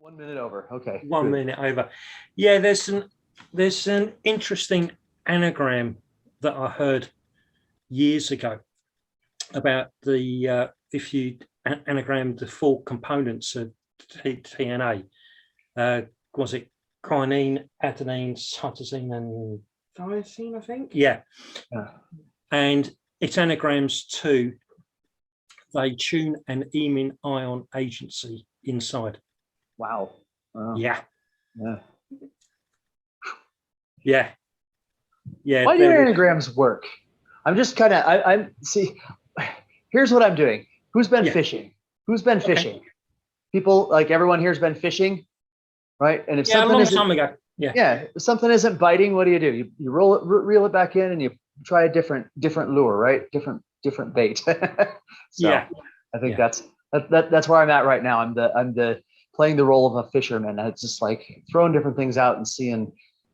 1 minute over. Okay. 1 minute over. Yeah, there's an interesting anagram that I heard years ago about the if you anagram the four components of DNA. Was it guanine, adenine, cytosine, and thymine? I think. Yeah. And it anagrams to they tune an imine ion agency inside. Wow. Yeah. Yeah. Yeah. Yeah. Why do anagrams work? I'm just kind of, I'm see, here's what I'm doing. Who's been fishing? Who's been fishing? People, like everyone here's been fishing, right? And if something a long time ago. Yeah. If something isn't biting, what do? You reel it back in and you try a different lure, right? Different bait. So yeah. I think that's where I'm at right now. I'm the playing the role of a fisherman. It's just like throwing different things out and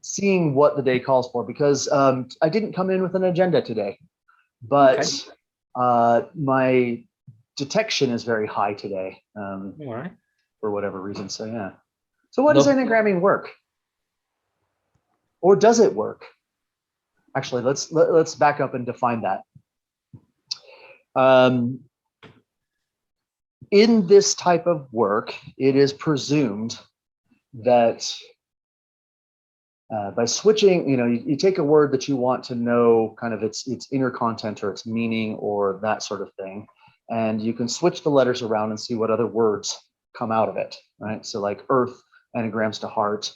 seeing what the day calls for, because I didn't come in with an agenda today, but my detection is very high today for whatever reason. So yeah. So what does anagramming work? Or does it work? Actually, let's back up and define that. In this type of work, it is presumed that by switching, you take a word that you want to know kind of its inner content or its meaning or that sort of thing, and you can switch the letters around and see what other words come out of it, right? So like earth anagrams to heart,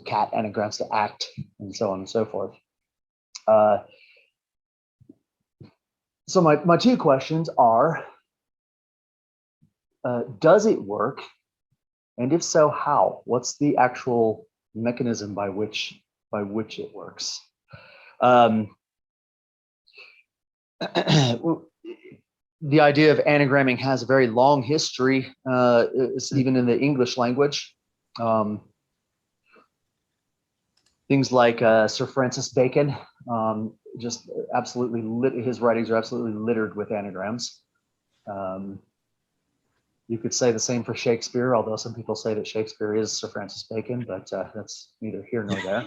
cat anagrams to act, and so on and so forth. So my two questions are, does it work? And if so, how? What's the actual mechanism by which it works? The idea of anagramming has a very long history, even in the English language. Things like Sir Francis Bacon, just absolutely his writings are absolutely littered with anagrams. You could say the same for Shakespeare, although some people say that Shakespeare is Sir Francis Bacon, but that's neither here nor there.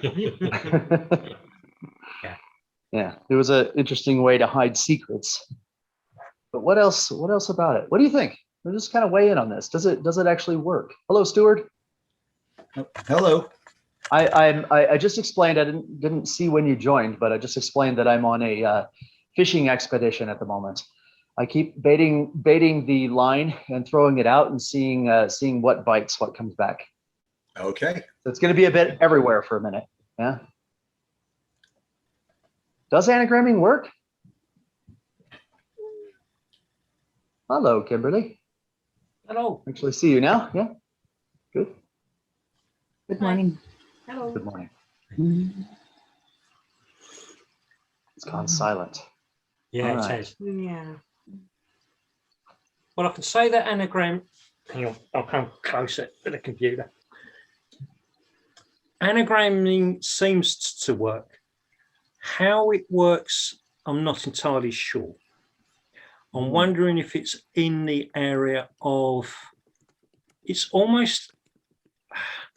Yeah, it was an interesting way to hide secrets. But what else about it? What do you think? We'll just kind of weigh in on this. Does it actually work? Hello, Stuart. Hello. I just explained, I didn't see when you joined, but I just explained that I'm on a fishing expedition at the moment. I keep baiting the line and throwing it out and seeing what bites, what comes back. Okay. So it's going to be a bit everywhere for a minute. Yeah. Does anagramming work? Hello, Kimberly. Hello. Actually see you now. Yeah. Good. Good morning. Hello. Good morning. It's gone silent. Yeah, it has. Yeah. Well, I can say that anagram. Hang on, I'll come closer to the computer. Anagramming seems to work. How it works, I'm not entirely sure. I'm wondering if it's in the area of, it's almost,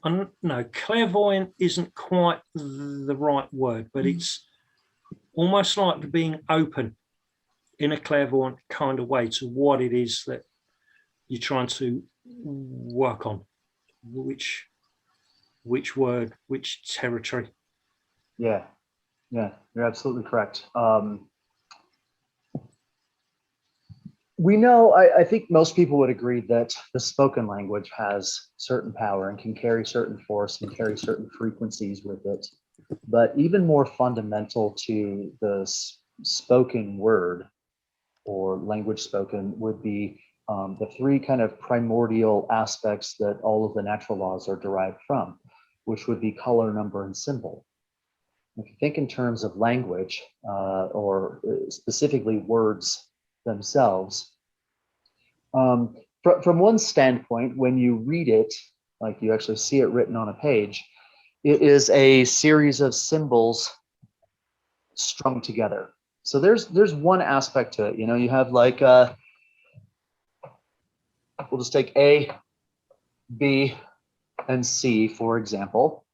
no, clairvoyant isn't quite the right word, but it's almost like being open in a clairvoyant kind of way to what it is that you're trying to work on, which word, which territory. Yeah, you're absolutely correct. We know, I think most people would agree that the spoken language has certain power and can carry certain force and carry certain frequencies with it. But even more fundamental to the spoken word or language spoken would be the three kind of primordial aspects that all of the natural laws are derived from, which would be color, number, and symbol. If you think in terms of language, or specifically words themselves, from one standpoint, when you read it, like you actually see it written on a page, it is a series of symbols strung together. So there's one aspect to it. You have like, we'll just take A, B, and C, for example.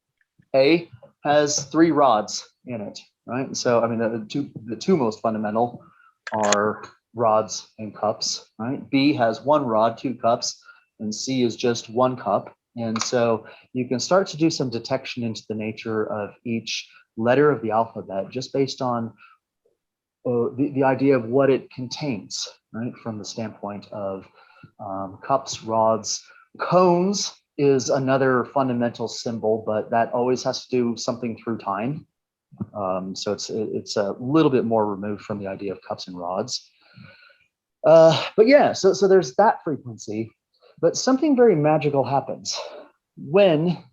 A has 3 rods in it, right? So, I mean, the two most fundamental are rods and cups, right? B has 1 rod, 2 cups, and C is just 1 cup. And so you can start to do some detection into the nature of each letter of the alphabet just based on the idea of what it contains, right? From the standpoint of cups, rods, cones is another fundamental symbol, but that always has to do something through time. So it's a little bit more removed from the idea of cups and rods. But yeah, so there's that frequency, but something very magical happens when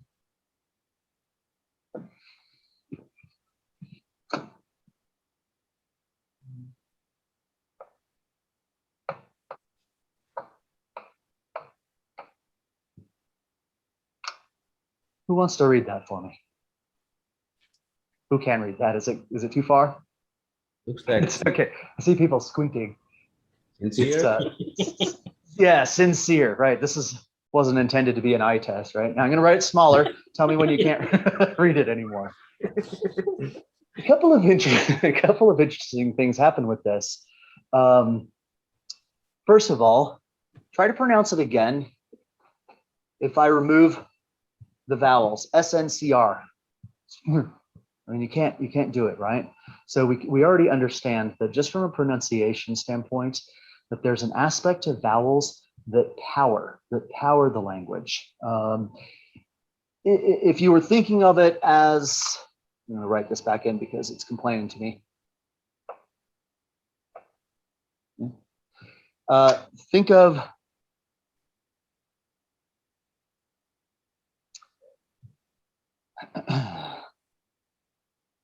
who wants to read that for me? Who can read that? Is it too far? Looks like It's okay. I see people squinting. sincere. Yeah, sincere, right? This wasn't intended to be an eye test, right? Now I'm going to write it smaller. Tell me when you can't read it anymore. A couple of interesting things happen with this. First of all, try to pronounce it again. If I remove the vowels, SNCR, I mean, you can't do it, right? So we already understand that just from a pronunciation standpoint, that there's an aspect of vowels that power the language. If you were thinking of it as, I'm gonna write this back in because it's complaining to me. Think of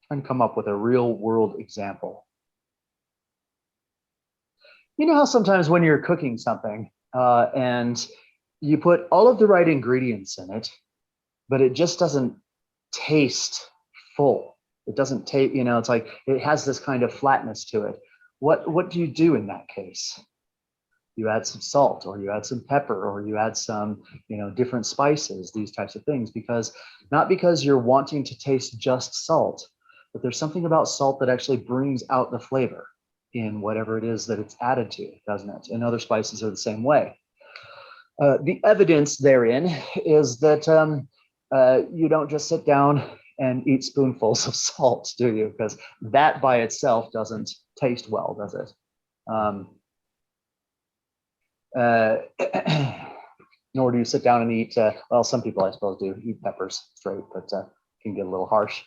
trying to come up with a real world example. You know how sometimes when you're cooking something and you put all of the right ingredients in it, but it just doesn't taste full. It doesn't taste, it's like it has this kind of flatness to it. What do you do in that case? You add some salt, or you add some pepper, or you add some, different spices, these types of things, not because you're wanting to taste just salt, but there's something about salt that actually brings out the flavor in whatever it is that it's added to, doesn't it? And other spices are the same way. The evidence therein is that you don't just sit down and eat spoonfuls of salt, do you? Because that by itself doesn't taste well, does it? Nor do you sit down and eat, well, some people I suppose do eat peppers straight, but can get a little harsh.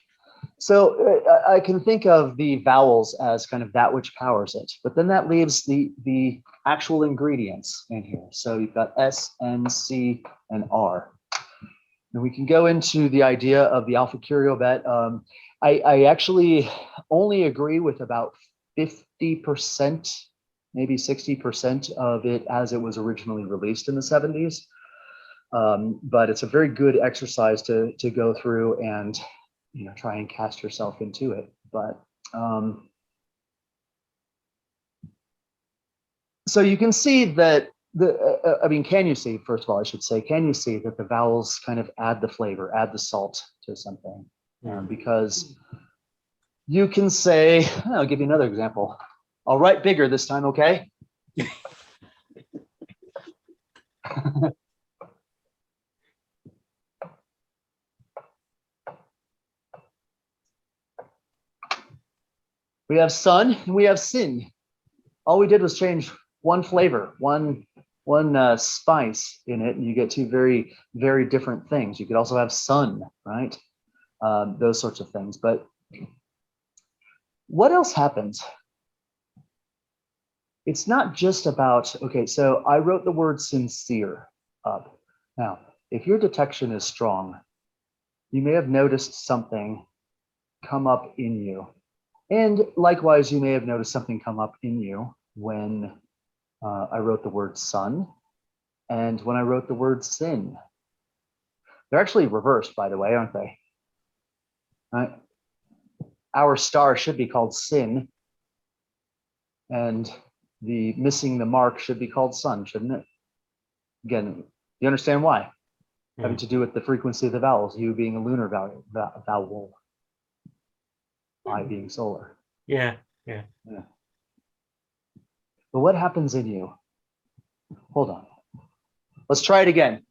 So I can think of the vowels as kind of that which powers it, but then that leaves the actual ingredients in here. So you've got S, N, C, and R. And we can go into the idea of the Alpha Curio Bet. I actually only agree with about 50%, maybe 60% of it as it was originally released in the 70s. But it's a very good exercise to go through and try and cast yourself into it. But so you can see that can you see, first of all, I should say, can you see that the vowels kind of add the flavor, add the salt to something? Because you can say, I'll give you another example. I'll write bigger this time, okay? We have sun and we have sin. All we did was change one flavor, one spice in it, and you get 2 very, very different things. You could also have sun, right? Those sorts of things. But what else happens? It's not just about, okay, so I wrote the word sincere up. Now, if your detection is strong, you may have noticed something come up in you. And likewise, you may have noticed something come up in you when I wrote the word sun and when I wrote the word sin. They're actually reversed, by the way, aren't they? Right? Our star should be called sin, and the missing the mark should be called sun, shouldn't it? Again, you understand why? having to do with the frequency of the vowels, U being a lunar vowel, I being solar. Yeah. But what happens in you? Hold on. Let's try it again.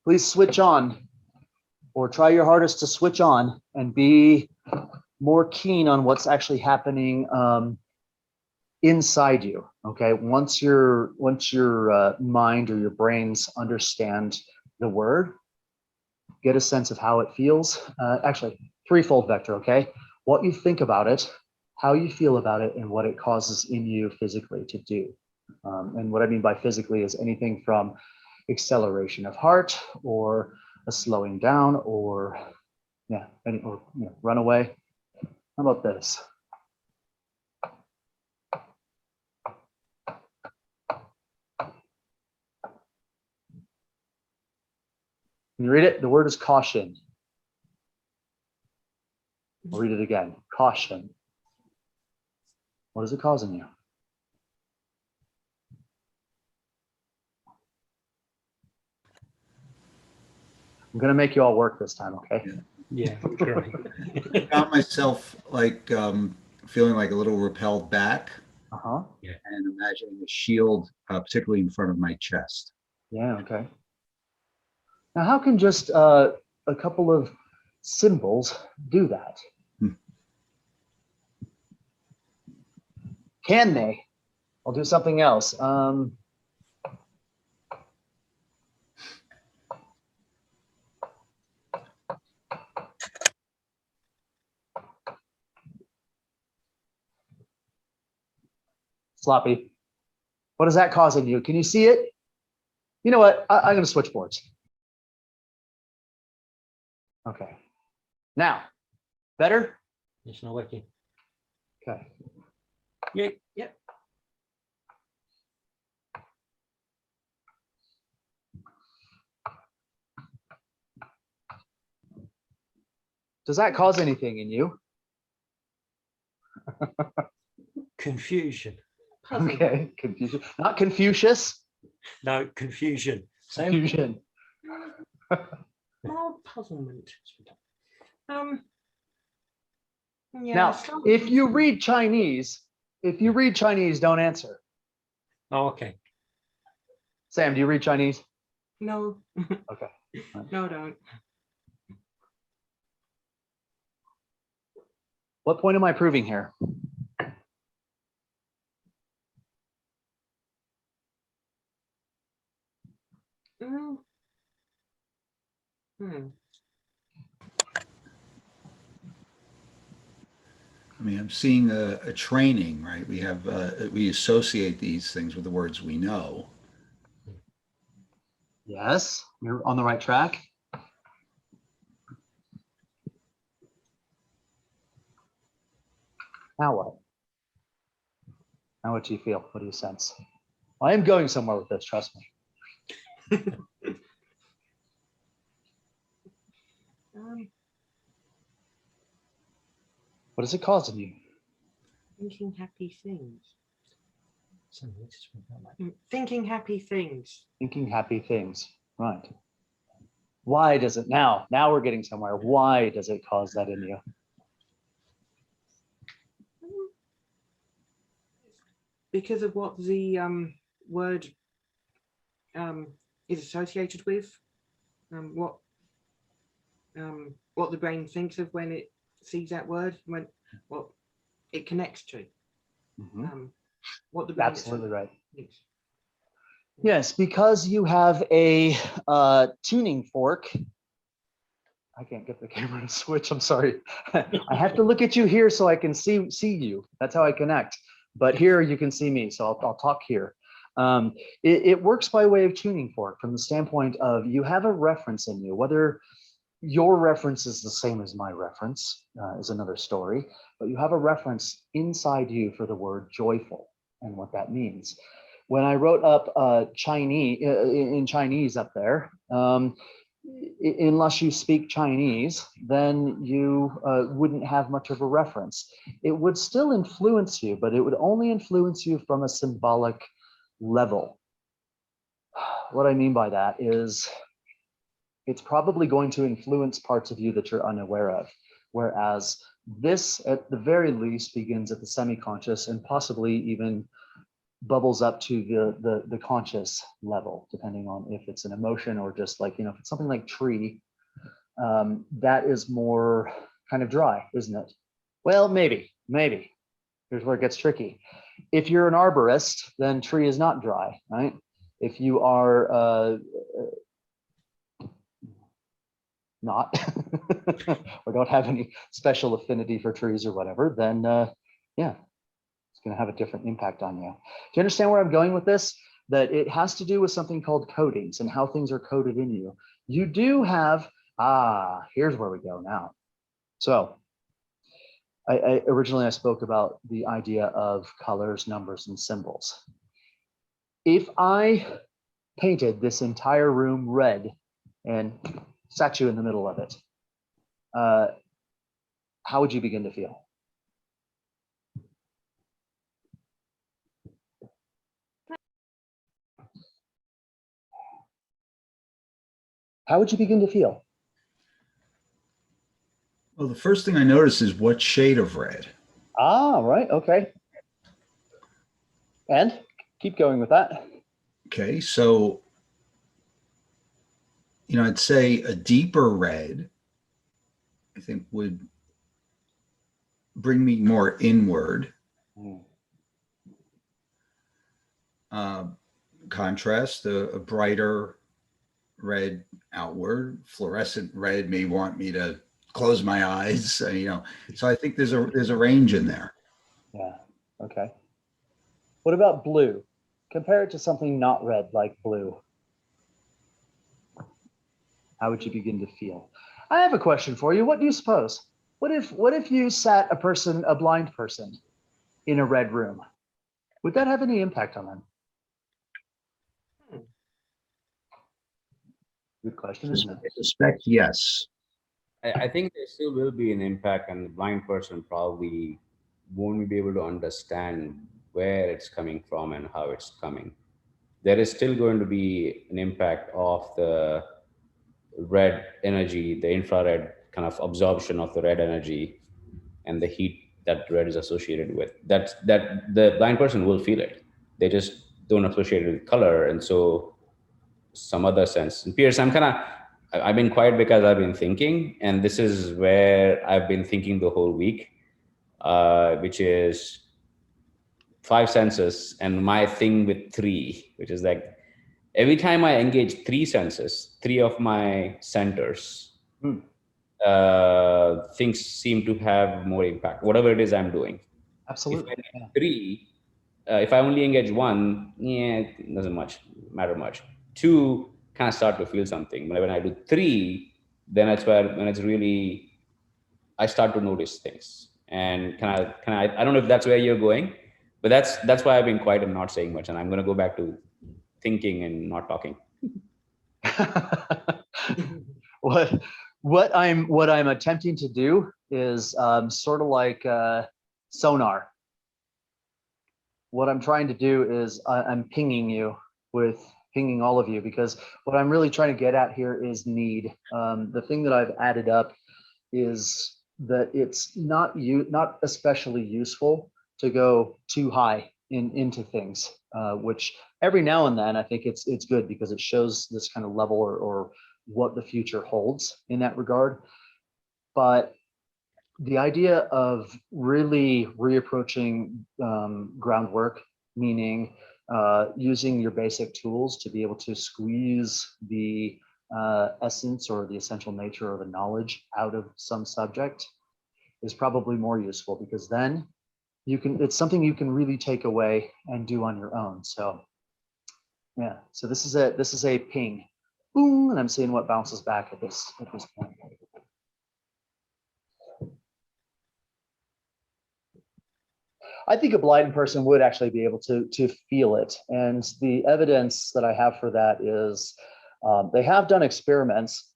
Please switch on, or try your hardest to switch on and be more keen on what's actually happening inside you. Okay. Once your mind or your brains understand the word, get a sense of how it feels. Actually, threefold vector. Okay. What you think about it, how you feel about it, and what it causes in you physically to do. And what I mean by physically is anything from acceleration of heart, or a slowing down, or run away. How about this? Can you read it? The word is caution. I'll read it again. Caution. What is it causing you? I'm going to make you all work this time, okay? Yeah. Great. I found myself like feeling like a little repelled back Uh-huh. and imagining a shield, particularly in front of my chest. Yeah, okay. Now, how can just a couple of symbols do that? Can they? I'll do something else. Sloppy. What is that causing you? Can you see it? You know what? I'm going to switch boards. Okay. Now, better? It's not working. Okay. Yeah. Does that cause anything in you? Confusion. Okay. Confusion. Not Confucius. No, confusion. Same. Confusion. More puzzlement. Yeah, Now, slightly. if you read Chinese, don't answer. Oh, okay. Sam, do you read Chinese? No. Okay. No, I don't. What point am I proving here? Mm. I mean, I'm seeing a training, right? We have, we associate these things with the words we know. Yes, you're on the right track. Now what? Now what do you feel? What do you sense? I am going somewhere with this, trust me. What is it causing you? Thinking happy things. Something we just went down like- Thinking happy things. Thinking happy things, right? Why does it now we're getting somewhere. Why does it cause that in you? Because of what the word is associated with, what the brain thinks of when it sees that word, what it connects to, Mhm. what the brain Absolutely right. thinks. Yes, because you have a tuning fork. I can't get the camera to switch. I'm sorry. I have to look at you here so I can see you. That's how I connect. But here you can see me, so I'll talk here. It works by way of tuning fork from the standpoint of you have a reference in you. Whether your reference is the same as my reference is another story, but you have a reference inside you for the word joyful and what that means. When I wrote up Chinese in Chinese up there, unless you speak Chinese, then you wouldn't have much of a reference. It would still influence you, but it would only influence you from a symbolic level. What I mean by that is it's probably going to influence parts of you that you're unaware of. Whereas this, at the very least, begins at the semi-conscious and possibly even bubbles up to the conscious level, depending on if it's an emotion or just like, if it's something like tree, that is more kind of dry, isn't it? Well, maybe. Here's where it gets tricky. If you're an arborist, then tree is not dry, right? If you are not, or don't have any special affinity for trees or whatever, then yeah, it's going to have a different impact on you. Do you understand where I'm going with this? That it has to do with something called codings and how things are coded in you. You do have, here's where we go now. So I originally I spoke about the idea of colors, numbers, and symbols. If I painted this entire room red and sat you in the middle of it, how would you begin to feel? How would you begin to feel? Well, the first thing I notice is what shade of red. Right, okay. And keep going with that. Okay, so, I'd say a deeper red, I think, would bring me more inward. Contrast, a brighter red outward. Fluorescent red may want me to close my eyes, so I think there's a range in there. Yeah, okay. What about blue? Compare it to something not red like blue. How would you begin to feel? I have a question for you. What do you suppose? What if you sat a blind person in a red room? Would that have any impact on them? Good question, isn't it? I suspect yes. I think there still will be an impact, and the blind person probably won't be able to understand where it's coming from and how it's coming. There is still going to be an impact of the red energy, the infrared kind of absorption of the red energy and the heat that red is associated with. That the blind person will feel it. They just don't associate it with color, and so some other sense. And Pierce, I've been quiet because I've been thinking, and this is where I've been thinking the whole week, which is 5 senses and my thing with 3, which is like every time I engage 3 senses, 3 of my centers, things seem to have more impact, whatever it is I'm doing. Absolutely. If I 3, if I only engage 1, it doesn't matter much. 2, kind of start to feel something. But when I do 3, then that's when it's really, I start to notice things. And I don't know if that's where you're going, but that's why I've been quiet and not saying much. And I'm going to go back to thinking and not talking. What I'm attempting to do is sort of like sonar. What I'm trying to do is I'm pinging all of you, because what I'm really trying to get at here is need. The thing that I've added up is that it's not especially useful to go too high into things, which every now and then I think it's good because it shows this kind of level or what the future holds in that regard. But the idea of really reapproaching groundwork, meaning using your basic tools to be able to squeeze the essence or the essential nature or the knowledge out of some subject, is probably more useful, because then it's something you can really take away and do on your own. So yeah, so this is a ping, boom, and I'm seeing what bounces back at this point. I think a blind person would actually be able to feel it. And the evidence that I have for that is they have done experiments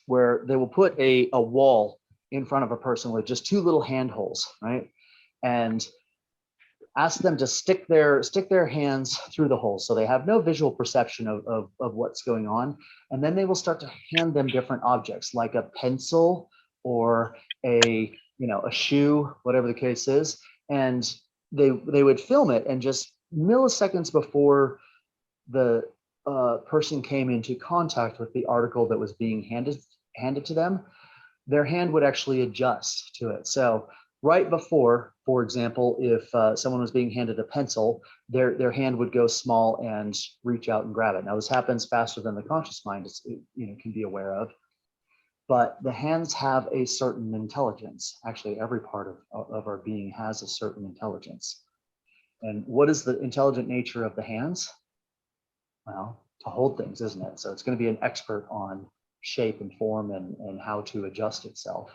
where they will put a wall in front of a person with just 2 little handholds, right? And ask them to stick their hands through the hole. So they have no visual perception of what's going on. And then they will start to hand them different objects like a pencil or a shoe, whatever the case is. And they would film it, and just milliseconds before the person came into contact with the article that was being handed to them, their hand would actually adjust to it. So right before, for example, if someone was being handed a pencil, their hand would go small and reach out and grab it. Now this happens faster than the conscious mind can be aware of, but the hands have a certain intelligence. Actually, every part of our being has a certain intelligence. And what is the intelligent nature of the hands? Well, to hold things, isn't it? So it's going to be an expert on shape and form and how to adjust itself.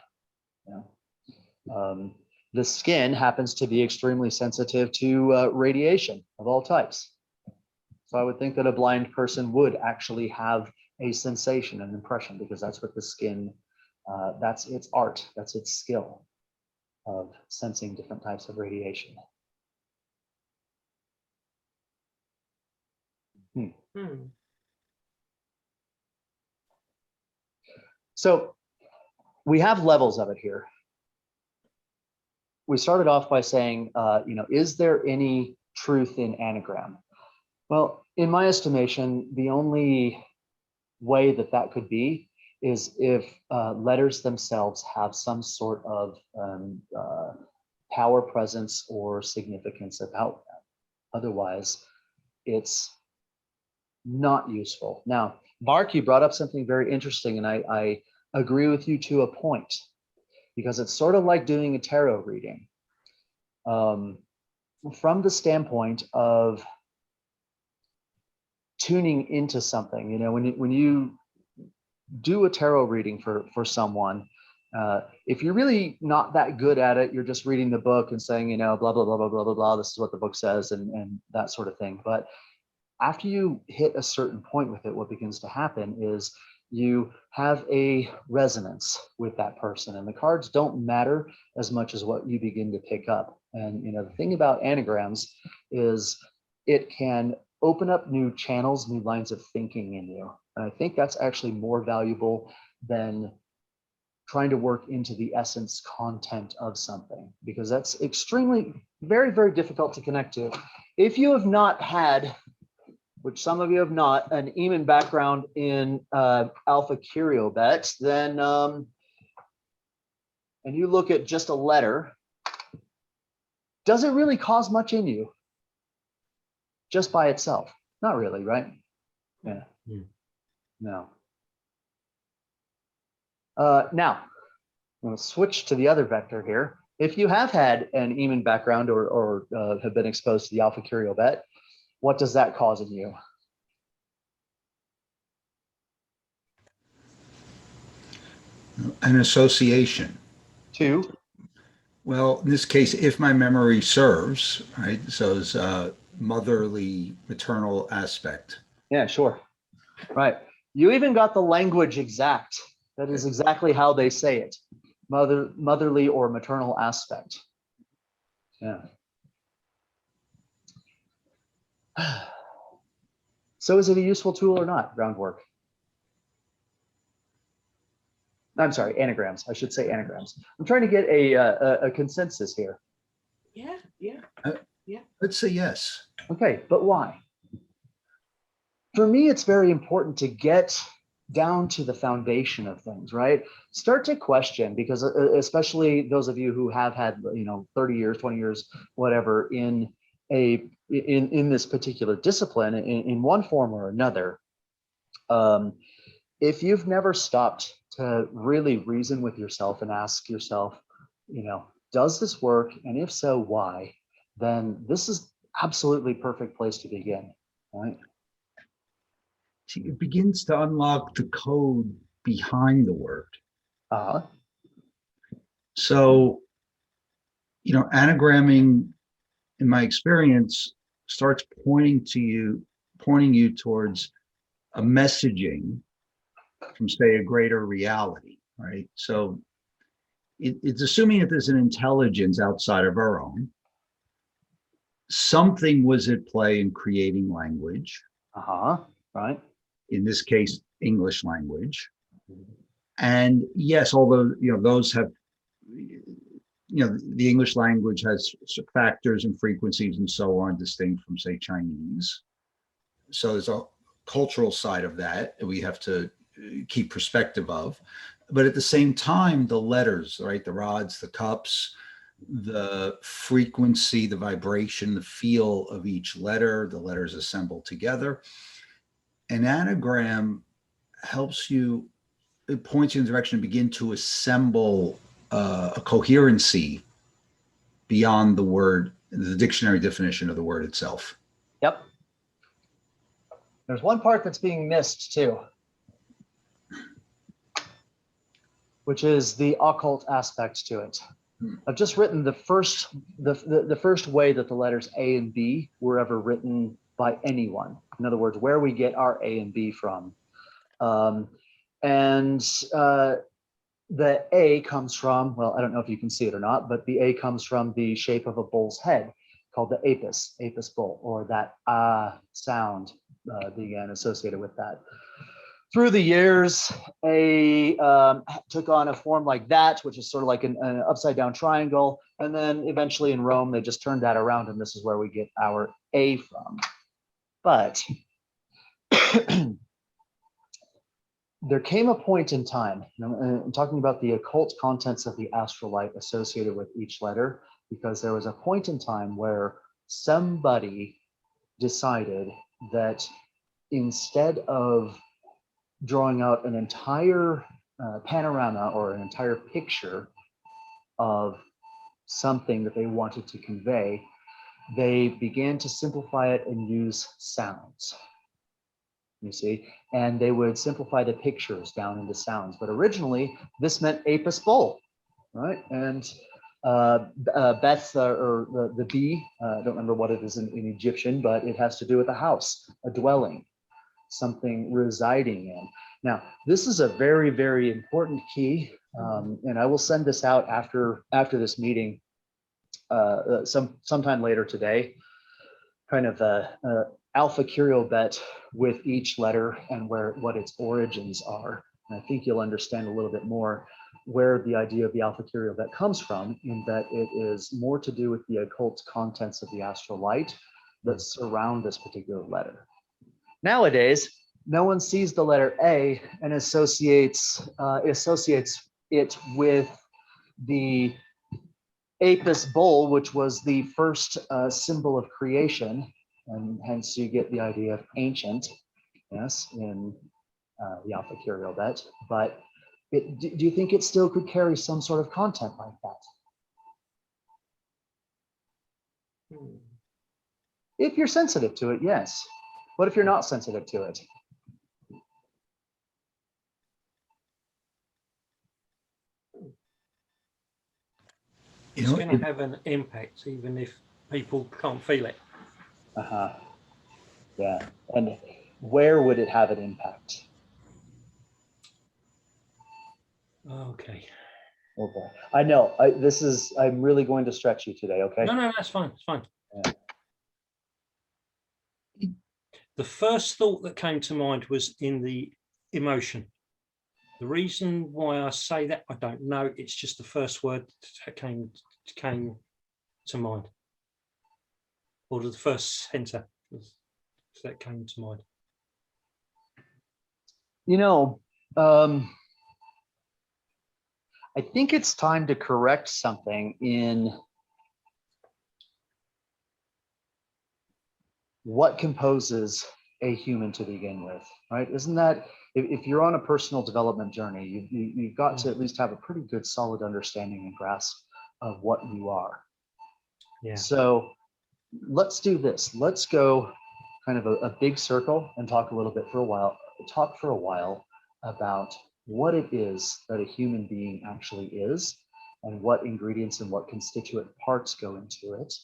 The skin happens to be extremely sensitive to radiation of all types. So I would think that a blind person would actually have a sensation, an impression, because that's what the skin, that's its art, that's its skill of sensing different types of radiation. So we have levels of it here. We started off by saying, is there any truth in anagram? Well, in my estimation, the only way that could be is if letters themselves have some sort of power, presence, or significance about them. Otherwise, it's not useful. Now, Mark, you brought up something very interesting, and I agree with you to a point, because it's sort of like doing a tarot reading. From the standpoint of tuning into something, when you do a tarot reading for someone, if you're really not that good at it, you're just reading the book and saying, blah, blah, blah, blah, blah, blah, blah, this is what the book says, and that sort of thing. But after you hit a certain point with it, what begins to happen is you have a resonance with that person, and the cards don't matter as much as what you begin to pick up. And the thing about anagrams is it can open up new channels, new lines of thinking in you. And I think that's actually more valuable than trying to work into the essence content of something, because that's extremely, very, very difficult to connect to. If you have not had, which some of you have not, an Eamon background in Alpha Curiobet, then, and you look at just a letter, does it really cause much in you just by itself? Not really, right? Yeah. No. Now, I'm going to switch to the other vector here. If you have had an Eamon background or have been exposed to the Alpha Curiobet, what does that cause in you? An association. Two. Well, in this case, if my memory serves, right? So it's a motherly, maternal aspect. Yeah, sure. Right. You even got the language exact. That is exactly how they say it. Motherly or maternal aspect. Yeah. So is it a useful tool or not, groundwork? I'm sorry, anagrams. I should say anagrams. I'm trying to get a consensus here. Yeah. Let's say yes. Okay, but why? For me, it's very important to get down to the foundation of things, right? Start to question, because especially those of you who have had 30 years, 20 years, whatever, in this particular discipline in one form or another, if you've never stopped to really reason with yourself and ask yourself, does this work? And if so, why? Then this is absolutely perfect place to begin, right? See, it begins to unlock the code behind the word. So, anagramming, in my experience, starts pointing you towards a messaging from, say, a greater reality, right? So it's assuming that there's an intelligence outside of our own something was at play in creating language, Uh-huh, right? in this case, English language. And yes, although, those have, the English language has factors and frequencies and so on distinct from, say, Chinese. So there's a cultural side of that we have to keep perspective of. But at the same time, the letters, right, the rods, the cups, the frequency, the vibration, the feel of each letter, the letters assembled together. An anagram helps you, it points you in the direction to begin to assemble a coherency beyond the word, the dictionary definition of the word itself. Yep. There's one part that's being missed too, which is the occult aspect to it. I've just written the first way that the letters A and B were ever written by anyone. In other words, where we get our A and B from. The A comes from, well, I don't know if you can see it or not, but the A comes from the shape of a bull's head called the apis bull, or that sound being associated with that. Through the years, A took on a form like that, which is sort of like an upside down triangle. And then eventually in Rome, they just turned that around, and this is where we get our A from. But there came a point in time, I'm talking about the occult contents of the astral light associated with each letter, because there was a point in time where somebody decided that instead of drawing out an entire panorama or an entire picture of something that they wanted to convey, they began to simplify it and use sounds. You see, and they would simplify the pictures down into sounds. But originally, this meant apis bull, right? And Beth, or the B, I don't remember what it is in Egyptian, but it has to do with a house, a dwelling, something residing in. Now, this is a very, very important key, and I will send this out after this meeting, sometime later today, kind of a alpha curial bet with each letter and what its origins are. And I think you'll understand a little bit more where the idea of the alpha curial bet comes from, in that it is more to do with the occult contents of the astral light that surround this particular letter. Nowadays, no one sees the letter A and associates it with the apis bull, which was the first symbol of creation, and hence you get the idea of ancient, yes, in the alpha curial bet. But do you think it still could carry some sort of content like that? If you're sensitive to it, yes. What if you're not sensitive to it? It's going to have an impact even if people can't feel it. Uh-huh. Yeah. And where would it have an impact? Okay. Okay. I know. I'm really going to stretch you today, okay? No, that's fine. It's fine. Yeah. The first thought that came to mind was in the emotion. The reason why I say that, I don't know. It's just the first word that came to mind, or the first center that came to mind. I think it's time to correct something in what composes a human to begin with, right? Isn't that, if you're on a personal development journey, you've got to at least have a pretty good solid understanding and grasp of what you are. Yeah. So let's do this. Let's go kind of a big circle and talk a little bit for a while, about what it is that a human being actually is, and what ingredients and what constituent parts go into it.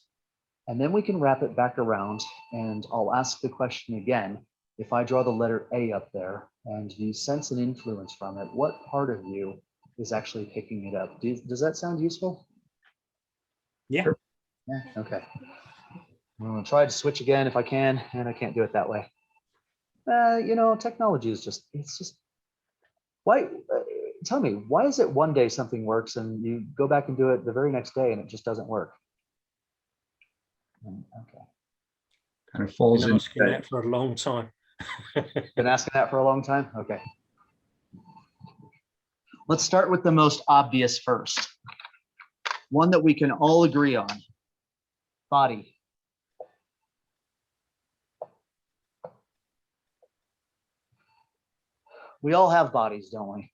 And then we can wrap it back around, and I'll ask the question again. If I draw the letter A up there and you sense an influence from it, what part of you is actually picking it up? Does that sound useful? Yeah. Yeah, okay. I'm gonna try to switch again if I can, and I can't do it that way. Technology is it's just, why, tell me, why is it one day something works and you go back and do it the very next day and it just doesn't work? Okay, Kind of falls Been into asking that. that for a long time. been asking that for a long time, okay. Let's start with the most obvious first. One that we can all agree on, body. We all have bodies, don't we?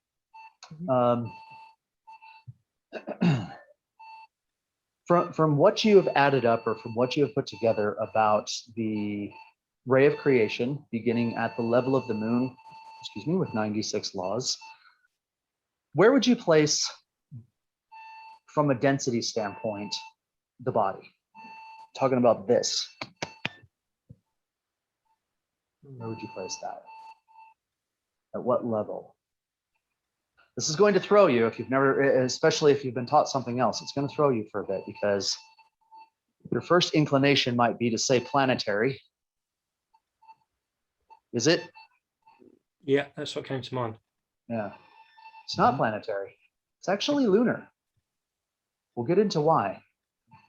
From what you have added up or from what you have put together about the ray of creation beginning at the level of the moon, with 96 laws, where would you place, from a density standpoint, the body? Talking about this. Where would you place that? At what level? This is going to throw you if you've never, especially if you've been taught something else, it's going to throw you for a bit because your first inclination might be to say planetary. Is it? Yeah, that's what came to mind. Yeah. It's not planetary. It's actually lunar. We'll get into why.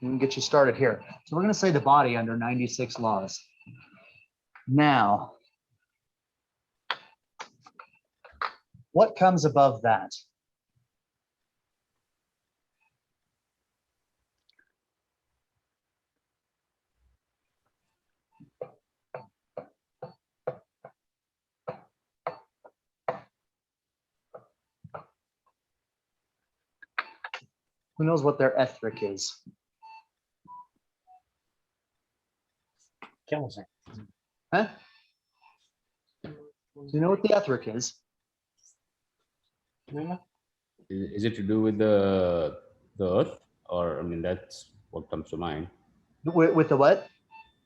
We can get you started here. So we're going to say the body under 96 laws. Now, what comes above that? Who knows what their etheric is? Kelvin. Huh? Do you know what the etheric is? Is it to do with the Earth, or I mean that's what comes to mind? With the what?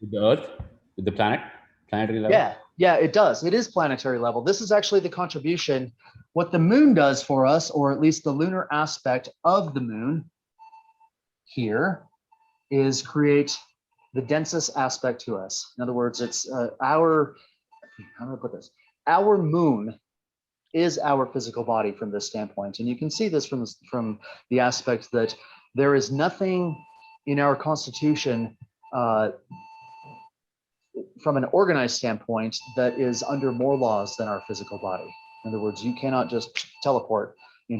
With the Earth, with the planetary level. Yeah, it does. It is planetary level. This is actually the contribution. What the moon does for us, or at least the lunar aspect of the moon here, is create the densest aspect to us. In other words, it's how do I put this? Our moon is our physical body from this standpoint. And you can see this from the aspect that there is nothing in our constitution from an organized standpoint that is under more laws than our physical body. In other words, you cannot just teleport,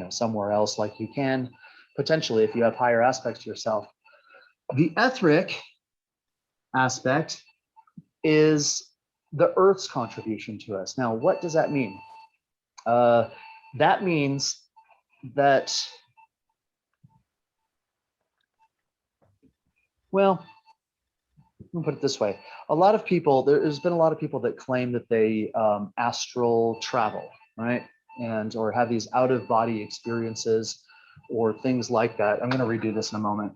somewhere else like you can potentially if you have higher aspects to yourself. The etheric aspect is the Earth's contribution to us. Now, what does that mean? That means that, well, let me put it this way. There's been a lot of people that claim that they astral travel, right? Or have these out of body experiences or things like that. I'm going to redo this in a moment.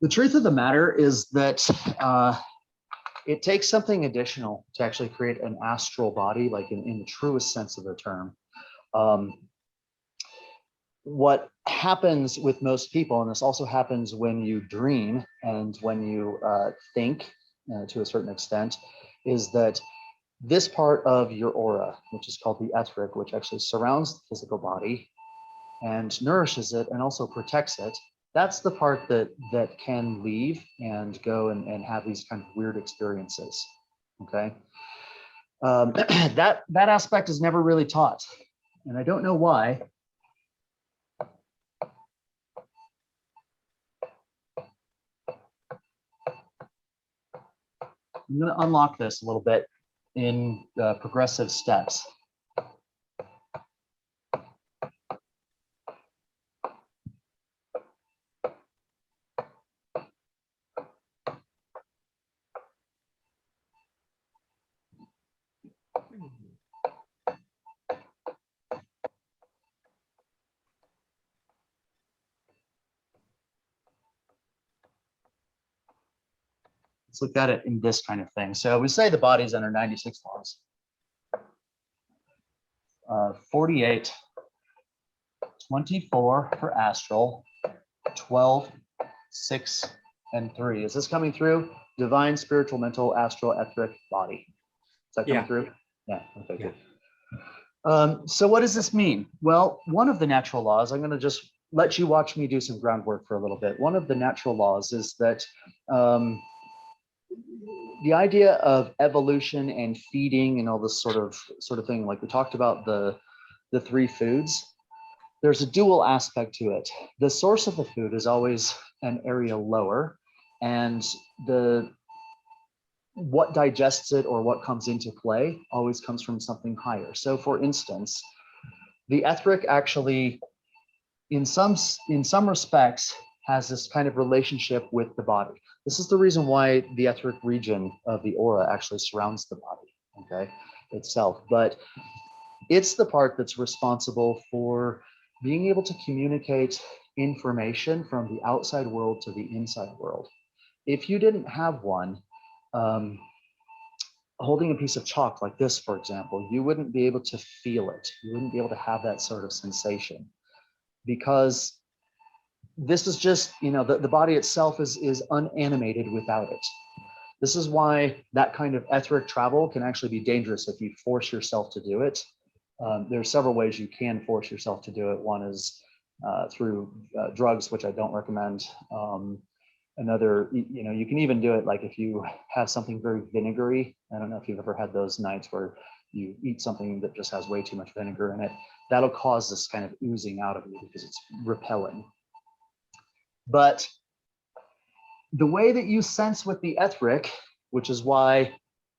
The truth of the matter is that it takes something additional to actually create an astral body, like in the truest sense of the term. What happens with most people, and this also happens when you dream and when you think to a certain extent, is that this part of your aura, which is called the etheric, which actually surrounds the physical body and nourishes it and also protects it, that's the part that can leave and go and have these kind of weird experiences. Okay. That aspect is never really taught, and I don't know why. I'm going to unlock this a little bit in progressive steps. Let's look at it in this kind of thing. So we say the body's under 96 laws. 48, 24 for astral, 12, 6, and 3. Is this coming through? Divine, spiritual, mental, astral, etheric, body. Is that coming Yeah. through? Yeah. Okay, Yeah. good. So what does this mean? Well, one of the natural laws, I'm going to just let you watch me do some groundwork for a little bit. One of the natural laws is that the idea of evolution and feeding and all this sort of thing, like we talked about the 3 foods, there's a dual aspect to it. The source of the food is always an area lower, and what digests it or what comes into play always comes from something higher. So for instance, the etheric actually, in some respects, has this kind of relationship with the body. This is the reason why the etheric region of the aura actually surrounds the body, okay, itself. But it's the part that's responsible for being able to communicate information from the outside world to the inside world. If you didn't have one, holding a piece of chalk like this, for example, you wouldn't be able to feel it. You wouldn't be able to have that sort of sensation, because this is just, the body itself is unanimated without it. This is why that kind of etheric travel can actually be dangerous if you force yourself to do it. There are several ways you can force yourself to do it. One is through drugs, which I don't recommend. Another, you can even do it like if you have something very vinegary. I don't know if you've ever had those nights where you eat something that just has way too much vinegar in it. That'll cause this kind of oozing out of you because it's repelling. But the way that you sense with the etheric, which is why,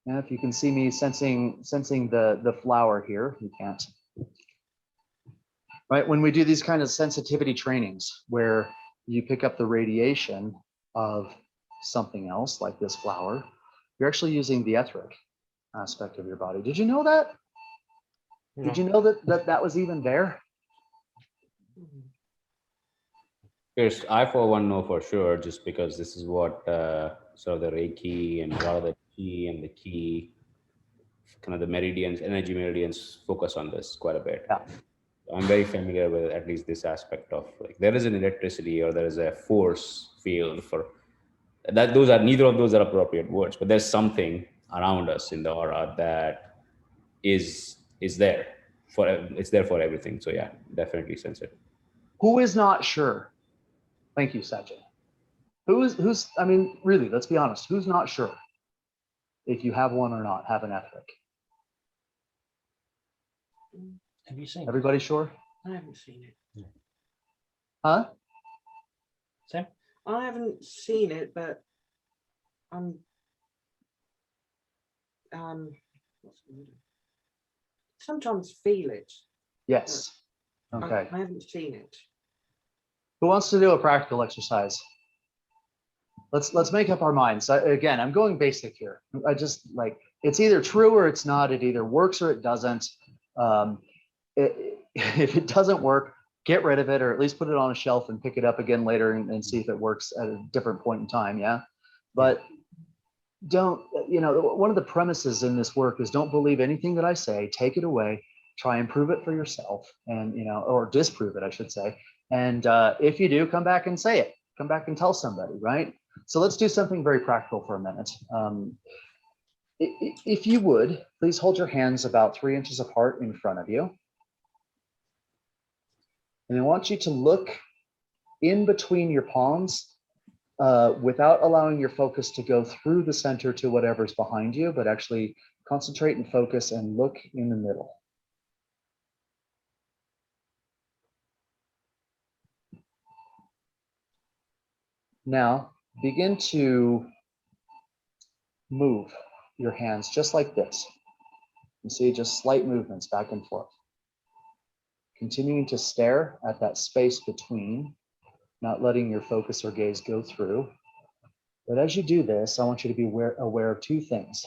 if you can see me sensing the flower here, you can't. Right, when we do these kind of sensitivity trainings where you pick up the radiation of something else like this flower, you're actually using the etheric aspect of your body. Did you know that? Did you know that was even there? Here's, I for one know for sure, just because this is what sort of the Reiki and a lot of the Qi and the Ki, kind of the meridians, energy meridians focus on this quite a bit. Yeah. I'm very familiar with at least this aspect of, like, there is an electricity or there is a force field for that. Those are, neither of those are appropriate words, but there's something around us in the aura that is there for, it's there for everything. So yeah, definitely sense it. Who is not sure? Thank you, Sajid. Who's, I mean, really, let's be honest, who's not sure if you have one or not, have an etheric? Have you seen it? Everybody sure? I haven't seen it. Huh? Sam? I haven't seen it, but what's the word? Sometimes feel it. Yes. Okay. I haven't seen it. Who wants to do a practical exercise? Let's make up our minds. Again, I'm going basic here. I just like, it's either true or it's not. It either works or it doesn't. If it doesn't work, get rid of it, or at least put it on a shelf and pick it up again later and see if it works at a different point in time. Yeah. But don't, one of the premises in this work is don't believe anything that I say, take it away, try and prove it for yourself, and, or disprove it, I should say. And if you do, come back and say it, come back and tell somebody, right? So let's do something very practical for a minute. If you would, please hold your hands about 3 inches apart in front of you. And I want you to look in between your palms without allowing your focus to go through the center to whatever's behind you, but actually concentrate and focus and look in the middle. Now, begin to move your hands just like this. You see just slight movements back and forth. Continuing to stare at that space between, not letting your focus or gaze go through. But as you do this, I want you to be aware of 2 things.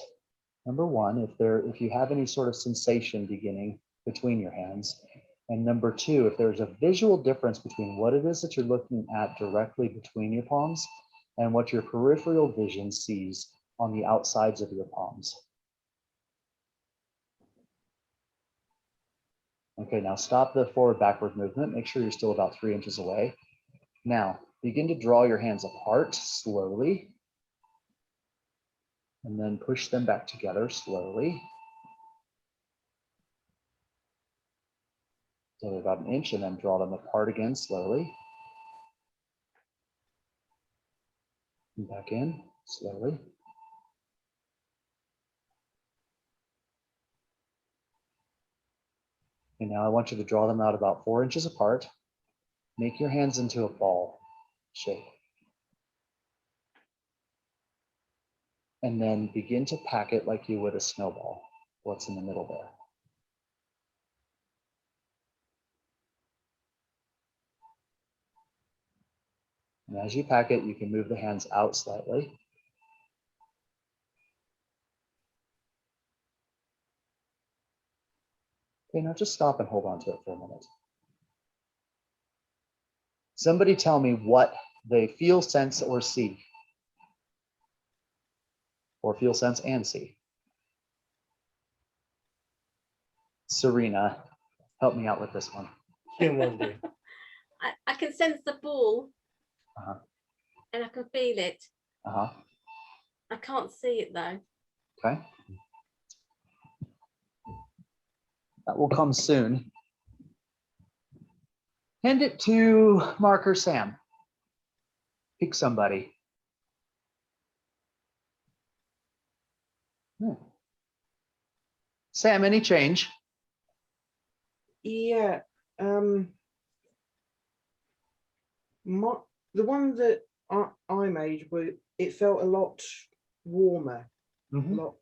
Number 1, if you have any sort of sensation beginning between your hands. And number 2, if there's a visual difference between what it is that you're looking at directly between your palms and what your peripheral vision sees on the outsides of your palms. Okay, now stop the forward-backward movement. Make sure you're still about 3 inches away. Now, begin to draw your hands apart slowly. And then push them back together slowly. So about an inch, and then draw them apart again slowly. And back in slowly. And now I want you to draw them out about 4 inches apart. Make your hands into a ball shape. And then begin to pack it like you would a snowball. What's in the middle there? And as you pack it, you can move the hands out slightly. Okay, now just stop and hold on to it for a minute. Somebody tell me what they feel, sense, or see. Or feel, sense, and see. Serena, help me out with this one. I can sense the ball Uh-huh. and I can feel it. Uh-huh. I can't see it though. Okay. That will come soon. Hand it to Mark or Sam. Pick somebody. Sam, any change? Yeah. The one that I made, it felt a lot warmer. A lot.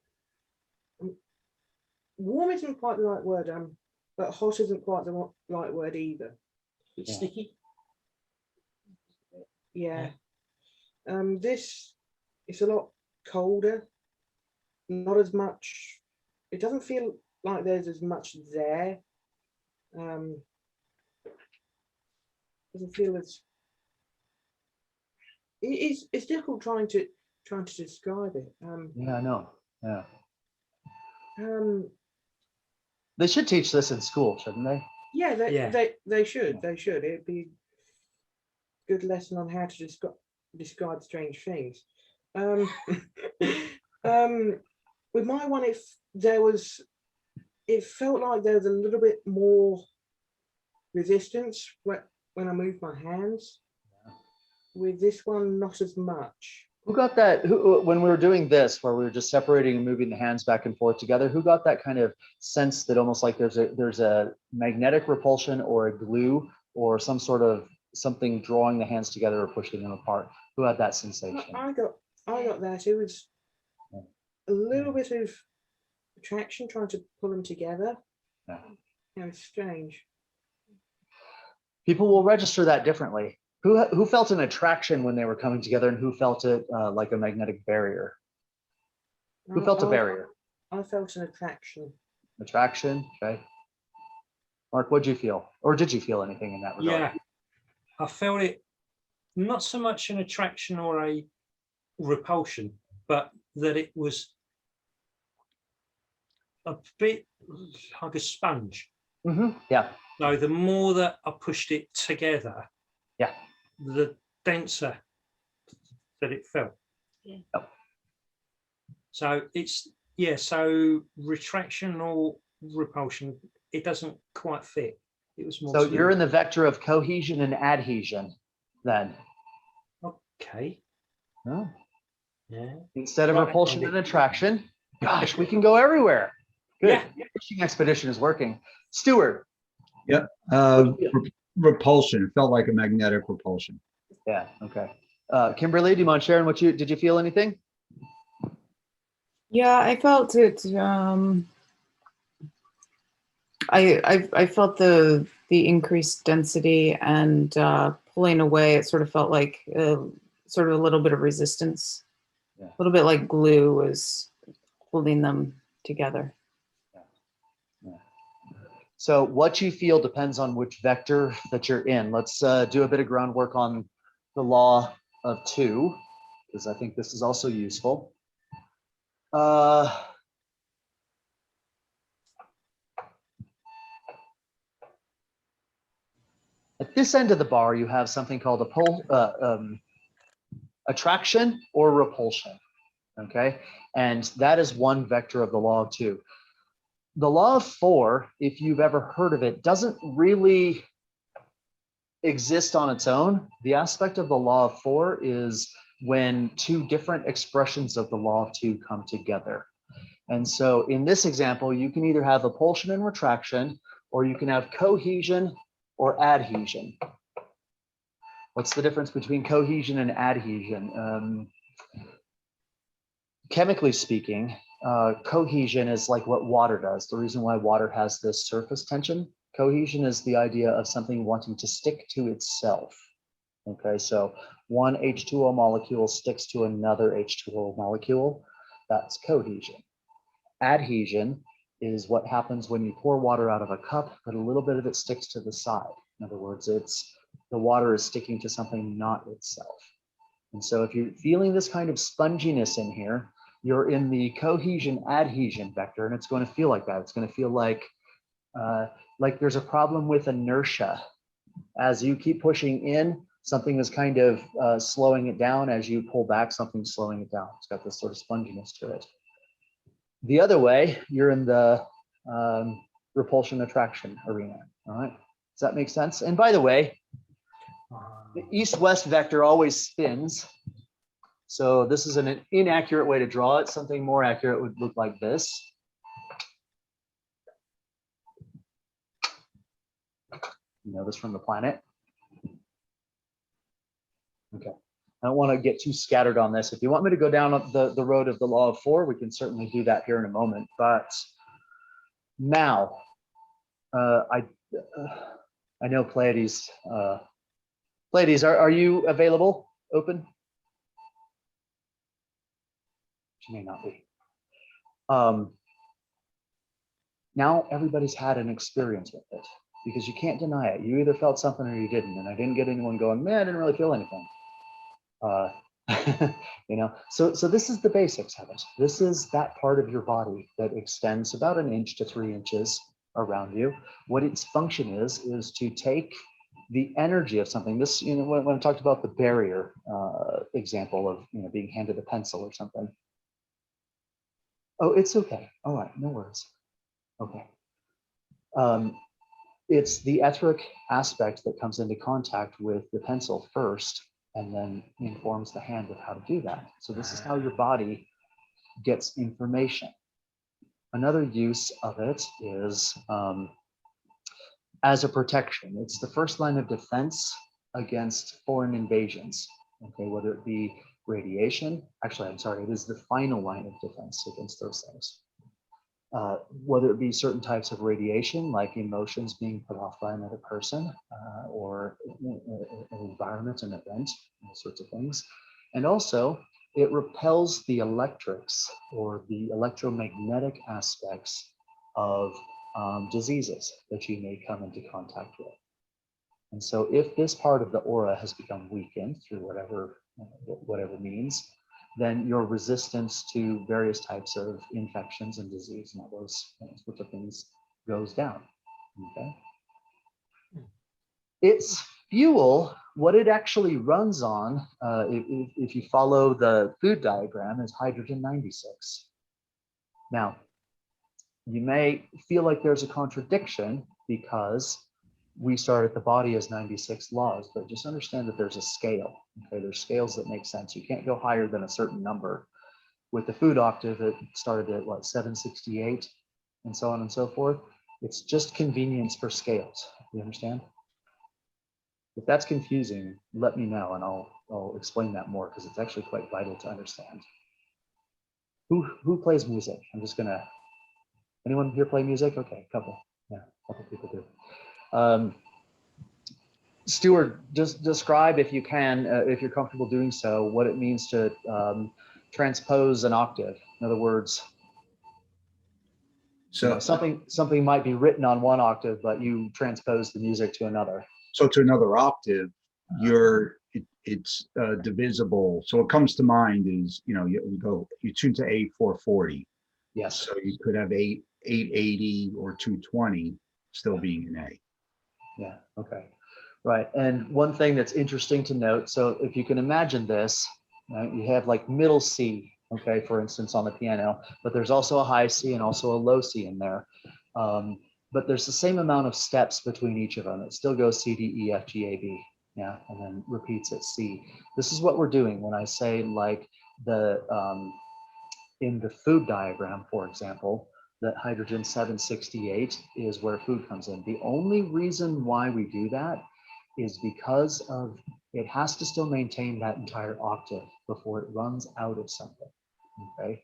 Warm isn't quite the right word. But hot isn't quite the right word either. It's Yeah. sticky. Yeah. This it's a lot colder. Not as much. It doesn't feel like there's as much there. Doesn't feel as. It's difficult trying to describe it. Yeah, I know. Yeah. Um. They should teach this in school, shouldn't they? Yeah. Yeah. They should. They should. It'd be a good lesson on how to describe strange things. With my one, it felt like there was a little bit more resistance when I moved my hands. With this one, not as much. Who got that? When we were doing this, where we were just separating and moving the hands back and forth together, who got that kind of sense that almost like there's a magnetic repulsion or a glue or some sort of something drawing the hands together or pushing them apart? Who had that sensation? I got that. It was a little bit of attraction trying to pull them together. Yeah. It's strange. People will register that differently. Who felt an attraction when they were coming together, and who felt it like a magnetic barrier? Who felt a barrier? I felt an attraction. Attraction, okay. Mark, what'd you feel? Or did you feel anything in that regard? Yeah, I felt it not so much an attraction or a repulsion, but that it was a bit like a sponge. Yeah, So the more that I pushed it together, yeah. the denser that it felt. Yeah. Yep. So it's, yeah, so retraction or repulsion, it doesn't quite fit. It was more. So you're in the vector of cohesion and adhesion then. Okay. Oh. Yeah. Instead of Right, repulsion Andy. and attraction. Gosh, we can go everywhere. Good. Yeah. Fishing expedition is working. Stuart. Repulsion. It felt like a magnetic repulsion. Yeah, okay. Kimberly, do you mind sharing did you feel anything? Yeah, I felt it. I felt the increased density and pulling away. It sort of felt like sort of a little bit of resistance. Yeah. A little bit like glue was holding them together. So what you feel depends on which vector that you're in. Let's do a bit of groundwork on the law of two, because I think this is also useful. I this end of the bar, you have something called attraction or repulsion. Okay, and that is one vector of the law of two. The law of four, if you've ever heard of it, doesn't really exist on its own. The aspect of the law of four is when two different expressions of the law of two come together. And so in this example, you can either have repulsion and retraction, or you can have cohesion or adhesion. What's the difference between cohesion and adhesion? Chemically speaking, cohesion is like what water does. The reason why water has this surface tension. Cohesion is the idea of something wanting to stick to itself. Okay, so one H2O molecule sticks to another H2O molecule. That's cohesion. Adhesion is what happens when you pour water out of a cup, but a little bit of it sticks to the side. In other words, it's the water is sticking to something not itself. And so if you're feeling this kind of sponginess in here, you're in the cohesion adhesion vector, and it's going to feel like that. It's going to feel like there's a problem with inertia. As you keep pushing in, something is kind of slowing it down. As you pull back, something's slowing it down. It's got this sort of sponginess to it. The other way, you're in the repulsion attraction arena. All right, does that make sense? And by the way, the east-west vector always spins. So this is an inaccurate way to draw it. Something more accurate would look like this. You know this from the planet. Okay. I don't want to get too scattered on this. If you want me to go down the road of the law of four, we can certainly do that here in a moment. But now, I know Pleiades. Pleiades, are you available? Open? She may not be. Now everybody's had an experience with it, because you can't deny it. You either felt something or you didn't. And I didn't get anyone going, man, I didn't really feel anything. You know, so this is the basics of it. This is that part of your body that extends about 1 inch to 3 inches around you. What its function is to take the energy of something. This, you know, when I talked about the barrier example of, you know, being handed a pencil or something. Oh, it's okay. All right, no worries. Okay. It's the etheric aspect that comes into contact with the pencil first, and then informs the hand of how to do that. So this is how your body gets information. Another use of it is as a protection. It's the first line of defense against foreign invasions. Okay, whether it be radiation, actually, I'm sorry, it is the final line of defense against those things. Whether it be certain types of radiation, like emotions being put off by another person, or an environment, an event, those sorts of things. And also, it repels the electrics or the electromagnetic aspects of diseases that you may come into contact with. And so if this part of the aura has become weakened through whatever means, then your resistance to various types of infections and disease and all those sorts of things goes down. Okay. Its fuel, what it actually runs on, if you follow the food diagram, is hydrogen 96. Now, you may feel like there's a contradiction because we start at the body as 96 laws, but just understand that there's a scale. Okay, there's scales that make sense. You can't go higher than a certain number. With the food octave, it started at what, 768, and so on and so forth. It's just convenience for scales. You understand? If that's confusing, let me know, and I'll explain that more, because it's actually quite vital to understand. Who plays music? I'm just gonna. Anyone here play music? Okay, a couple. Yeah, a couple people do. Stuart, just describe, if you can, if you're comfortable doing so, what it means to transpose an octave. In other words, So, something might be written on one octave, but you transpose the music to another. so to another octave, it's divisible. So what comes to mind is, you know, you tune to A440. Yes. So you could have 880 or 220 still being an A. Yeah. Okay. Right. And one thing that's interesting to note, so if you can imagine this, right, you have like middle C, okay, for instance, on the piano, but there's also a high C and also a low C in there. But there's the same amount of steps between each of them. It still goes C, D, E, F, G, A, B, yeah, and then repeats at C. This is what we're doing when I say like the, in the food diagram, for example, that hydrogen 768 is where food comes in. The only reason why we do that is because of it has to still maintain that entire octave before it runs out of something, okay?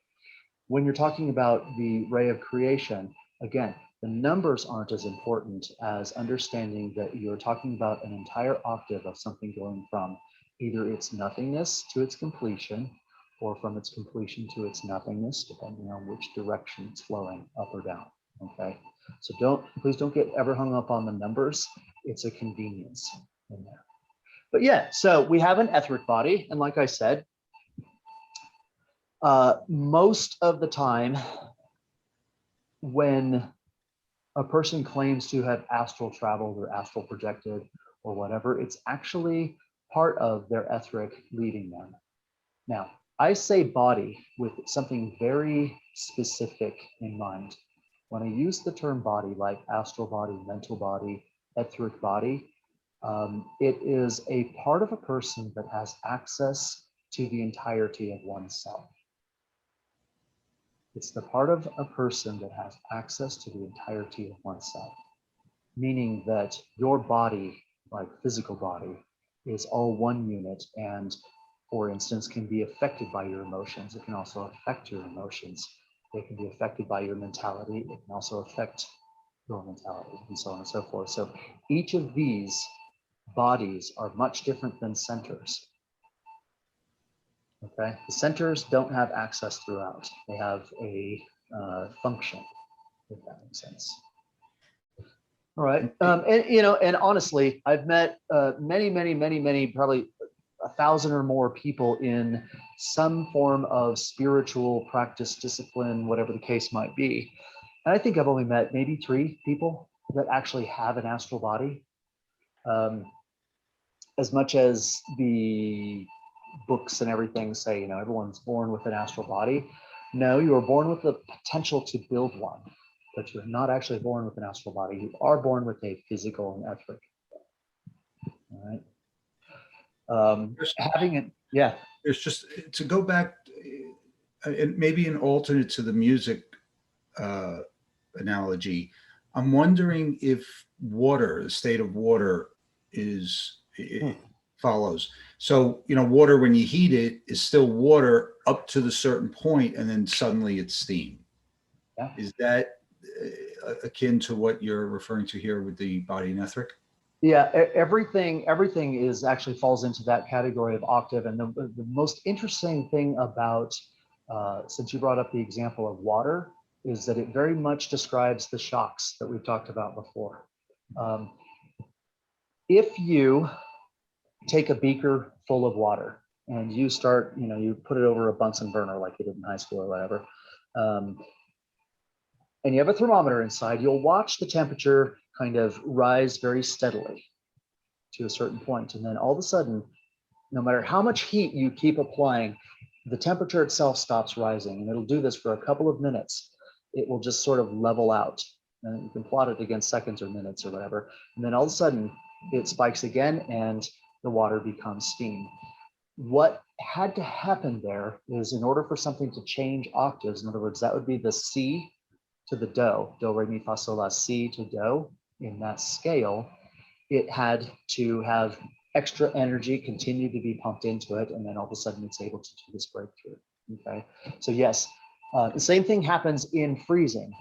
When you're talking about the ray of creation, again, the numbers aren't as important as understanding that you're talking about an entire octave of something going from either its nothingness to its completion, or from its completion to its nothingness, depending on which direction it's flowing, up or down, okay? So please don't get ever hung up on the numbers. It's a convenience in there. But yeah, so we have an etheric body. And like I said, most of the time when a person claims to have astral traveled or astral projected or whatever, it's actually part of their etheric leading them. Now, I say body with something very specific in mind. When I use the term body, like astral body, mental body, etheric body, it is a part of a person that has access to the entirety of oneself. It's the part of a person that has access to the entirety of oneself, meaning that your body, like physical body, is all one unit and, for instance, can be affected by your emotions. It can also affect your emotions. It can be affected by your mentality. It can also affect your mentality, and so on and so forth. So each of these bodies are much different than centers. Okay, the centers don't have access throughout. They have a function, if that makes sense. All right, and you know, and honestly, I've met many, probably 1,000 or more people in some form of spiritual practice, discipline, whatever the case might be. And I think I've only met maybe 3 people that actually have an astral body. As much as the books and everything say, you know, everyone's born with an astral body. No, you are born with the potential to build one, but you're not actually born with an astral body. You are born with a physical and etheric. All right. Having it, yeah. There's just to go back, and maybe an alternate to the music analogy. I'm wondering if water, the state of water, follows. So, you know, water, when you heat it, is still water up to the certain point, and then suddenly it's steam. Yeah. Is that akin to what you're referring to here with the body and etheric? Yeah, everything is actually falls into that category of octave. And the most interesting thing about, since you brought up the example of water, is that it very much describes the shocks that we've talked about before. If you take a beaker full of water and you start, you know, you put it over a Bunsen burner like you did in high school or whatever, and you have a thermometer inside, you'll watch the temperature kind of rise very steadily to a certain point. And then all of a sudden, no matter how much heat you keep applying, the temperature itself stops rising. And it'll do this for a couple of minutes. It will just sort of level out. And you can plot it against seconds or minutes or whatever. And then all of a sudden, it spikes again and the water becomes steam. What had to happen there is, in order for something to change octaves, in other words, that would be the C to the do, re, mi, fa, sol, la, si to do in that scale, it had to have extra energy continue to be pumped into it, and then all of a sudden it's able to do this breakthrough. Okay, so yes, the same thing happens in freezing.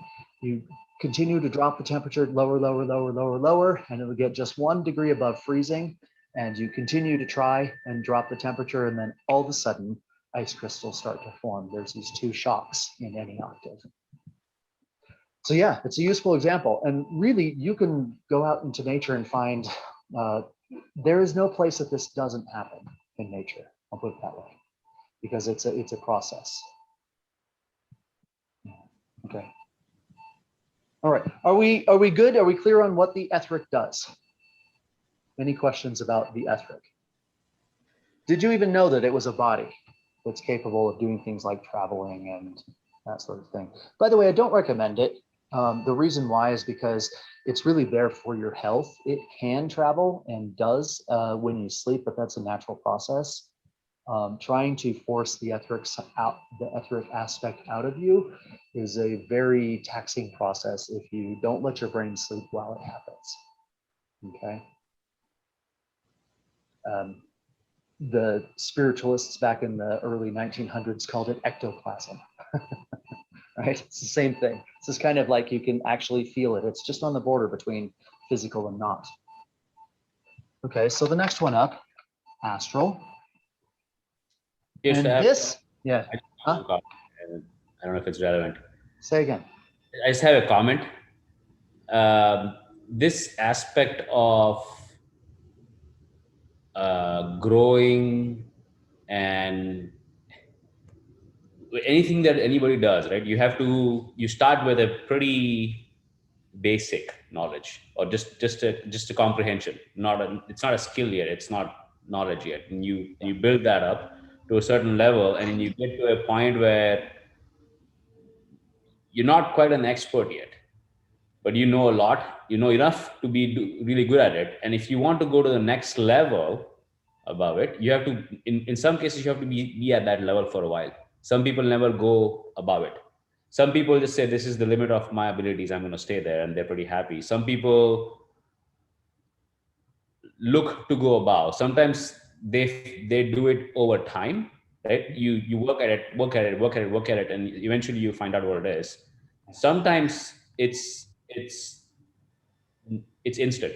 You continue to drop the temperature lower, and it'll get just 1 degree above freezing, and you continue to try and drop the temperature, and then all of a sudden ice crystals start to form. There's these 2 shocks in any octave. So yeah, it's a useful example. And really, you can go out into nature and find there is no place that this doesn't happen in nature. I'll put it that way, because it's a process. Okay. All right. Are we good? Are we clear on what the etheric does? Any questions about the etheric? Did you even know that it was a body that's capable of doing things like traveling and that sort of thing? By the way, I don't recommend it. The reason why is because it's really there for your health. It can travel and does when you sleep, but that's a natural process. Trying to force the etheric aspect out of you is a very taxing process if you don't let your brain sleep while it happens. Okay. The spiritualists back in the early 1900s called it ectoplasm. Right? It's the same thing. It's just kind of like you can actually feel it. It's just on the border between physical and not. Okay, so the next one up, astral. Yes, And I have- this, yeah, I don't know if it's relevant. say again. I just have a comment. This aspect of growing and anything that anybody does, right? You start with a pretty basic knowledge, or just a comprehension. It's not a skill yet. It's not knowledge yet, and you build that up to a certain level, and then you get to a point where you're not quite an expert yet, but you know a lot. You know enough to be really good at it. And if you want to go to the next level above it, you have to. In some cases, you have to be at that level for a while. Some people never go above it. Some people just say, this is the limit of my abilities, I'm going to stay there, and they're pretty happy. Some people look to go above. Sometimes they do it over time, right? You work at it, and eventually you find out what it is. Sometimes it's instant.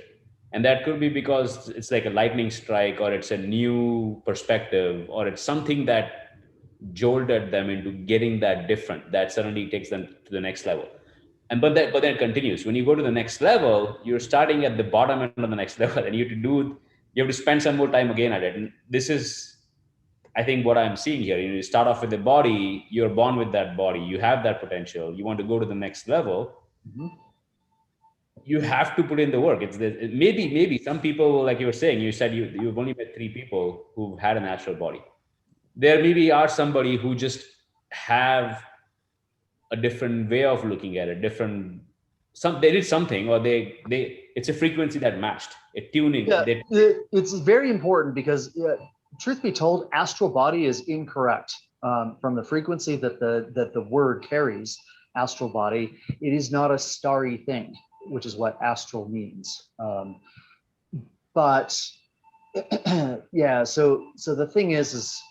And that could be because it's like a lightning strike, or it's a new perspective, or it's something that jolted them into getting that different, that suddenly takes them to the next level. And but then it continues. When you go to the next level, you're starting at the bottom end of the next level, and you have to spend some more time again at it. And this is, I think, what I'm seeing here. You start off with the body, you're born with that body, you have that potential, you want to go to the next level. Mm-hmm. You have to put in the work. Maybe some people, like you were saying, you said you've only met 3 people who've had a natural body. There maybe are somebody who just have a different way of looking at it, they did something, or it's a frequency that matched, a tuning. Yeah, it's very important because truth be told, astral body is incorrect from the frequency that the word carries. Astral body, it is not a starry thing, which is what astral means. But yeah, so the thing is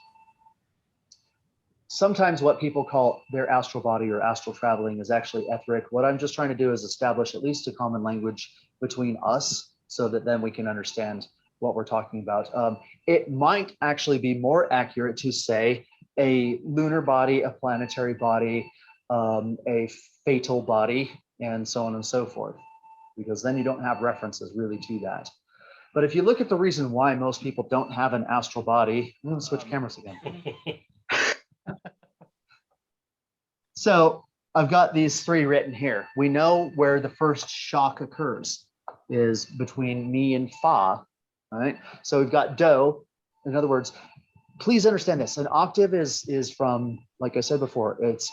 sometimes what people call their astral body or astral traveling is actually etheric. What I'm just trying to do is establish at least a common language between us, so that then we can understand what we're talking about. It might actually be more accurate to say a lunar body, a planetary body, a fatal body, and so on and so forth, because then you don't have references really to that. But if you look at the reason why most people don't have an astral body, I'm going to switch cameras again. So I've got these 3 written here. We know where the first shock occurs is between mi and fa, right? So we've got do. In other words, please understand this. An octave is from, like I said before, it's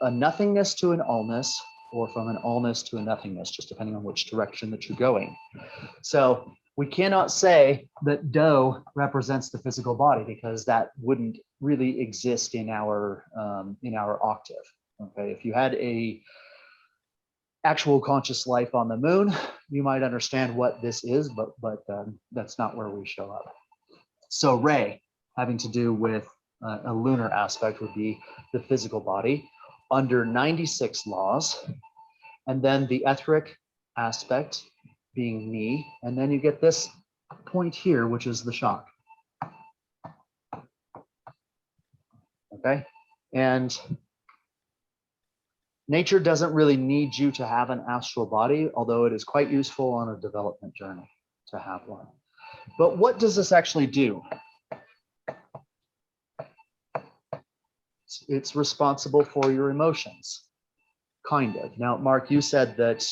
a nothingness to an allness, or from an allness to a nothingness, just depending on which direction that you're going. So we cannot say that do represents the physical body, because that wouldn't really exist in our octave. Okay, if you had a actual conscious life on the moon, you might understand what this is, but that's not where we show up. So Re, having to do with a lunar aspect, would be the physical body under 96 laws, and then the etheric aspect being me, and then you get this point here, which is the shock. Okay, and nature doesn't really need you to have an astral body, although it is quite useful on a development journey to have one. But what does this actually do? It's responsible for your emotions, kind of. Now, Mark, you said that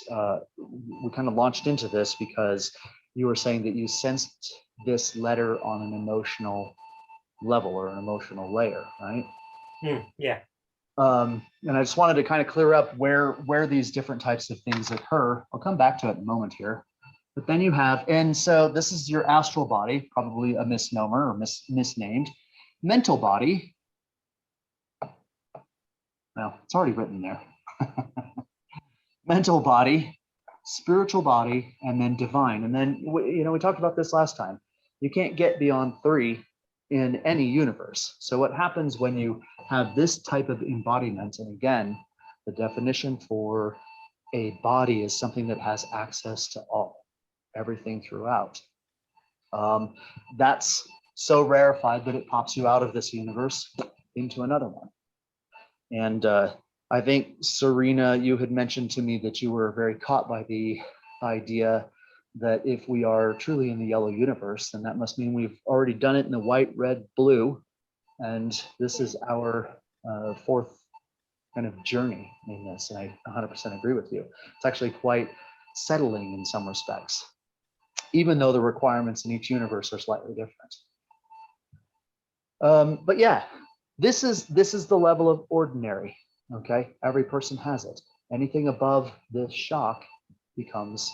we kind of launched into this because you were saying that you sensed this letter on an emotional level or an emotional layer, right? Yeah. And I just wanted to kind of clear up where these different types of things occur. I'll come back to it in a moment here. But then you have, and so this is your astral body, probably a misnomer or misnamed. Mental body. Well, it's already written there. Mental body, spiritual body, and then divine. And then, we talked about this last time. You can't get beyond 3 in any universe. So what happens when you have this type of embodiment? And again, the definition for a body is something that has access to all, everything throughout. That's so rarefied that it pops you out of this universe into another one. And I think, Serena, you had mentioned to me that you were very caught by the idea that if we are truly in the yellow universe, then that must mean we've already done it in the white, red, blue. And this is our 4th kind of journey in this. And I 100% agree with you. It's actually quite settling in some respects, even though the requirements in each universe are slightly different. But yeah, this is the level of ordinary. Okay, every person has it. Anything above this shock becomes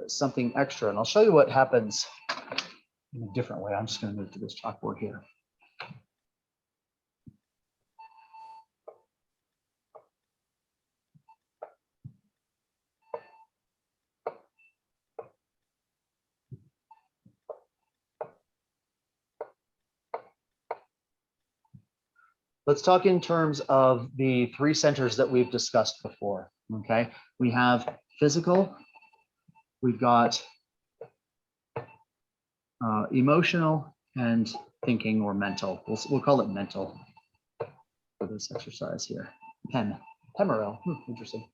something extra. And I'll show you what happens in a different way. I'm just going to move to this chalkboard here. Let's talk in terms of the 3 centers that we've discussed before. Okay, we have physical, we've got emotional, and thinking or mental. We'll call it mental for this exercise here. Pemerel, interesting.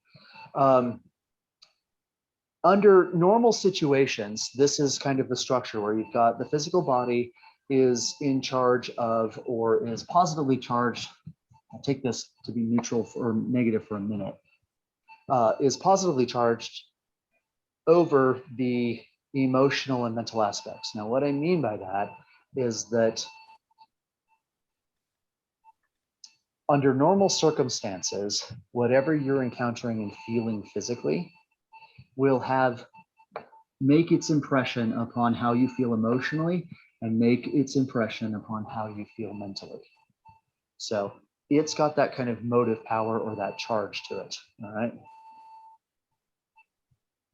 Under normal situations, this is kind of the structure where you've got the physical body is in charge of, or is positively charged. I'll take this to be neutral or negative for a minute. Is positively charged over the emotional and mental aspects. Now, what I mean by that is that under normal circumstances, whatever you're encountering and feeling physically will make its impression upon how you feel emotionally and make its impression upon how you feel mentally. So it's got that kind of motive power or that charge to it, all right?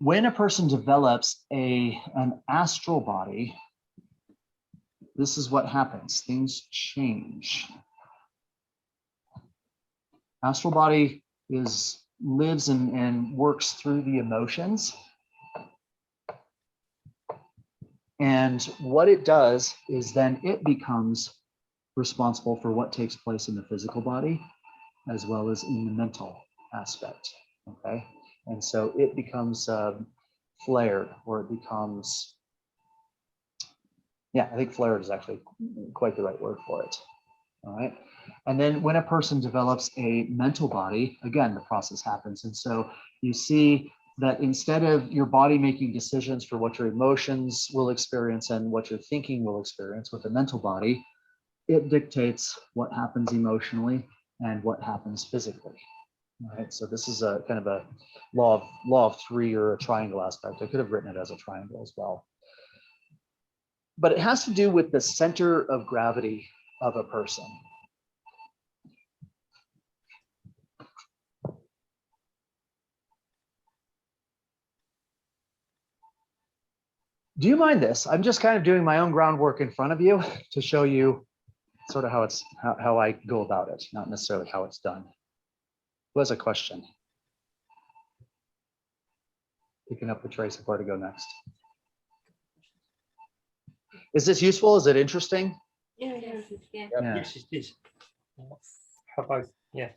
When a person develops an astral body, this is what happens. Things change. Astral body lives and works through the emotions. And what it does is then it becomes responsible for what takes place in the physical body as well as in the mental aspect, okay? And so it becomes flared, or it becomes, I think flared is actually quite the right word for it, all right? And then when a person develops a mental body, again, the process happens. And so you see that instead of your body making decisions for what your emotions will experience and what your thinking will experience with the mental body, it dictates what happens emotionally and what happens physically. All right, so this is a kind of a law of 3 or a triangle aspect. I could have written it as a triangle as well. But it has to do with the center of gravity of a person. Do you mind this? I'm just kind of doing my own groundwork in front of you to show you sort of how I go about it, not necessarily how it's done. Who has a question? Picking up the trace of where to go next. Is this useful? Is it interesting? Yeah. Yeah. Yes, it is. How about, yeah.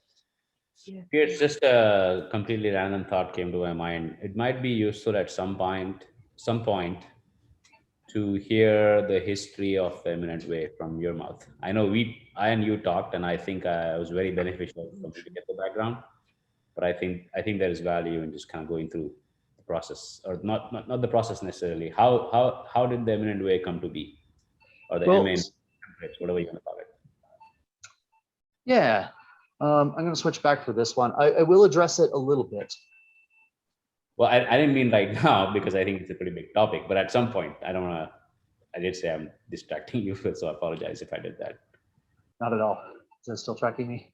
It's just a completely random thought came to my mind. It might be useful at some point to hear the history of the Eminent Way from your mouth. I know I and you talked, and I think it was very beneficial for me to get the background. But I think there is value in just kind of going through process, or not the process necessarily. How did the eminent way come to be, or the Well, eminent, whatever you want to call it? Yeah, I'm going to switch back for this one. I will address it a little bit. Well, I didn't mean right now because I think it's a pretty big topic, but at some point, I don't want to. I did say I'm distracting you, so I apologize if I did that. Not at all. Is it still tracking me?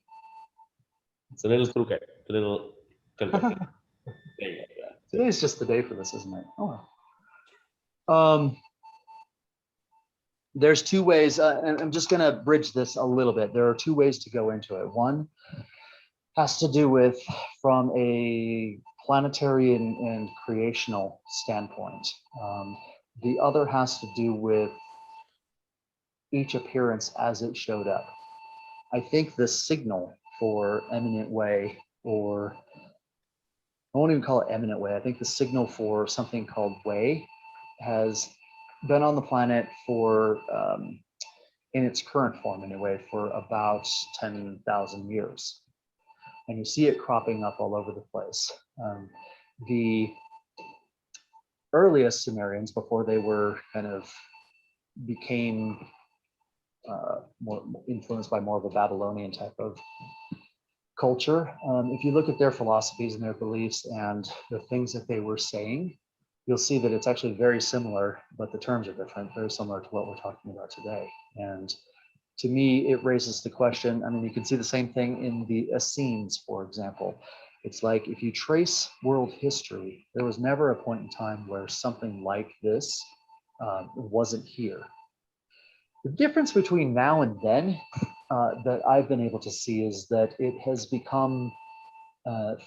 It's a little crooked, a little tilted. There you go. Yeah. Today's just the day for this, isn't it? Oh, well. There's two ways, and I'm just going to bridge this a little bit. There are two ways to go into it. One has to do with from a planetary and creational standpoint. The other has to do with each appearance as it showed up. I think the signal for eminent way, or I won't even call it eminent way. I think the signal for something called way has been on the planet for, in its current form anyway, for about 10,000 years. And you see it cropping up all over the place. The earliest Sumerians, before they were kind of became more influenced by more of a Babylonian type of culture, if you look at their philosophies and their beliefs and the things that they were saying, you'll see that it's actually very similar, but the terms are different, very similar to what we're talking about today. And to me, it raises the question, I mean, you can see the same thing in the Essenes, for example. It's like if you trace world history, there was never a point in time where something like this wasn't here. The difference between now and then that I've been able to see is that it has become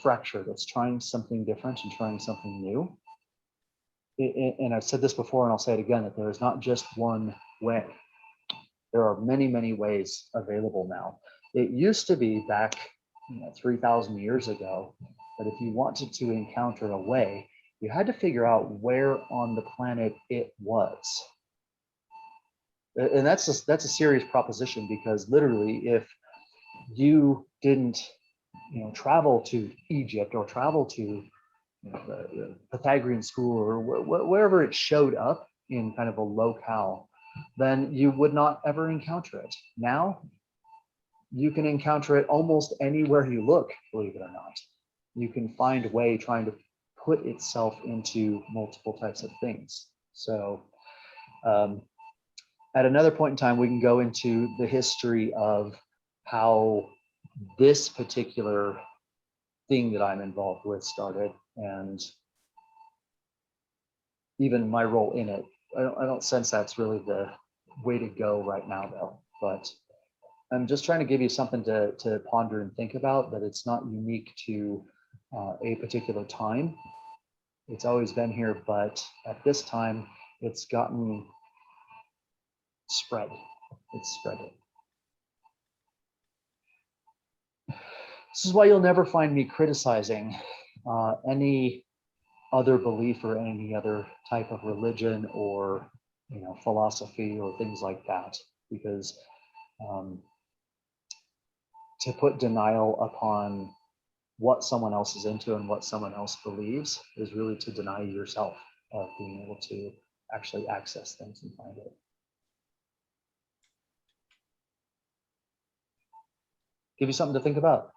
fractured. It's trying something different and trying something new. And I've said this before, and I'll say it again, that there is not just one way. There are many, many ways available now. It used to be back 3,000 years ago that if you wanted to encounter a way, you had to figure out where on the planet it was. And that's a serious proposition, because literally if you didn't travel to Egypt or travel to the Pythagorean school or wherever it showed up in kind of a locale, then you would not ever encounter it. Now you can encounter it almost anywhere you look, believe it or not. You can find a way trying to put itself into multiple types of things. So at another point in time, we can go into the history of how this particular thing that I'm involved with started, and even my role in it. I don't sense that's really the way to go right now, though. But I'm just trying to give you something to ponder and think about, that it's not unique to a particular time. It's always been here, but at this time, it's gotten spread. It's spreading. This is why you'll never find me criticizing any other belief or any other type of religion or philosophy or things like that, because to put denial upon what someone else is into and what someone else believes is really to deny yourself of being able to actually access things and find it. Give you something to think about.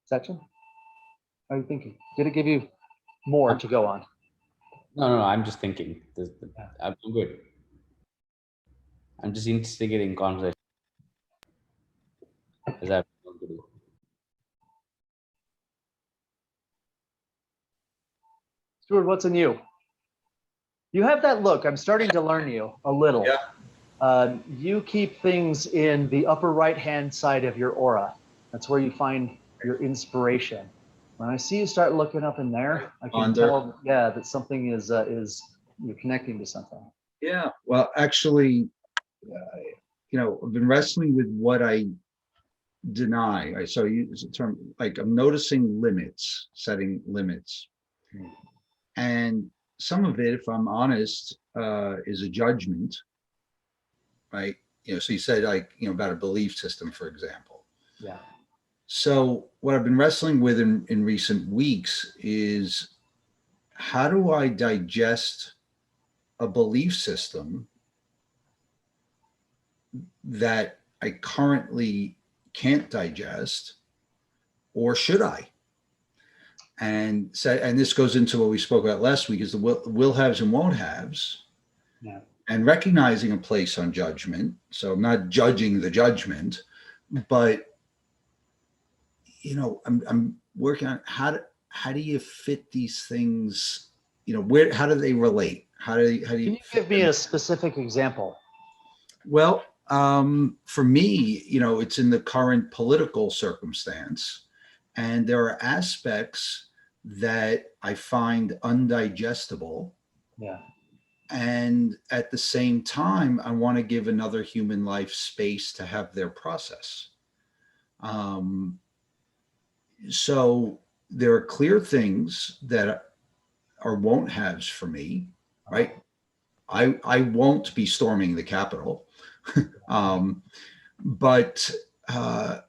Section? How are you thinking? Did it give you more to go on? No, I'm just thinking. I'm good. I'm just instigating conversation. As I've to do. Stuart, what's in you? You have that look. I'm starting to learn you a little. Yeah. You keep things in the upper right-hand side of your aura. That's where you find your inspiration. When I see you start looking up in there, I can tell, yeah, that something is you're connecting to something. Yeah. Well, actually, I've been wrestling with what I deny. I so use a term like I'm noticing limits, setting limits, and some of it, if I'm honest, is a judgment, right? So you said about a belief system, for example. Yeah. So what I've been wrestling with in recent weeks is, how do I digest a belief system that I currently can't digest, or should I? And so, and this goes into what we spoke about last week, is the will haves and won't haves, Yeah. and recognizing a place on judgment. So I'm not judging the judgment, but I'm working on how do you fit these things, how do they relate? How do Can you you fit give me them? a specific example? Well, for me, it's in the current political circumstance, and there are aspects that I find undigestible. Yeah. And at the same time, I want to give another human life space to have their process. So there are clear things that are won't haves for me, right? I won't be storming the Capitol. um, but but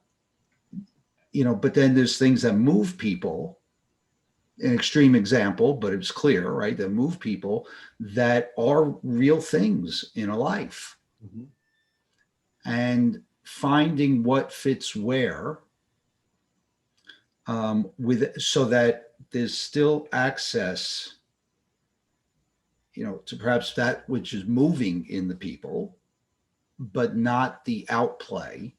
then there's things that move people. An extreme example, but it's clear, right? That move people, that are real things in a life, Mhm. and finding what fits where, with so that there's still access, to perhaps that which is moving in the people, but not the outplay,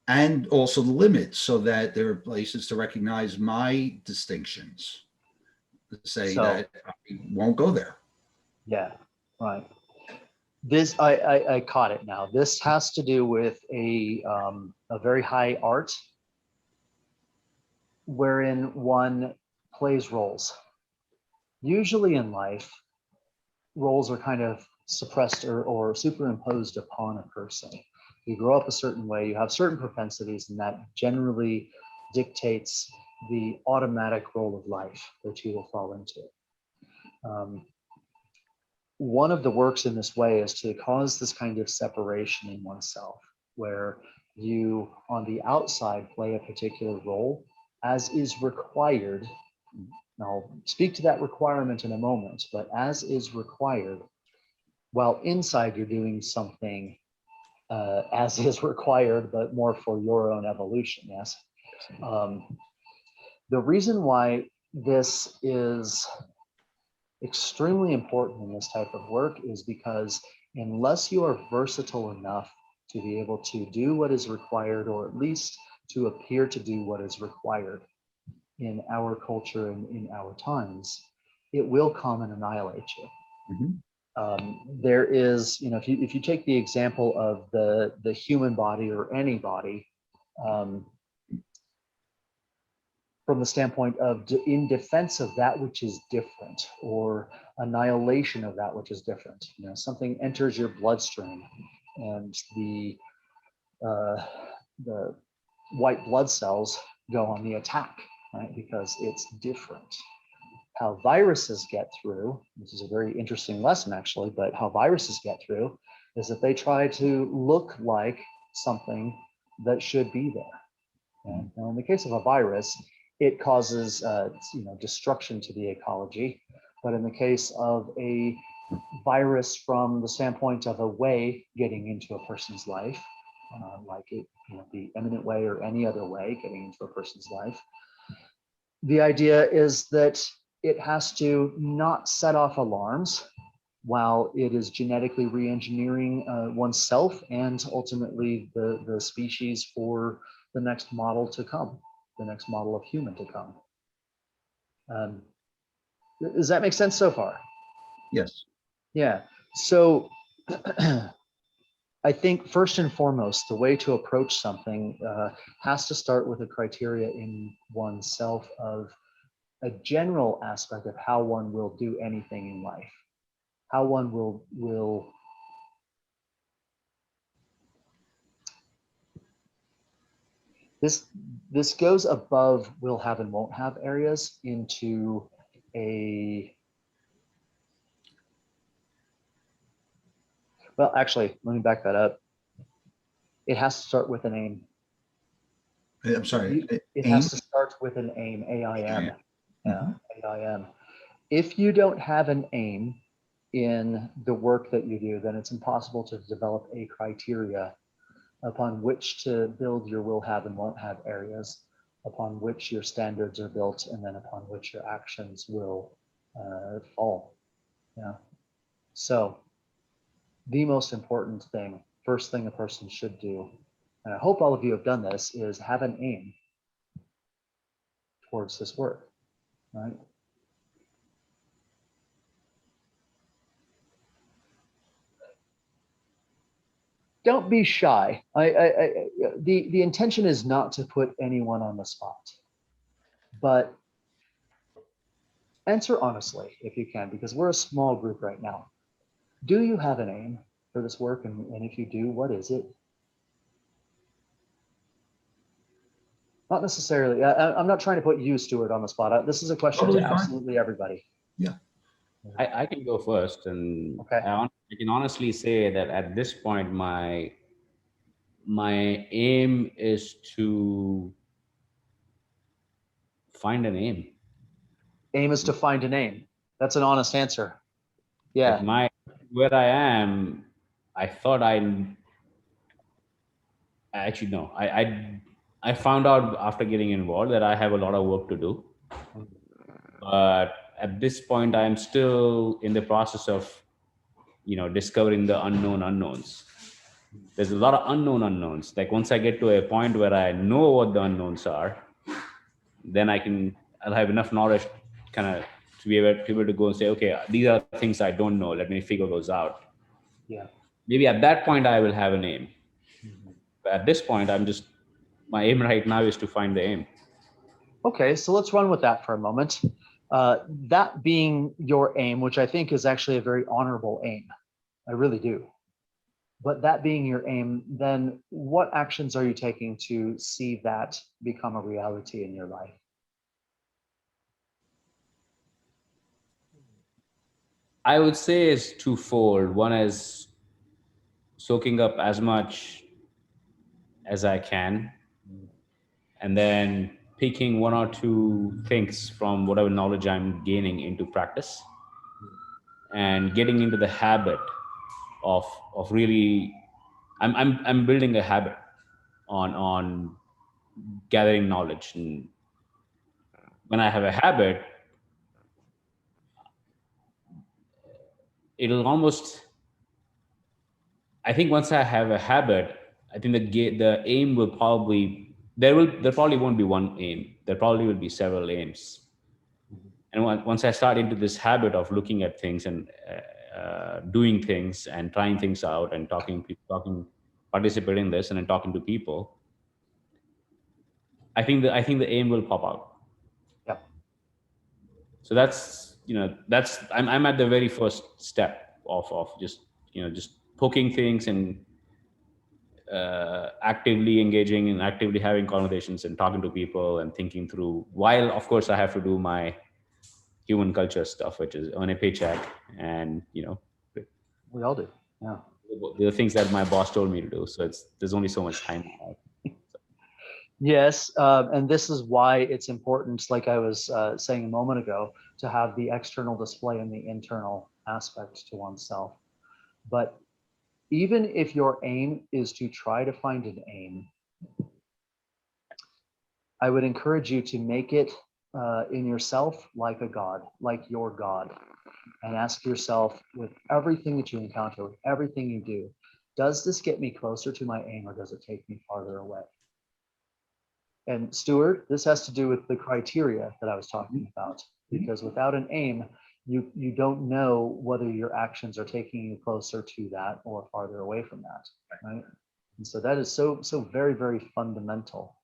and also the limits, so that there are places to recognize my distinctions, to say So, that I won't go there. yeah, right. This, I caught it now. This has to do with a very high art wherein one plays roles. Usually in life, roles are kind of suppressed or superimposed upon a person. You grow up a certain way, you have certain propensities, and that generally dictates the automatic role of life that you will fall into. Um, One of the works in this way is to cause this kind of separation in oneself, where you on the outside play a particular role as is required. And I'll speak to that requirement in a moment, but as is required, while inside you're doing something as is required, but more for your own evolution. Yes. Um, the reason why this is extremely important in this type of work is because unless you are versatile enough to be able to do what is required, or at least to appear to do what is required in our culture and in our times, it will come and annihilate you. Mhm. There is, if you take the example of the human body or any body, um, from the standpoint of in defense of that which is different, or annihilation of that which is different. Something enters your bloodstream, and uh, the white blood cells go on the attack, right? Because it's different. How viruses get through, this is a very interesting lesson actually, but how viruses get through is that they try to look like something that should be there. And now in the case of a virus, it causes destruction to the ecology. But in the case of a virus, from the standpoint of a way getting into a person's life, like it, the eminent way or any other way getting into a person's life, the idea is that it has to not set off alarms while it is genetically re-engineering oneself and ultimately the species for the next model to come, the next model of human to come. Does that make sense so far? Yes. Yeah. So I think first and foremost, the way to approach something has to start with a criteria in oneself of a general aspect of how one will do anything in life, how one will this goes above will have and won't have areas into well, actually, let me back that up. It has to start with an aim. I'm sorry. It aim? has to start with an aim, AIM. Yeah, AIM. If you don't have an aim in the work that you do, then it's impossible to develop a criteria upon which to build your will have and won't have areas, upon which your standards are built, and then upon which your actions will fall. Yeah. So the most important thing, first thing a person should do, and I hope all of you have done this, is have an aim towards this work, right? Don't be shy. The intention is not to put anyone on the spot, but answer honestly if you can, because we're a small group right now. Do you have an aim for this work? And if you do, what is it? Not necessarily. I'm not trying to put you, Stuart, on the spot. This is a question Totally to fine. absolutely everybody. I can go first, and Okay. I can honestly say that at this point, my aim is to find an aim. Aim is to find an aim. That's an honest answer. Like Yeah. where I am, I thought actually no, I found out after getting involved that I have a lot of work to do. But at this point, I'm still in the process of, discovering the unknown unknowns. There's a lot of unknown unknowns. Like once I get to a point where I know what the unknowns are, then I'll have enough knowledge kind of to be able to go and say, okay, these are things I don't know. Let me figure those out. Yeah. Maybe at that point I will have an aim. But at this point, my aim right now is to find the aim. Okay, so let's run with that for a moment. That being your aim, which I think is actually a very honorable aim. I really do. But that being your aim, then what actions are you taking to see that become a reality in your life? I would say it's twofold. One is soaking up as much as I can, and then picking one or two things from whatever knowledge I'm gaining into practice, and getting into the habit of really. I'm building a habit on gathering knowledge, and when I have a habit, it'll almost. I think once I have a habit, I think the aim will probably there probably won't be one aim. There probably will be several aims. And once I start into this habit of looking at things and doing things and trying things out and participating in this and then talking to people, I think the aim will pop out. Yep. So I'm at the very first step of just poking things and actively engaging and actively having conversations and talking to people and thinking through, while of course I have to do my human culture stuff, which is earn a paycheck and We all do. Yeah. the things that my boss told me to do. So there's only so much time. Yes, and this is why it's important, like I was saying a moment ago, to have the external display and the internal aspect to oneself. But even if your aim is to try to find an aim, I would encourage you to make it in yourself like a God, like your God, and ask yourself, with everything that you encounter, with everything you do, does this get me closer to my aim or does it take me farther away? And Stuart, this has to do with the criteria that I was talking about, because without an aim, you don't know whether your actions are taking you closer to that or farther away from that, right? And so that is so very, very fundamental.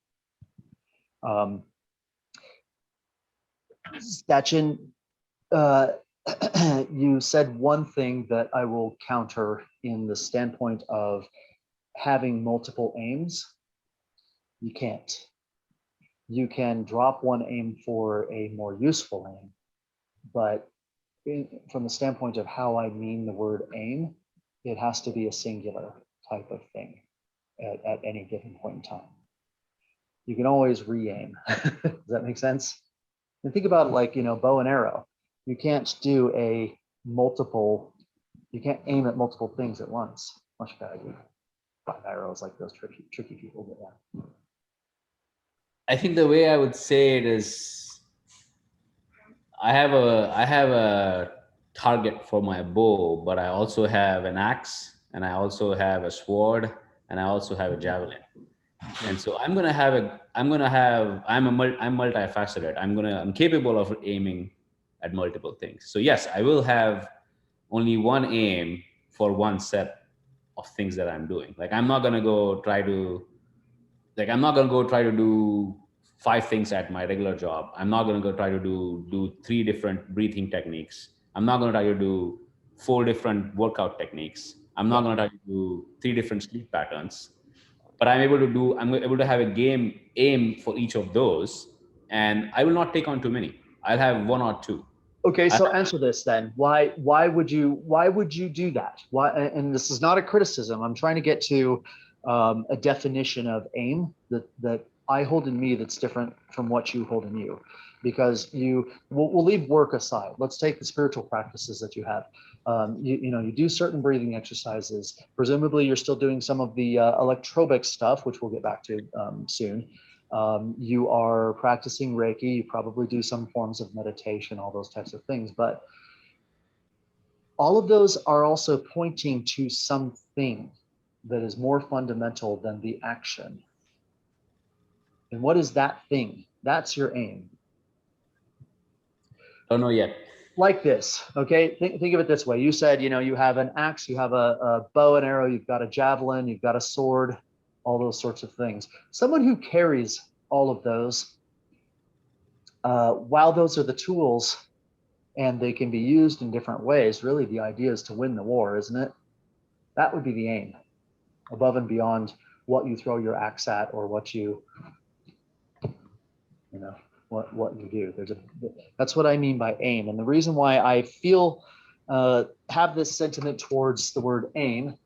Sachin, you said one thing that I will counter in the standpoint of having multiple aims. You can't. You can drop one aim for a more useful aim, but from the standpoint of how I mean the word aim, it has to be a singular type of thing at any given point in time. you can always re-aim. Does that make sense? And think about it like, bow and arrow. You can't do you can't aim at multiple things at once. Unless you gotta do 5 arrows like those tricky people, but yeah. I think the way I would say it is, I have a target for my bow, but I also have an axe, and I also have a sword, and I also have a javelin. And so I'm multifaceted. I'm capable of aiming at multiple things. So yes, I will have only one aim for one set of things that I'm doing. Like I'm not gonna go try to do 5 things at my regular job. I'm not gonna go try to do 3 different breathing techniques. I'm not gonna try to do 4 different workout techniques. I'm not gonna try to do 3 different sleep patterns. But I'm able to have a game aim for each of those, and I will not take on too many. I'll have 1 or 2. Okay, so answer this then. Why would you do that? Why? And this is not a criticism. I'm trying to get to a definition of aim that I hold in me that's different from what you hold in you, because we'll leave work aside. Let's take the spiritual practices that you have. You do certain breathing exercises. Presumably, you're still doing some of the electrobic stuff, which we'll get back to soon. You are practicing Reiki. You probably do some forms of meditation, all those types of things. But all of those are also pointing to something that is more fundamental than the action. And what is that thing? That's your aim. Don't know yet. Like this, okay? Think of it this way. You said, you have an axe, you have a bow and arrow, you've got a javelin, you've got a sword, all those sorts of things. Someone who carries all of those, while those are the tools and they can be used in different ways, really the idea is to win the war, isn't it? That would be the aim, above and beyond what you throw your axe at or what you do. That's what I mean by aim. And the reason why I feel have this sentiment towards the word aim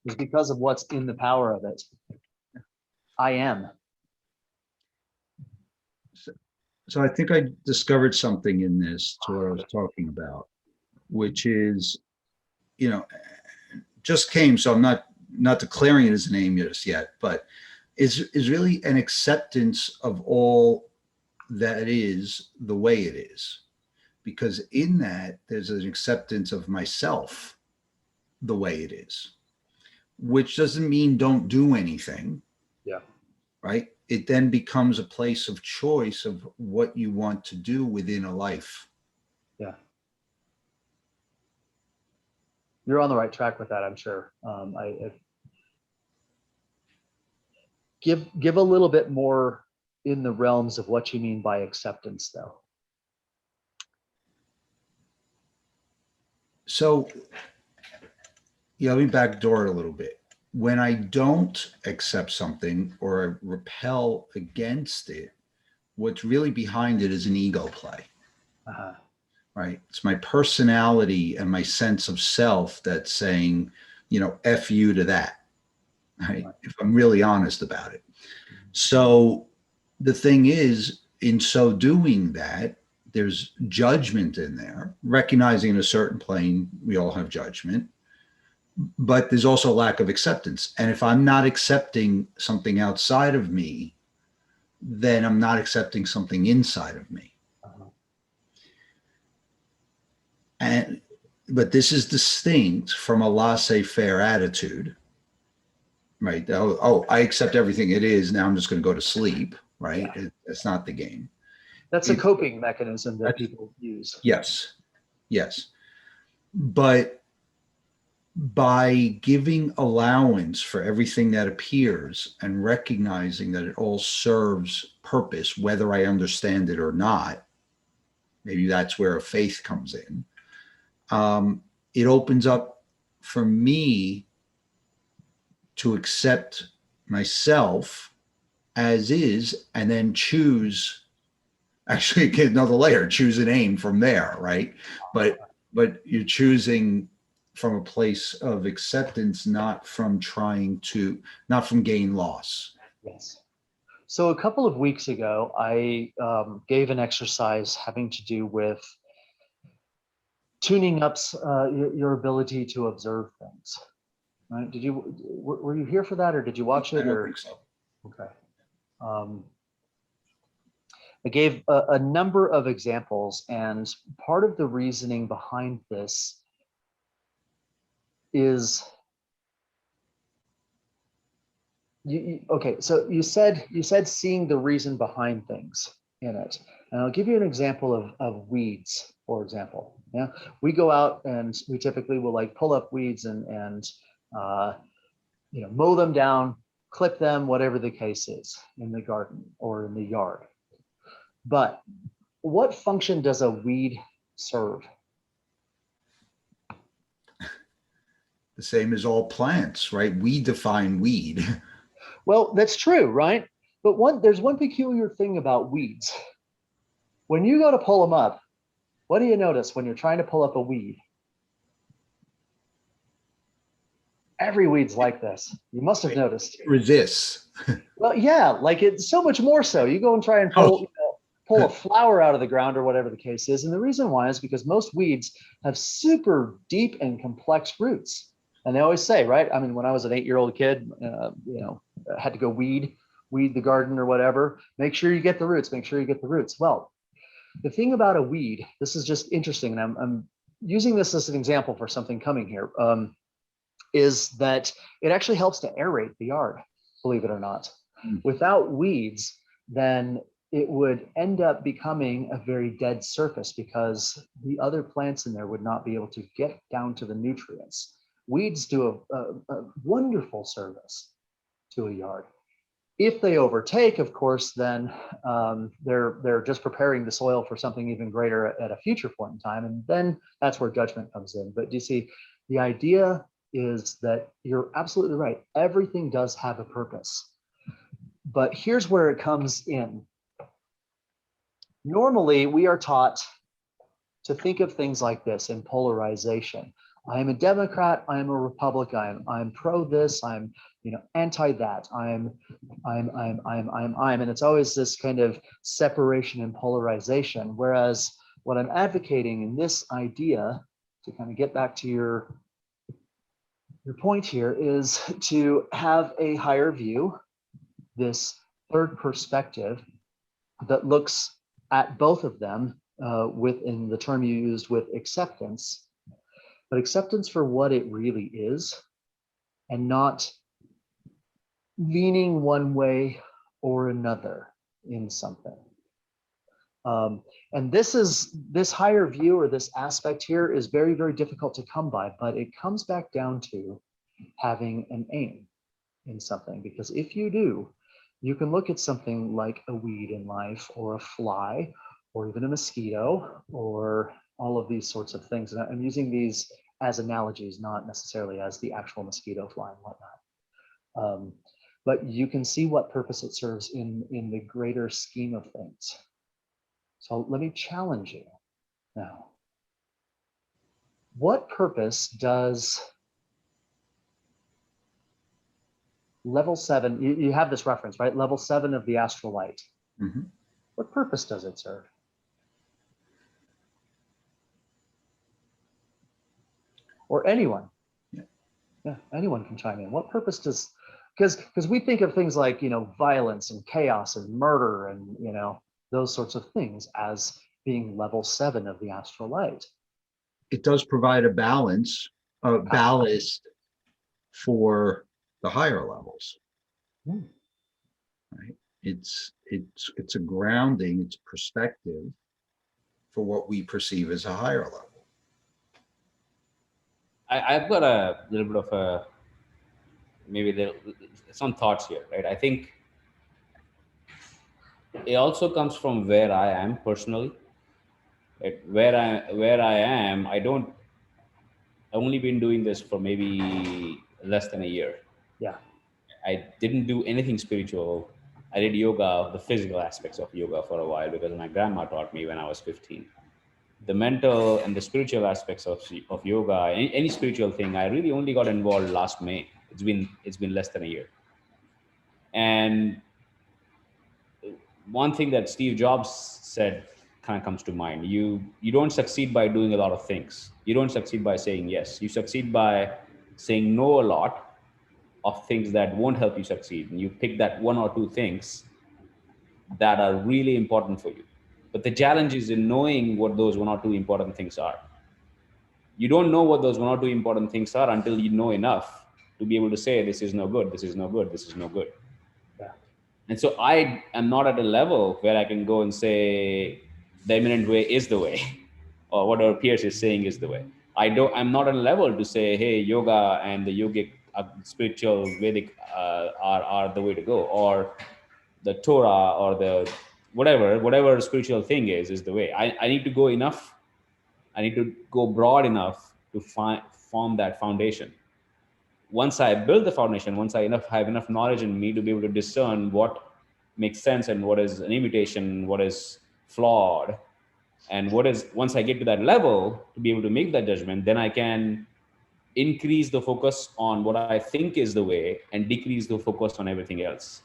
is because of what's in the power of it. I am. So I think I discovered something in this to what I was talking about, which is, just came, so I'm not declaring it as an aim just yet, but is really an acceptance of all that is the way it is. Because in that, there's an acceptance of myself the way it is, which doesn't mean don't do anything. Yeah. Right? It then becomes a place of choice of what you want to do within a life. Yeah. You're on the right track with that, I'm sure. Give a little bit more in the realms of what you mean by acceptance, though. So, let me backdoor it a little bit. When I don't accept something or I repel against it, what's really behind it is an ego play. Uh-huh. Right? It's my personality and my sense of self that's saying, F you to that. Right? If I'm really honest about it. So the thing is, in so doing that, there's judgment in there, recognizing a certain plane, we all have judgment. But there's also a lack of acceptance. And if I'm not accepting something outside of me, then I'm not accepting something inside of me. But this is distinct from a laissez-faire attitude, right? Oh, I accept everything it is. Now I'm just going to go to sleep, right? Yeah. It's not the game. That's a coping mechanism that people use. Yes. But by giving allowance for everything that appears and recognizing that it all serves purpose, whether I understand it or not, maybe that's where a faith comes in. It opens up for me to accept myself as is and then choose actually get another layer, choose an aim from there, right? But you're choosing from a place of acceptance, not from gain loss. Yes. So a couple of weeks ago, I gave an exercise having to do with tuning up your ability to observe things. Right? Were you here for that, or did you watch I it? don't Or think so. okay. I gave a number of examples, and part of the reasoning behind this is okay. So you said seeing the reason behind things in it, and I'll give you an example of weeds, for example. Yeah, we go out and we typically will like pull up weeds and mow them down, clip them, whatever the case is in the garden or in the yard. But what function does a weed serve? The same as all plants, right? We define weed. Well, that's true, right? But there's one peculiar thing about weeds. When you go to pull them up, what do you notice when you're trying to pull up a weed? Every weed's like this. You must have noticed. Resists. Well, yeah, like it's so much more so. You go and try and pull a flower out of the ground or whatever the case is. And the reason why is because most weeds have super deep and complex roots. And they always say, right? I mean, when I was an 8-year-old kid, had to go weed the garden or whatever. Make sure you get the roots. Make sure you get the roots. Well, the thing about a weed, this is just interesting, and I'm using this as an example for something coming here, is that it actually helps to aerate the yard, believe it or not. Without weeds, then it would end up becoming a very dead surface because the other plants in there would not be able to get down to the nutrients. Weeds do a wonderful service to a yard. If they overtake, of course, then they're just preparing the soil for something even greater at a future point in time. And then that's where judgment comes in. But do you see, the idea is that you're absolutely right. Everything does have a purpose. But here's where it comes in. Normally, we are taught to think of things like this in polarization. I am a Democrat, I am a Republican, I'm pro this, I'm anti that, I'm, and it's always this kind of separation and polarization. Whereas what I'm advocating in this idea, to kind of get back to your point here, is to have a higher view, this third perspective that looks at both of them within the term you used with acceptance, but acceptance for what it really is and not leaning one way or another in something. And this higher view, or this aspect here, is very, very difficult to come by, but it comes back down to having an aim in something, because if you do, you can look at something like a weed in life, or a fly, or even a mosquito, or all of these sorts of things. And I'm using these as analogies, not necessarily as the actual mosquito fly and whatnot. But you can see what purpose it serves in the greater scheme of things. So let me challenge you now. What purpose does level 7, you have this reference, right? Level 7 of the astral light. Mm-hmm. What purpose does it serve? Or anyone? Yeah, anyone can chime in. What purpose does, because we think of things like, violence and chaos and murder and, those sorts of things as being level 7 of the astral light. It does provide a ballast for the higher levels. Right? It's a grounding, it's a perspective for what we perceive as a higher level. I've got a little bit of some thoughts here, right? I think it also comes from where I am personally. Right? Where I am, I've only been doing this for maybe less than a year. Yeah. I didn't do anything spiritual. I did yoga, the physical aspects of yoga for a while because my grandma taught me when I was 15. The mental and the spiritual aspects of yoga, any spiritual thing, I really only got involved last May. It's been less than a year. And one thing that Steve Jobs said kind of comes to mind. You don't succeed by doing a lot of things. You don't succeed by saying yes. You succeed by saying no a lot of things that won't help you succeed. And you pick that one or two things that are really important for you. But the challenge is in knowing what those one or two important things are. You don't know what those one or two important things are until you know enough to be able to say, this is no good, this is no good, this is no good. Yeah. And so I am not at a level where I can go and say the eminent way is the way, or whatever Pierce is saying is the way. I'm not at a level to say, hey, yoga and the yogic, spiritual, Vedic are the way to go, or the Torah or the whatever spiritual thing is the way. I need to go enough. I need to go broad enough to form that foundation. Once I build the foundation, once I have enough knowledge in me to be able to discern what makes sense and what is an imitation, what is flawed, and once I get to that level to be able to make that judgment, then I can increase the focus on what I think is the way and decrease the focus on everything else.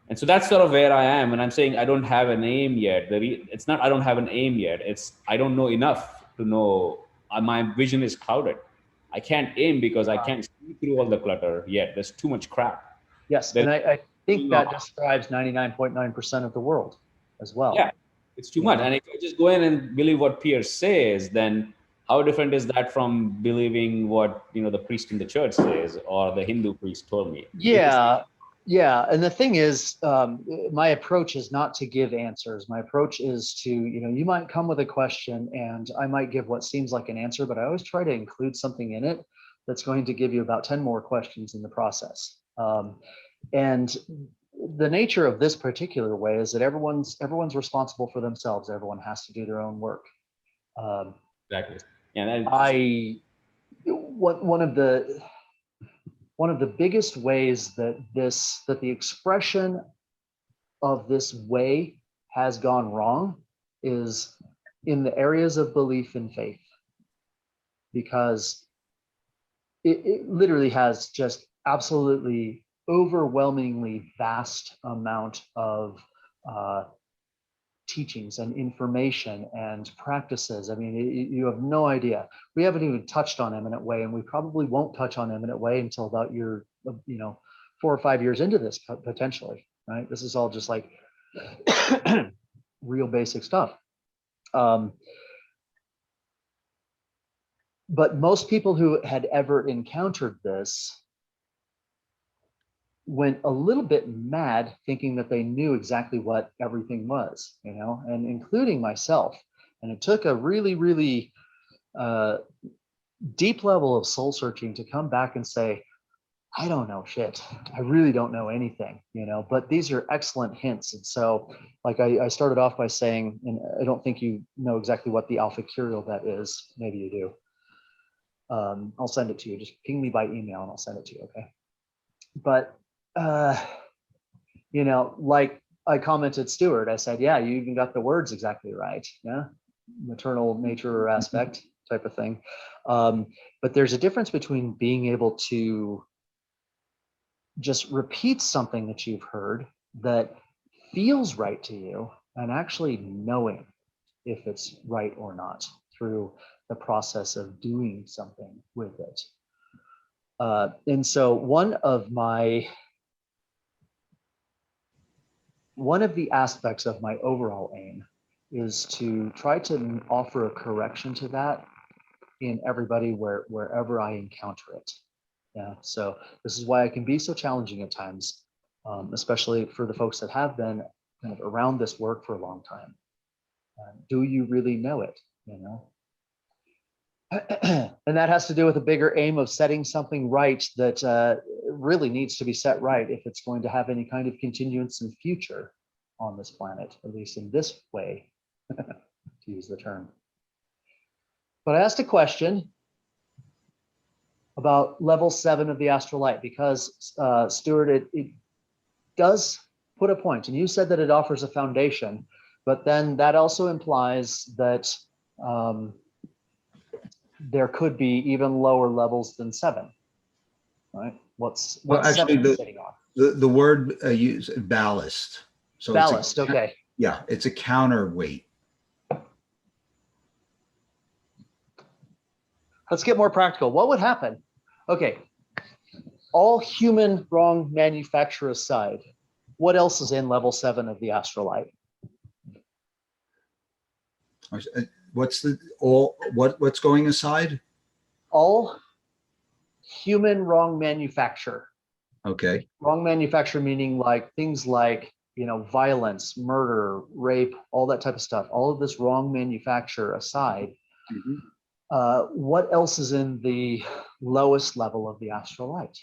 And so that's sort of where I am. And I'm saying I don't have an aim yet. It's not I don't have an aim yet. It's I don't know enough to know. My vision is clouded. I can't aim because I can't see through all the clutter yet. There's too much crap. Yes, and I think that describes 99.9% of the world as well. Yeah, it's too much. And if I just go in and believe what Pierce says, then how different is that from believing what the priest in the church says or the Hindu priest told me? Yeah. And the thing is, my approach is not to give answers. My approach is to, you might come with a question and I might give what seems like an answer, but I always try to include something in it that's going to give you about 10 more questions in the process. And the nature of this particular way is that everyone's responsible for themselves. Everyone has to do their own work. Exactly. Yeah. One of the biggest ways that the expression of this way has gone wrong is in the areas of belief and faith, because it literally has just absolutely overwhelmingly vast amount of teachings and information and practices. I mean, you have no idea. We haven't even touched on eminent way, and we probably won't touch on eminent way until about 4 or 5 years into this potentially, right? This is all just like real basic stuff. But most people who had ever encountered this went a little bit mad thinking that they knew exactly what everything was, and including myself. And it took a really, really deep level of soul searching to come back and say, I don't know shit. I really don't know anything, but these are excellent hints. And so like I started off by saying, and I don't think you know exactly what the alpha curial bet is. Maybe you do. I'll send it to you. Just ping me by email and I'll send it to you. Okay. But like I commented Stuart, I said, yeah, you even got the words exactly right. Yeah. Maternal nature or aspect type of thing. But there's a difference between being able to just repeat something that you've heard that feels right to you and actually knowing if it's right or not through the process of doing something with it. And so one of the aspects of my overall aim is to try to offer a correction to that in everybody wherever I encounter it. Yeah, so this is why I can be so challenging at times, especially for the folks that have been kind of around this work for a long time. Do you really know it? And that has to do with a bigger aim of setting something right that really needs to be set right if it's going to have any kind of continuance in future on this planet, at least in this way, to use the term. But I asked a question about level 7 of the astral light because, Stuart, it does put a point, and you said that it offers a foundation, but then that also implies that there could be even lower levels than 7, right? What's Well, actually, 7 sitting on? the word used ballast. So it's Ballast, okay. yeah, it's a counterweight. Let's get more practical. What would happen? Okay, all human wrong manufacture aside, what else is in level 7 of the astrolite? What's what's going aside? All human wrong manufacture. Okay. Wrong manufacture meaning like things like, violence, murder, rape, all that type of stuff. All of this wrong manufacture aside, what else is in the lowest level of the astrolite?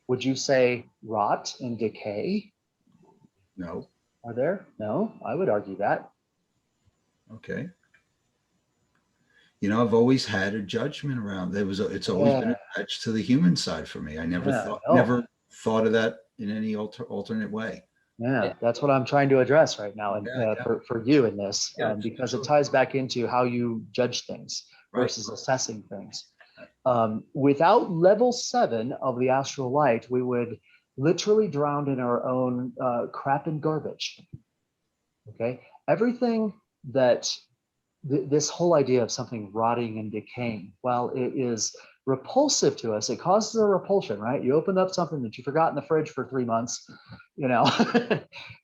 Would you say rot and decay No. are there? No, I would argue that. Okay. I've always had a judgment around. It's always been attached to the human side for me. I never thought of that in any alternate way. Yeah, that's what I'm trying to address right now, and Yeah. for you in this, Yeah, because it absolutely. ties back into how you judge things Right. versus assessing things. Without level 7 of the astral light, we would literally drown in our own crap and garbage. Okay, everything that this whole idea of something rotting and decaying, while it is repulsive to us, it causes a repulsion, right? You open up something that you forgot in the fridge for 3 months,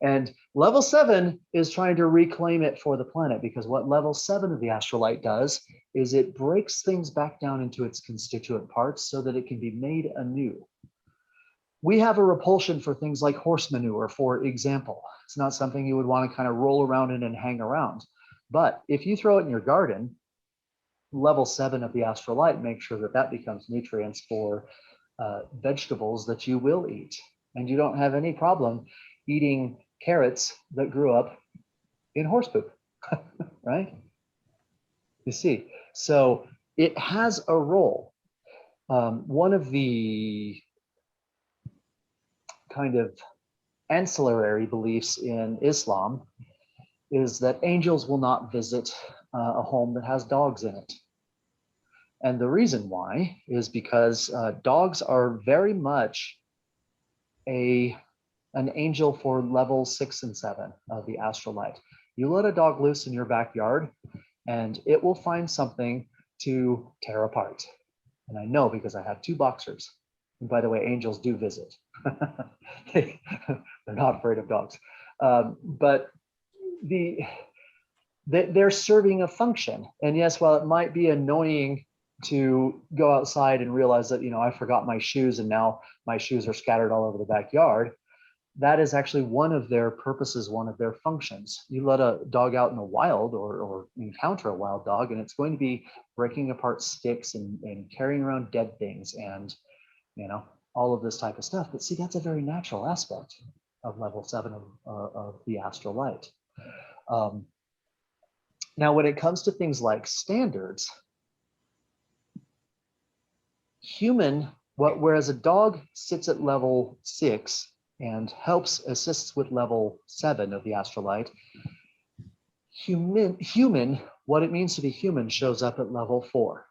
and level 7 is trying to reclaim it for the planet, because what level 7 of the astrolite does is it breaks things back down into its constituent parts so that it can be made anew. We have a repulsion for things like horse manure, for example. It's not something you would want to kind of roll around in and hang around. But if you throw it in your garden, level 7 of the astrolite makes sure that that becomes nutrients for vegetables that you will eat. And you don't have any problem eating carrots that grew up in horse poop, right? You see, so it has a role. One of the kind of ancillary beliefs in Islam is that angels will not visit a home that has dogs in it. And the reason why is because dogs are very much an angel for level 6 and 7 of the astrolite. You let a dog loose in your backyard and it will find something to tear apart. And I know because I have 2 boxers. And by the way, angels do visit. They're not afraid of dogs. But they're serving a function. And yes, while it might be annoying to go outside and realize that, I forgot my shoes and now my shoes are scattered all over the backyard, that is actually one of their purposes, one of their functions. You let a dog out in the wild or encounter a wild dog, and it's going to be breaking apart sticks and carrying around dead things and, all of this type of stuff. But see, that's a very natural aspect of level 7 of the astral light. Now, when it comes to things like standards, whereas a dog sits at level 6 and assists with level 7 of the astral light, human, what it means to be human shows up at level 4.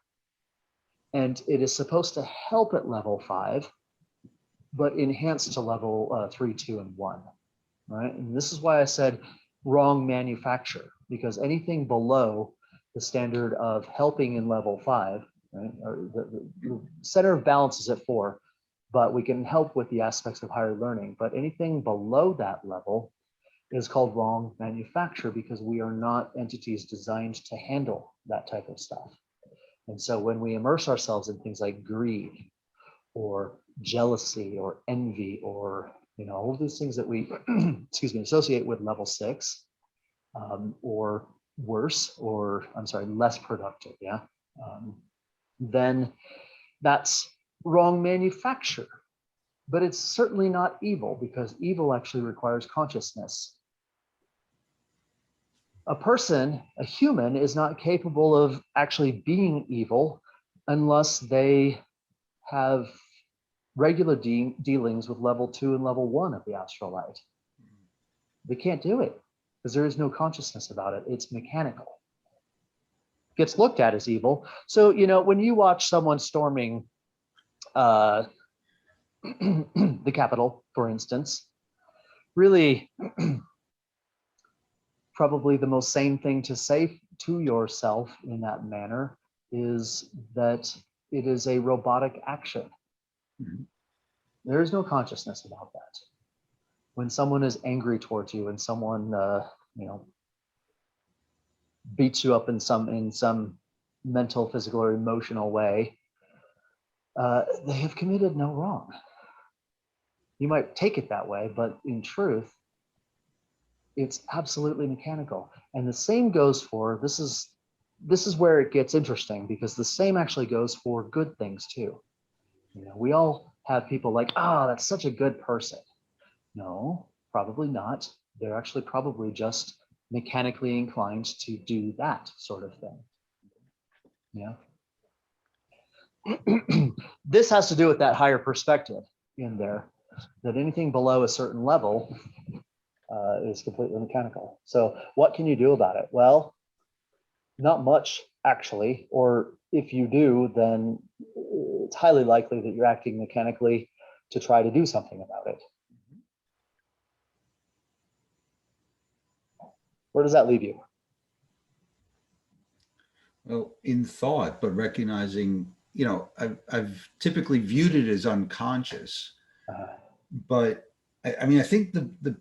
And it is supposed to help at level 5, but enhance to level 3, 2, and 1, right? And this is why I said wrong manufacture, because anything below the standard of helping in level 5, right, or the center of balance is at 4, but we can help with the aspects of higher learning. But anything below that level is called wrong manufacture, because we are not entities designed to handle that type of stuff. And so when we immerse ourselves in things like greed or jealousy or envy or all of these things that we associate with level 6, or worse, or less productive, then that's wrong manufacture. But it's certainly not evil, because evil actually requires consciousness. A human is not capable of actually being evil unless they have regular dealings with level 2 and level 1 of the astral light. They can't do it because there is no consciousness about it. It's mechanical. Gets looked at as evil. So, you know, when you watch someone storming the Capitol, for instance, really probably the most sane thing to say to yourself in that manner is that it is a robotic action. Mhm. There is no consciousness about that. When someone is angry towards you and someone, you know, beats you up in some mental, physical, or emotional way, they have committed no wrong. You might take it that way, but in truth, it's absolutely mechanical. And the same goes for, this is where it gets interesting, because the same actually goes for good things too. You know, we all have people like, oh, that's such a good person. No, probably not. They're actually probably just mechanically inclined to do that sort of thing. Yeah. This has to do with that higher perspective in there, that anything below a certain level is completely mechanical. So what can you do about it? Well, not much actually, or if you do, then it's highly likely that you're acting mechanically to try to do something about it. Where does that leave you? Well, in thought, but recognizing, you know, I've typically viewed it as unconscious, but I mean, I think the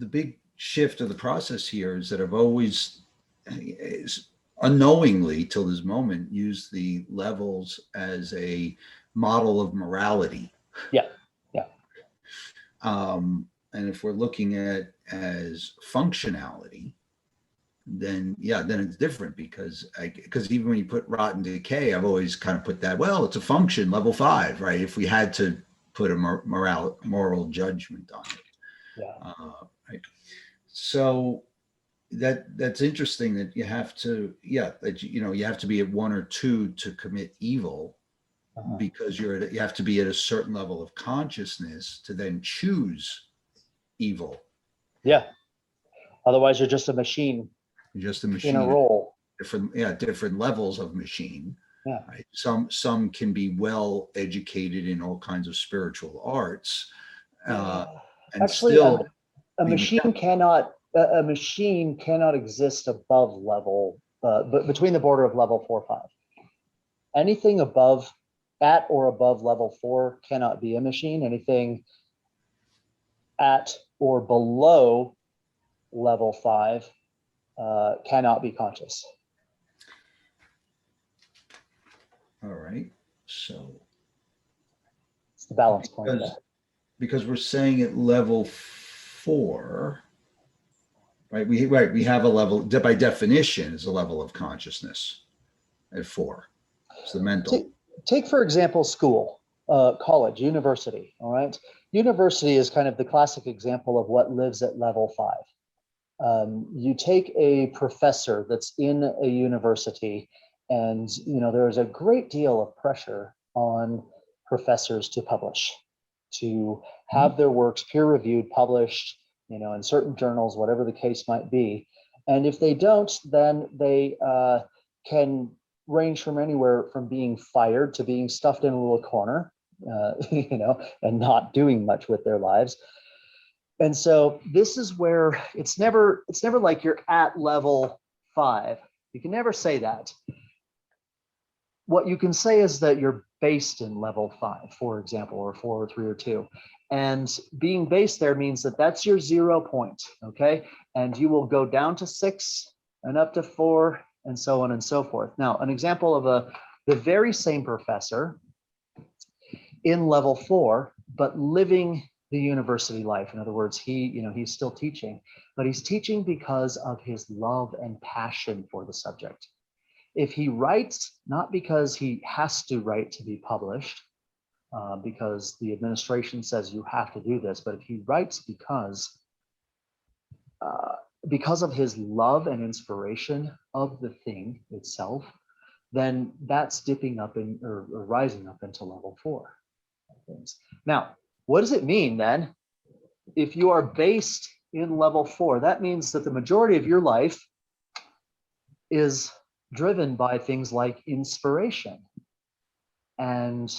big shift of the process here is that I've always, is unknowingly till this moment, used the levels as a model of morality. Yeah, yeah. And if we're looking at as functionality, then yeah, then it's different, because even when you put rotten decay, I've always kind of put that, well, it's a function, level 5, right? If we had to put a moral judgment on it. Yeah. Right. So that's interesting that you have to, yeah, that you have to be at 1 or 2 to commit evil, because you have to be at a certain level of consciousness to then choose evil. Yeah. Otherwise, you're just a machine. Just a machine In a role. different levels of machine. Yeah. Right? Some can be well educated in all kinds of spiritual arts, and Actually, still a machine cannot exist above level, but between the border of level 4, 5. Anything above, at or above level 4 cannot be a machine. Anything at or below level 5 cannot be conscious. All right. So It's the balance point there. Because we're saying at level 4, right? We have a level, by definition, is a level of consciousness at 4. It's the mental. Take for example, school, college, university. All right. University is kind of the classic example of what lives at level 5. You take a professor that's in a university, and there is a great deal of pressure on professors to publish, to have their works peer-reviewed, published, in certain journals, whatever the case might be. And if they don't, then they can range from anywhere from being fired to being stuffed in a little corner, and not doing much with their lives. And so this is where it's never like you're at level 5. You can never say that. What you can say is that you're based in level 5, for example, or 4 or 3 or 2. And being based there means that that's your 0 point, okay? And you will go down to 6 and up to 4 and so on and so forth. Now, an example of the very same professor in level 4, but living the university life. In other words, he's still teaching, but he's teaching because of his love and passion for the subject. If he writes, not because he has to write to be published, because the administration says you have to do this, but if he writes because of his love and inspiration of the thing itself, then that's dipping up or rising up into level 4. things. Now, what does it mean then? If you are based in level 4, that means that the majority of your life is driven by things like inspiration. And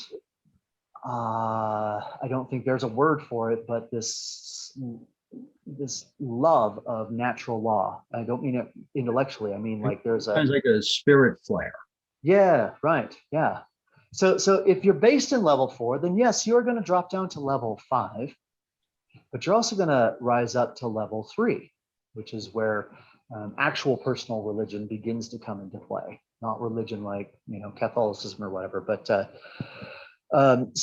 I don't think there's a word for it, but this love of natural law. I don't mean it intellectually. I mean, like there's Sounds like a spirit flare. yeah, right. Yeah. So if you're based in level 4, then yes, you're going to drop down to level 5, but you're also going to rise up to level 3, which is where actual personal religion begins to come into play. Not religion like, Catholicism or whatever, but so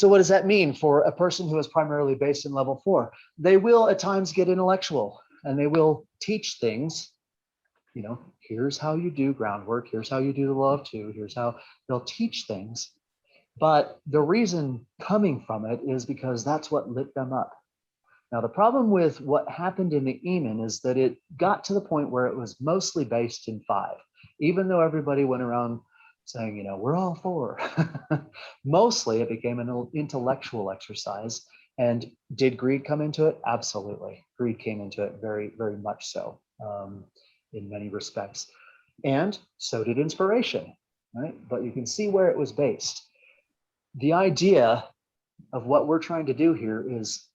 what does that mean for a person who is primarily based in level 4? They will at times get intellectual, and they will teach things. Here's how you do groundwork. Here's how you do the law of 2. Here's how they'll teach things. But the reason coming from it is because that's what lit them up. Now, the problem with what happened in the Eamon is that it got to the point where it was mostly based in 5, even though everybody went around saying, we're all 4. Mostly it became an intellectual exercise. And did greed come into it? Absolutely. Greed came into it very, very much so, in many respects. And so did inspiration, right? But you can see where it was based. The idea of what we're trying to do here is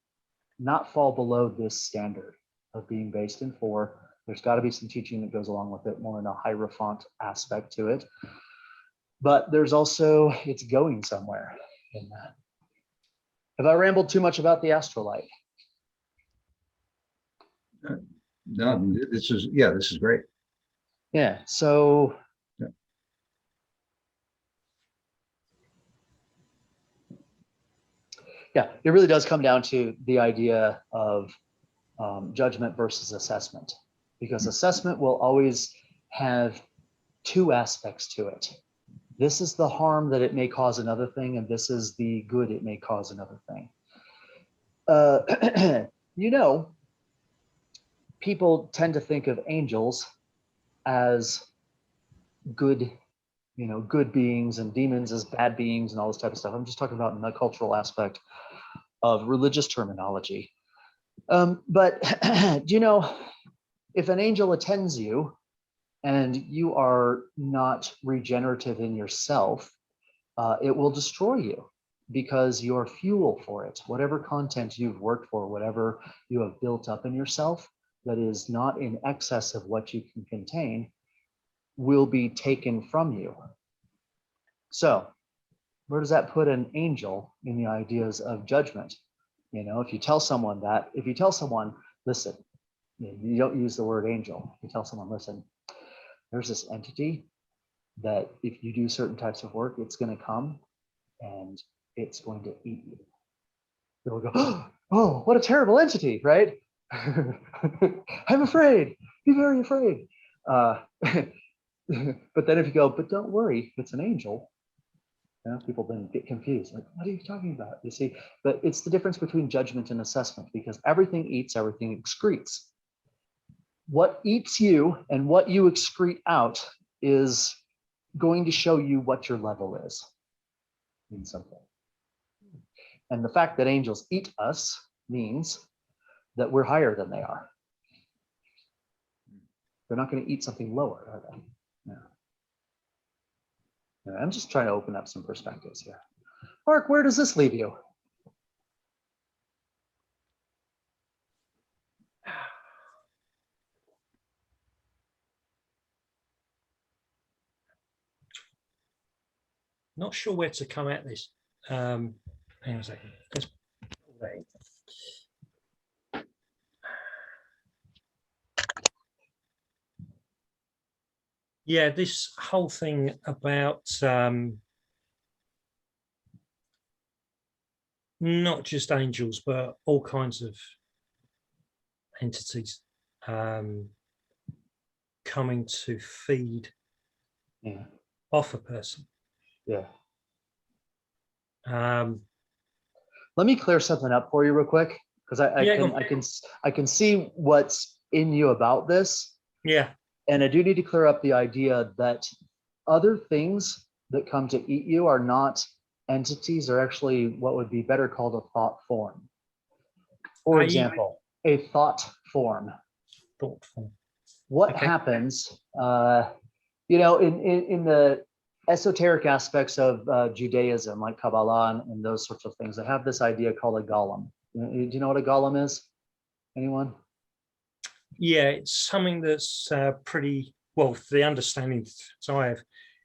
not fall below this standard of being based in 4. There's got to be some teaching that goes along with it, more in a hierophant aspect to it. But there's also, it's going somewhere in that. Have I rambled too much about the astrolight? No, this is great. Yeah, so yeah, it really does come down to the idea of judgment versus assessment, because assessment will always have 2 aspects to it. This is the harm that it may cause another thing, and this is the good it may cause another thing. People tend to think of angels as good, good beings, and demons as bad beings and all this type of stuff. I'm just talking about in the cultural aspect of religious terminology. But if an angel attends you and you are not regenerative in yourself, it will destroy you, because you're fuel for it. Whatever content you've worked for, whatever you have built up in yourself that is not in excess of what you can contain, will be taken from you. So where does that put an angel in the ideas of judgment? If you tell someone, listen, you don't use the word angel. You tell someone, listen, there's this entity that if you do certain types of work, it's going to come and it's going to eat you. They'll go, oh, what a terrible entity, right? I'm afraid. Be very afraid. But then if you go, but don't worry, it's an angel. People then get confused. Like, what are you talking about? You see, but it's the difference between judgment and assessment, because everything eats, everything excretes. What eats you and what you excrete out is going to show you what your level is in something. And the fact that angels eat us means that we're higher than they are. They're not going to eat something lower, are they? No. I'm just trying to open up some perspectives here. Mark, where does this leave you? Not sure where to come at this. Hang on a second. Yeah, this whole thing about not just angels, but all kinds of entities coming to feed off a person. Yeah. Let me clear something up for you real quick, because I can see what's in you about this. Yeah. And I do need to clear up the idea that other things that come to eat you are not entities are actually what would be better called a thought form. For I- example, a thought form. Thoughtful. What Okay. happens, in the esoteric aspects of Judaism, like Kabbalah and those sorts of things, they have this idea called a golem. Do you know what a golem is? Anyone? Yeah, it's something that's pretty well. The understanding that I have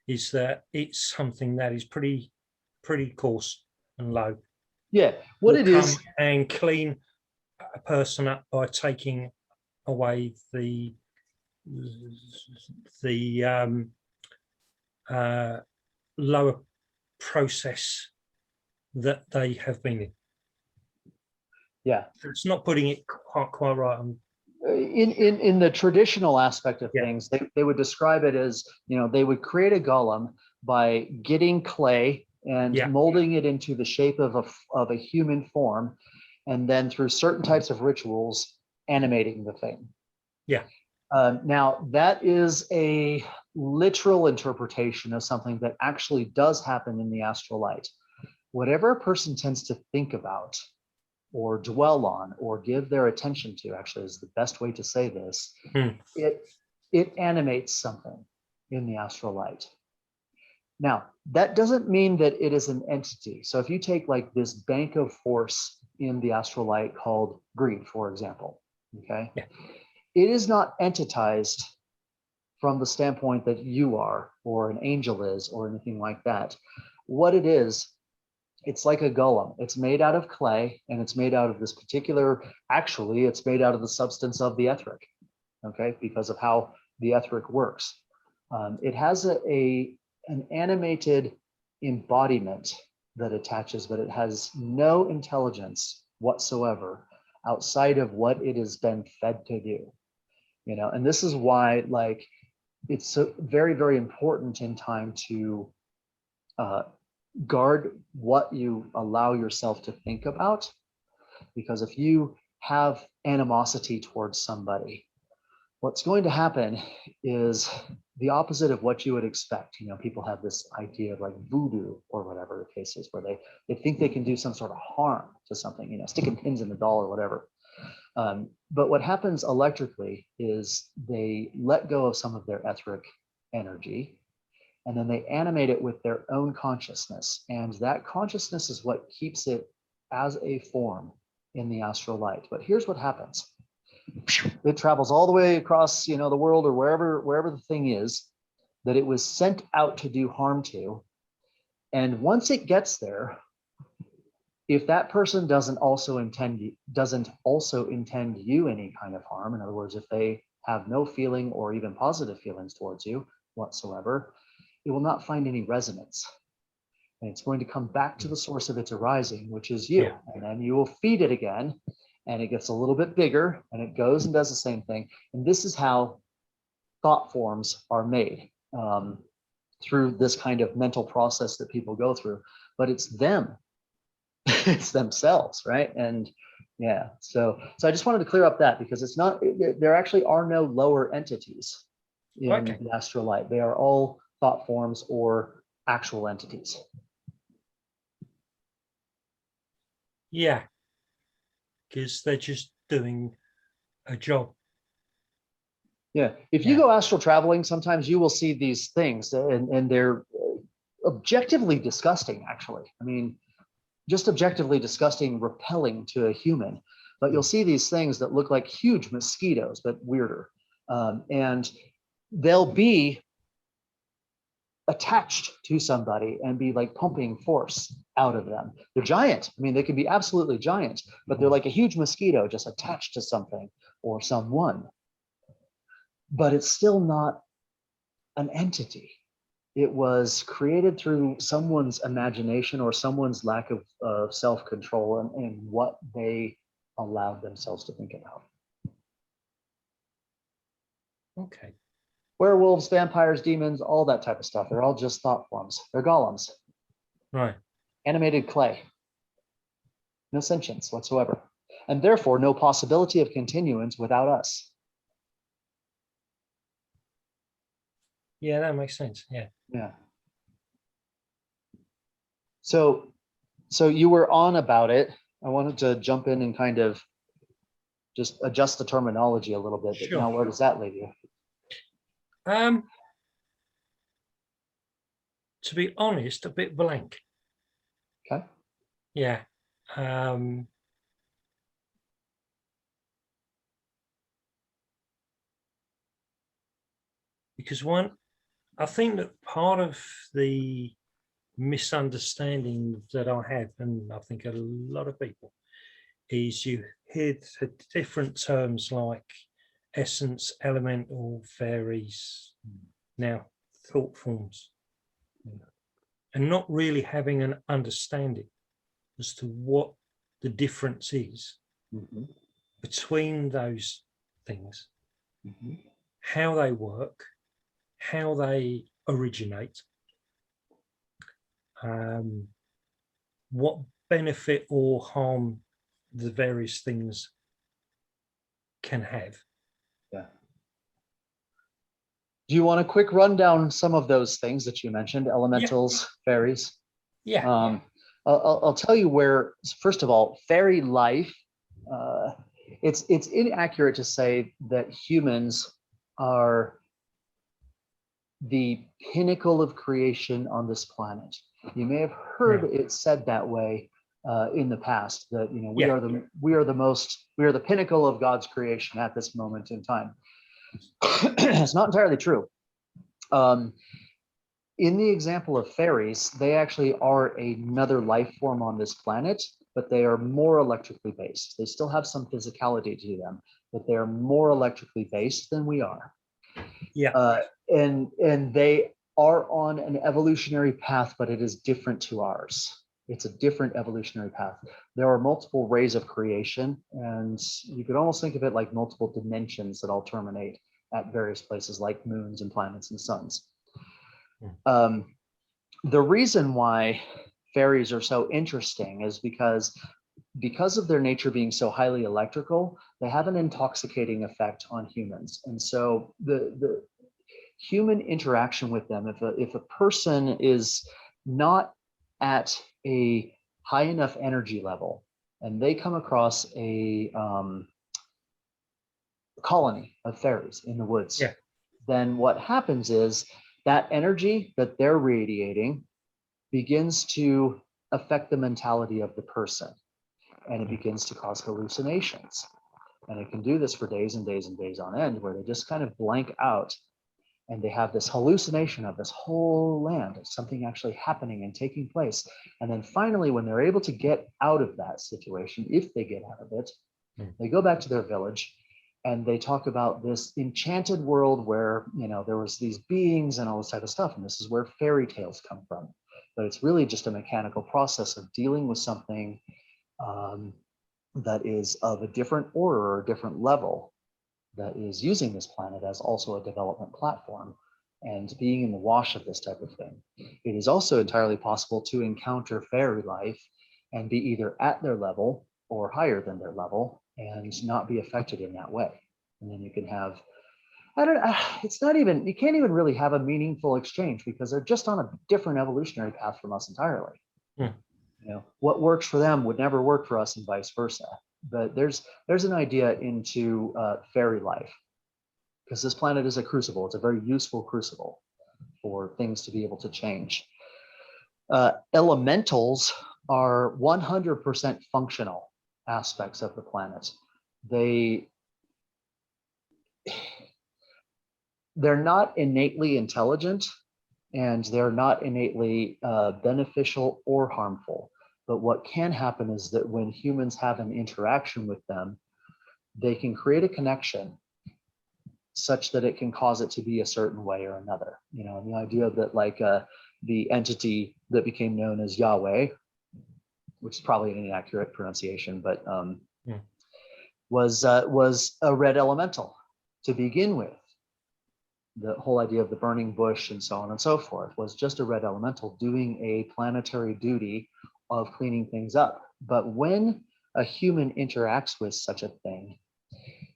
is that it's something that is pretty coarse and low. Yeah, what Will it is, come and clean a person up by taking away the lower process that they have been in. yeah. So it's not putting it quite right. In the traditional aspect of Yeah. things, they would describe it as, they would create a golem by getting clay and Yeah. molding it into the shape of a human form, and then through certain types of rituals, animating the thing. Yeah. Now, that is a literal interpretation of something that actually does happen in the astral light. Whatever a person tends to think about or dwell on or give their attention to, actually is the best way to say this, it animates something in the astral light. Now, that doesn't mean that it is an entity. So if you take like this bank of force in the astral light called greed, for example, okay? Yeah. It is not entitized from the standpoint that you are, or an angel is, or anything like that. What it is, it's like a golem. It's made out of clay, and it's made out of this particular, actually, it's made out of the substance of the etheric, okay, because of how the etheric works. It has an animated embodiment that attaches, but it has no intelligence whatsoever outside of what it has been fed to do. And this is why, like, it's so very, very important in time to guard what you allow yourself to think about, because if you have animosity towards somebody, what's going to happen is the opposite of what you would expect. People have this idea of like voodoo or whatever the case is, where they think they can do some sort of harm to something, sticking pins in the doll or whatever. But what happens electrically is they let go of some of their etheric energy, and then they animate it with their own consciousness. And that consciousness is what keeps it as a form in the astral light. But here's what happens. It travels all the way across, the world, or wherever the thing is that it was sent out to do harm to. And once it gets there, if that person doesn't also intend you any kind of harm, in other words, if they have no feeling or even positive feelings towards you whatsoever, it will not find any resonance. And it's going to come back to the source of its arising, which is you. Yeah. And then you will feed it again, and it gets a little bit bigger, and it goes and does the same thing. And this is how thought forms are made, through this kind of mental process that people go through. But it's them. It's themselves, right? And yeah, so I just wanted to clear up that, because it's not, there actually are no lower entities in Okay. the astral light. They are all thought forms or actual entities. Yeah, because they're just doing a job. Yeah, if you Yeah. go astral traveling, sometimes you will see these things, and they're objectively disgusting, actually. I mean, just objectively disgusting, repelling to a human. But you'll see these things that look like huge mosquitoes, but weirder. And they'll be attached to somebody and be like pumping force out of them. They're giant. I mean, they can be absolutely giant, but they're like a huge mosquito just attached to something or someone. But it's still not an entity. It was created through someone's imagination or someone's lack of self-control and what they allowed themselves to think about. Okay. Werewolves, vampires, demons, all that type of stuff. They're all just thought forms. They're golems, Right. animated clay. No sentience whatsoever. And therefore, no possibility of continuance without us. Yeah, that makes sense. Yeah. Yeah. So, so you were on about it. I wanted to jump in and kind of just adjust the terminology a little bit. But Sure. now where does that leave you? To be honest, a bit blank. Okay. Yeah. Because I think that part of the misunderstanding that I have, and I think a lot of people, is you hear different terms like essence, elemental, fairies, now thought forms, and not really having an understanding as to what the difference is Mhm, between those things, mhm. how they work, how they originate, what benefit or harm the various things can have. Yeah. Do you want a quick rundown some of those things that you mentioned, elementals, fairies? Yeah. I'll tell you where, first of all, fairy life, uh, it's inaccurate to say that humans are the pinnacle of creation on this planet. You may have heard it said that way in the past, that we Yeah. are the pinnacle of God's creation at this moment in time. It's not entirely true. In the example of fairies, they actually are another life form on this planet, but they are more electrically based. They still have some physicality to them, but they're more electrically based than we are. Yeah. And they are on an evolutionary path, but it is different to ours. It's a different evolutionary path. There are multiple rays of creation, and you could almost think of it like multiple dimensions that all terminate at various places like moons and planets and suns. The reason why fairies are so interesting is because of their nature being so highly electrical, they have an intoxicating effect on humans. And so the human interaction with them, if a person is not at a high enough energy level and they come across a colony of fairies in the woods, Yeah. then what happens is that energy that they're radiating begins to affect the mentality of the person, and it begins to cause hallucinations. And it can do this for days and days and days on end, where they just kind of blank out and they have this hallucination of this whole land, of something actually happening and taking place. And then finally, when they're able to get out of that situation, if they get out of it, they go back to their village and they talk about this enchanted world where, there was these beings and all this type of stuff. And this is where fairy tales come from. But it's really just a mechanical process of dealing with something that is of a different order or a different level, that is using this planet as also a development platform and being in the wash of this type of thing. It is also entirely possible to encounter fairy life and be either at their level or higher than their level and not be affected in that way. And then you can have, you can't even really have a meaningful exchange because they're just on a different evolutionary path from us entirely. What works for them would never work for us and vice versa. But there's an idea into fairy life, because this planet is a crucible. It's a very useful crucible for things to be able to change. Elementals are 100% functional aspects of the planet. They're not innately intelligent, and they're not innately beneficial or harmful. But what can happen is that when humans have an interaction with them, they can create a connection such that it can cause it to be a certain way or another. And the idea that the entity that became known as Yahweh, which is probably an inaccurate pronunciation, but was a red elemental to begin with. The whole idea of the burning bush and so on and so forth was just a red elemental doing a planetary duty of cleaning things up. But when a human interacts with such a thing,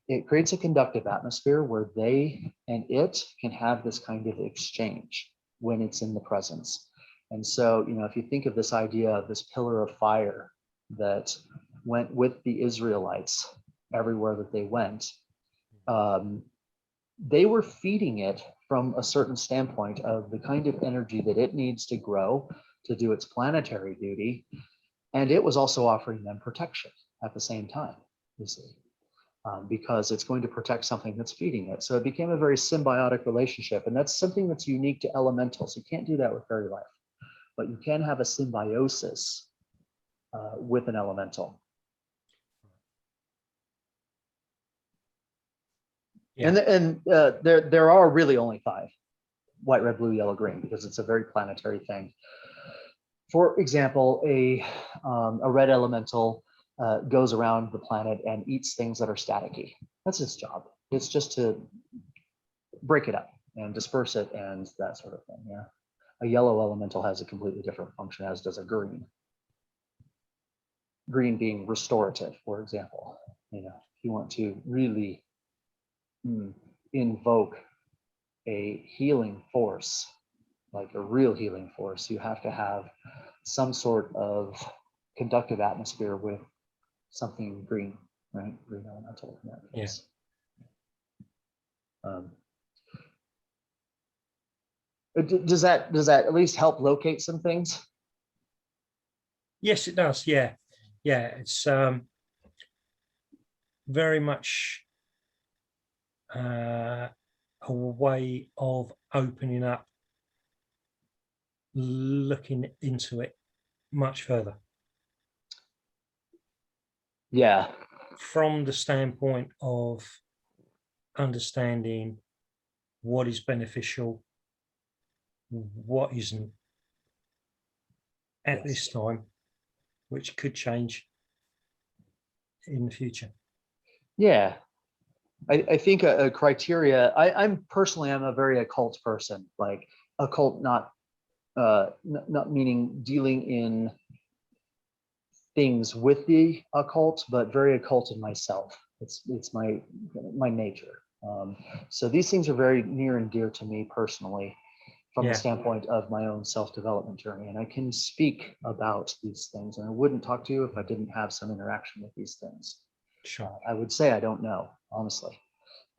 it creates a conductive atmosphere where they and it can have this kind of exchange when it's in the presence. And so, if you think of this idea of this pillar of fire that went with the Israelites everywhere that they went, they were feeding it from a certain standpoint of the kind of energy that it needs to grow to do its planetary duty. And it was also offering them protection at the same time, you see, because it's going to protect something that's feeding it. So it became a very symbiotic relationship. And that's something that's unique to elementals. You can't do that with fairy life, but you can have a symbiosis with an elemental. Yeah. And there are really only 5: white, red, blue, yellow, green, because it's a very planetary thing. For example, a red elemental goes around the planet and eats things that are staticky. That's its job. It's just to break it up and disperse it and that sort of thing. Yeah. A yellow elemental has a completely different function, as does a green. Green being restorative, for example. If you want to really invoke a healing force, like a real healing force, you have to have some sort of conductive atmosphere with something green, right? Green elemental in that case. Does that at least help locate some things? Yes, it does. Yeah. It's very much a way of opening up, looking into it much further. Yeah. From the standpoint of understanding what is beneficial, what isn't at this time, which could change in the future. Yeah. I think a criteria, I'm a very occult person, like occult, not meaning dealing in things with the occult, but very occult in myself. It's my nature. So these things are very near and dear to me personally, from the standpoint of my own self-development journey. And I can speak about these things, and I wouldn't talk to you if I didn't have some interaction with these things. Sure. I would say I don't know, honestly.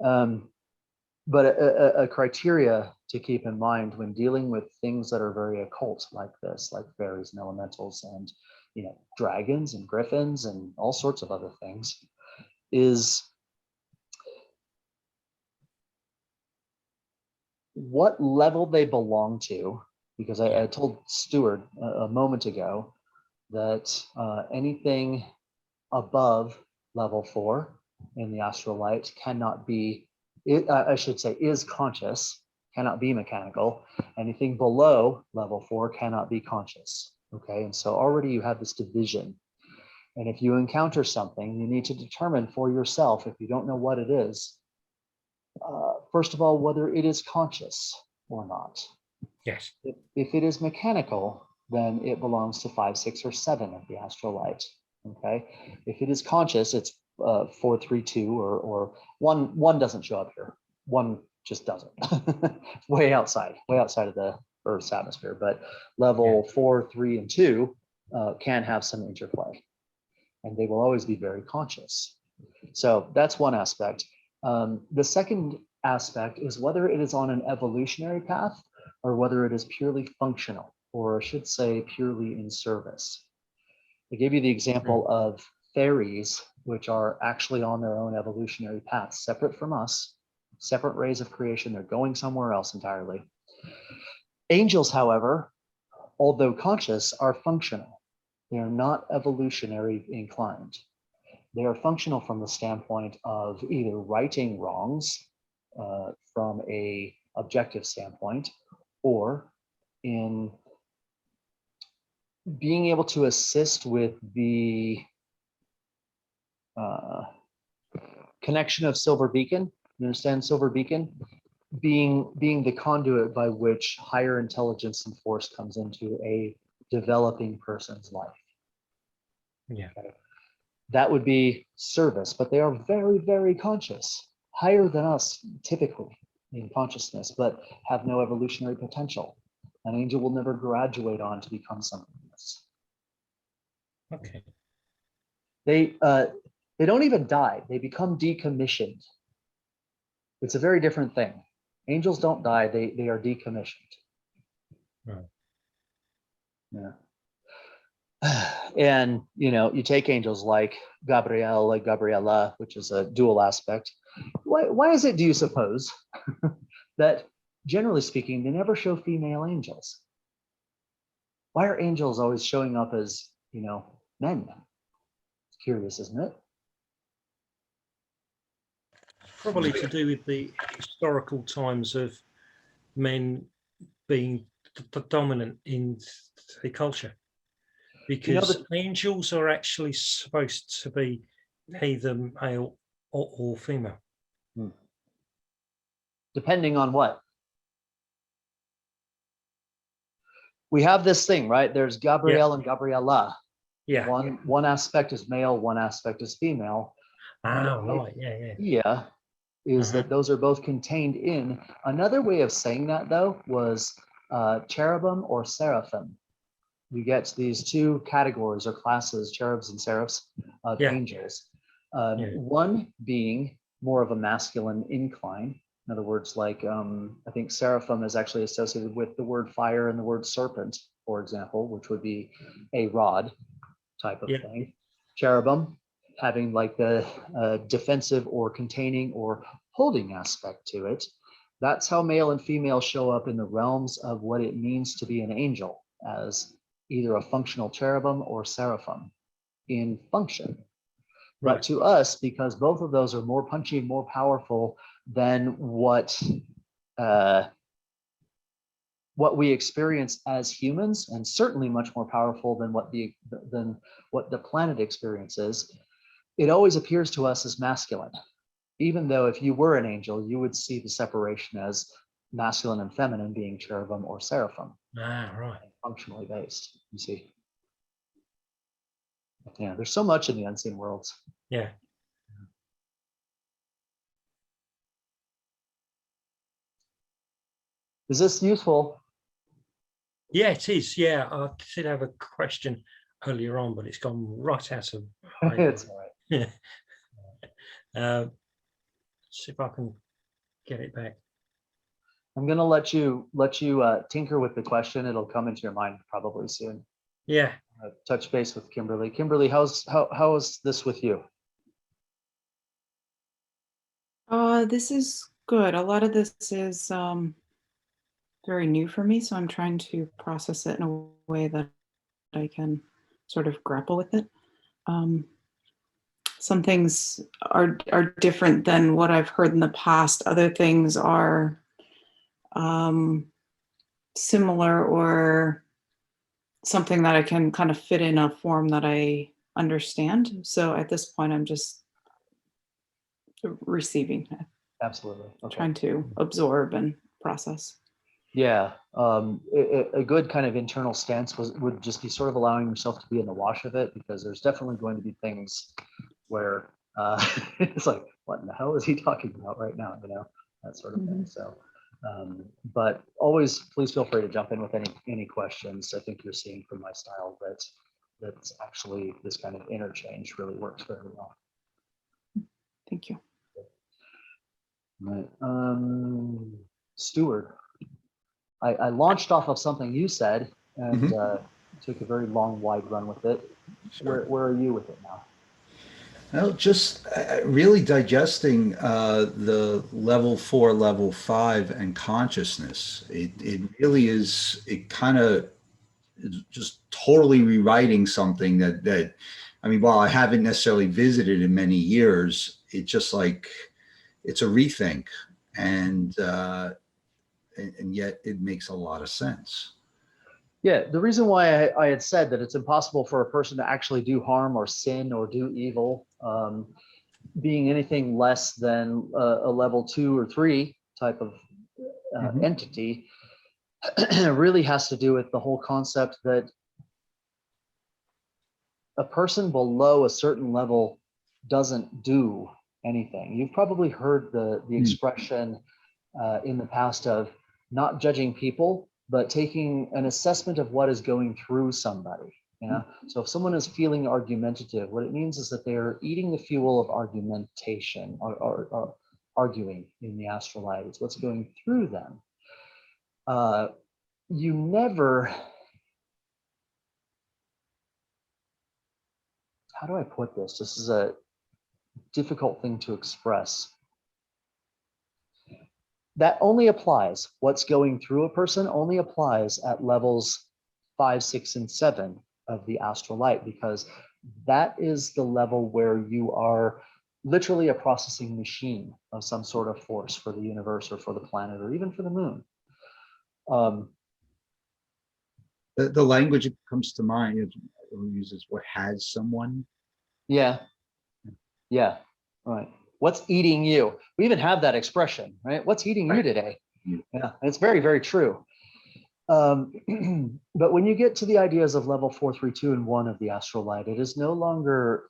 But a criteria to keep in mind when dealing with things that are very occult like this, like fairies and elementals and dragons and griffins and all sorts of other things, is what level they belong to. Because I told Stuart a moment ago that anything above level 4 in the astral light cannot be, I should say, is conscious, cannot be mechanical. Anything below level 4 cannot be conscious. Okay, and so already you have this division. And if you encounter something, you need to determine for yourself, if you don't know what it is, first of all, whether it is conscious or not. Yes. If it is mechanical, then it belongs to 5, 6, or 7 of the astral light. Okay, if it is conscious, it's 4, 3, 2, or 1. 1 doesn't show up here. 1 just doesn't. way outside of the Earth's atmosphere. But level 4, 3, and 2 can have some interplay, and they will always be very conscious. So that's one aspect. The second aspect is whether it is on an evolutionary path or whether it is purely functional, or I should say purely in service. I gave you the example of fairies, which are actually on their own evolutionary path, separate from us, separate rays of creation. They're going somewhere else entirely. Angels, however, although conscious, are functional. They are not evolutionary inclined. They are functional from the standpoint of either righting wrongs from a objective standpoint, or in being able to assist with the connection of Silver Beacon. You understand Silver Beacon? Being the conduit by which higher intelligence and force comes into a developing person's life. Yeah. Okay. That would be service, but they are very, very conscious, higher than us typically in consciousness, but have no evolutionary potential. An angel will never graduate on to become something else. Okay. They don't even die. They become decommissioned. It's a very different thing. Angels don't die. They are decommissioned. Right. Yeah. And you take angels like Gabriel, like Gabriella, which is a dual aspect. Why is it, do you suppose, that generally speaking, they never show female angels? Why are angels always showing up as, men? It's curious, isn't it? Probably to do with the historical times of men being dominant in the culture. Because angels are actually supposed to be either male or female. Depending on what? We have this thing, right? There's Gabriel and Gabriella. Yeah. One aspect is male, one aspect is female. Right. Yeah. Yeah, is that those are both contained in. Another way of saying that, though, was cherubim or seraphim. You get these two categories or classes, cherubs and seraphs of angels. One being more of a masculine incline. In other words, like I think seraphim is actually associated with the word fire and the word serpent, for example, which would be a rod type of thing. Cherubim having like the defensive or containing or holding aspect to it. That's how male and female show up in the realms of what it means to be an angel, as either a functional cherubim or seraphim in function. Right. But to us, because both of those are more punchy and more powerful than what we experience as humans, and certainly much more powerful than what the planet experiences, it always appears to us as masculine. Even though if you were an angel, you would see the separation as masculine and feminine being cherubim or seraphim. Right. Functionally based, you see. Yeah, there's so much in the unseen worlds. Yeah. Is this useful? Yeah, it is. Yeah, I did have a question earlier on, but it's gone right out of. It's all right. Yeah. See if I can get it back. I'm gonna let you tinker with the question. It'll come into your mind probably soon. Yeah. Touch base with Kimberly. Kimberly, how is this with you? This is good. A lot of this is very new for me, so I'm trying to process it in a way that I can sort of grapple with it. Some things are different than what I've heard in the past. Other things are similar or something that I can kind of fit in a form that I understand. So at this point, I'm just receiving, Absolutely. Okay. trying to absorb and process. Yeah, a good kind of internal stance would just be sort of allowing yourself to be in the wash of it, because there's definitely going to be things where it's like, what in the hell is he talking about right now? That sort of thing. So, but always please feel free to jump in with any questions. I think you're seeing from my style that's actually this kind of interchange really works very well. Thank you. Right. Stuart, I launched off of something you said and took a very long, wide run with it. Sure. Where are you with it now? Well, just really digesting the level 4, level 5 and consciousness. It really is, it kind of is just totally rewriting something that, I mean, while I haven't necessarily visited in many years, it's just like, it's a rethink, and yet it makes a lot of sense. Yeah, the reason why I had said that it's impossible for a person to actually do harm or sin or do evil, being anything less than a level 2 or 3 type of entity, really has to do with the whole concept that a person below a certain level doesn't do anything. You've probably heard the expression in the past of not judging people, but taking an assessment of what is going through somebody. Yeah. So if someone is feeling argumentative, what it means is that they are eating the fuel of argumentation or arguing in the astral light. It's what's going through them. You never, how do I put this? This is a difficult thing to express. That only applies, what's going through a person only applies at levels 5, 6, and 7 of the astral light, because that is the level where you are literally a processing machine of some sort of force for the universe or for the planet or even for the moon. The language that comes to mind uses what has someone. Yeah. Right. What's eating you? We even have that expression, right? What's eating you today? Yeah, it's very, very true. But when you get to the ideas of level 4, 3, 2, and 1 of the astral light, it is no longer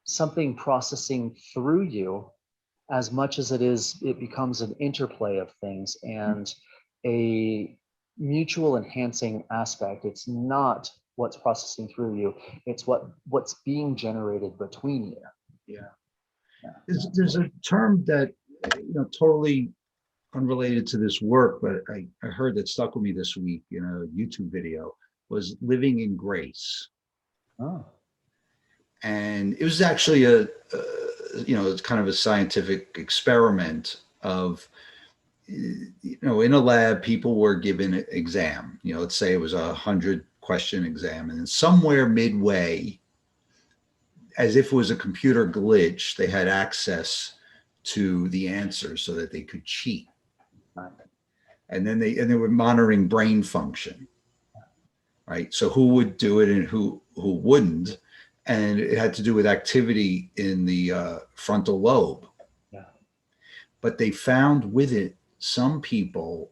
something processing through you as much as it becomes an interplay of things and a mutual enhancing aspect. It's not what's processing through you, it's what's being generated between you. Yeah. There's a term that, totally unrelated to this work, but I heard that stuck with me this week in a YouTube video, was living in grace. Oh. And it was actually it's kind of a scientific experiment of, in a lab, people were given an exam, let's say it was a 100-question exam, and then somewhere midway, as if it was a computer glitch, they had access to the answers so that they could cheat. And then they were monitoring brain function, right? So who would do it and who wouldn't, and it had to do with activity in the frontal lobe. Yeah. But they found with it, some people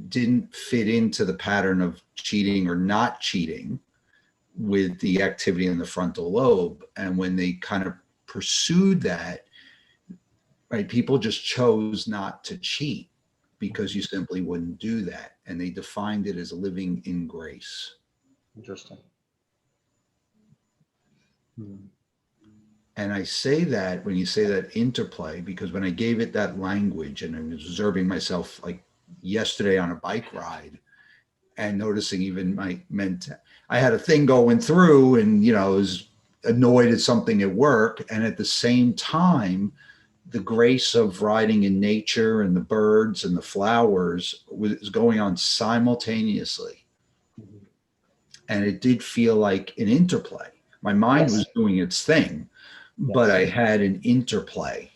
didn't fit into the pattern of cheating or not cheating with the activity in the frontal lobe. And when they kind of pursued that, right, people just chose not to cheat because you simply wouldn't do that. And they defined it as living in grace. Interesting. And I say that when you say that interplay, because when I gave it that language and I was observing myself like yesterday on a bike ride and noticing even I had a thing going through and, I was annoyed at something at work. And at the same time, the grace of riding in nature and the birds and the flowers was going on simultaneously. And it did feel like an interplay. My mind was doing its thing, but I had an interplay.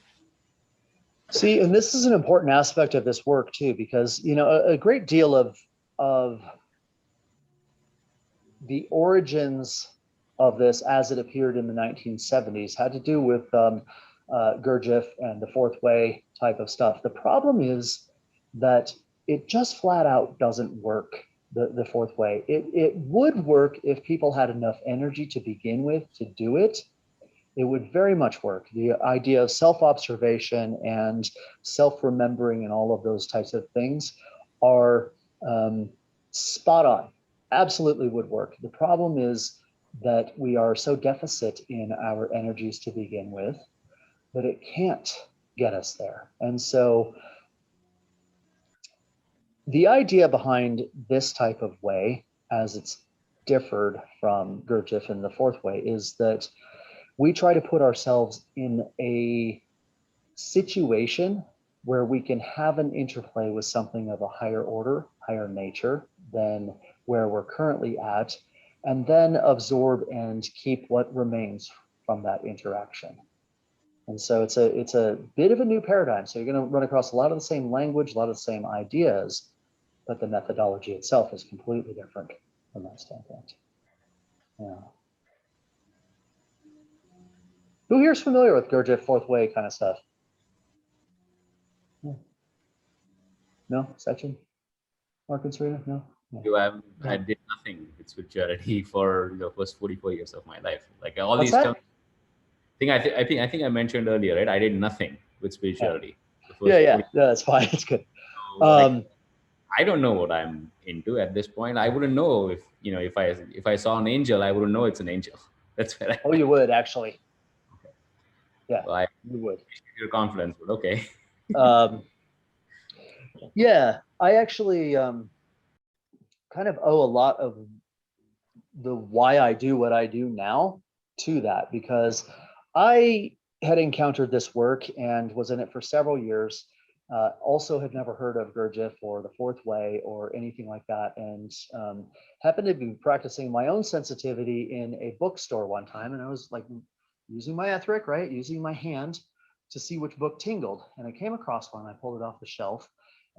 See, and this is an important aspect of this work too, because, a great deal of the origins of this as it appeared in the 1970s had to do with Gurdjieff and the fourth way type of stuff. The problem is that it just flat out doesn't work, the fourth way. It would work if people had enough energy to begin with to do it. It would very much work. The idea of self-observation and self-remembering and all of those types of things are spot on. Absolutely would work. The problem is that we are so deficit in our energies to begin with that it can't get us there. And so the idea behind this type of way, as it's differed from Gurdjieff and the fourth way, is that we try to put ourselves in a situation where we can have an interplay with something of a higher order, higher nature than where we're currently at, and then absorb and keep what remains from that interaction. And so it's a bit of a new paradigm. So you're going to run across a lot of the same language, a lot of the same ideas, but the methodology itself is completely different from that standpoint. Yeah. Who here is familiar with Gurdjieff fourth way kind of stuff? No? Sachin? Mark and Serena? No? I did nothing with spirituality for the first 44 years of my life. Like all What's these that? terms. I think I mentioned earlier, right? I did nothing with spirituality. Yeah, that's fine. It's good. So, I don't know what I'm into at this point. I wouldn't know if, if I saw an angel, I wouldn't know it's an angel. That's where Oh, you would actually. Yeah, I you would. your confidence, but okay. Um, yeah, I actually kind of owe a lot of the why I do what I do now to that, because I had encountered this work and was in it for several years. Also had never heard of Gurdjieff or the Fourth Way or anything like that, and happened to be practicing my own sensitivity in a bookstore one time, and I was like using my etheric, right, using my hand to see which book tingled, and I came across one. I pulled it off the shelf,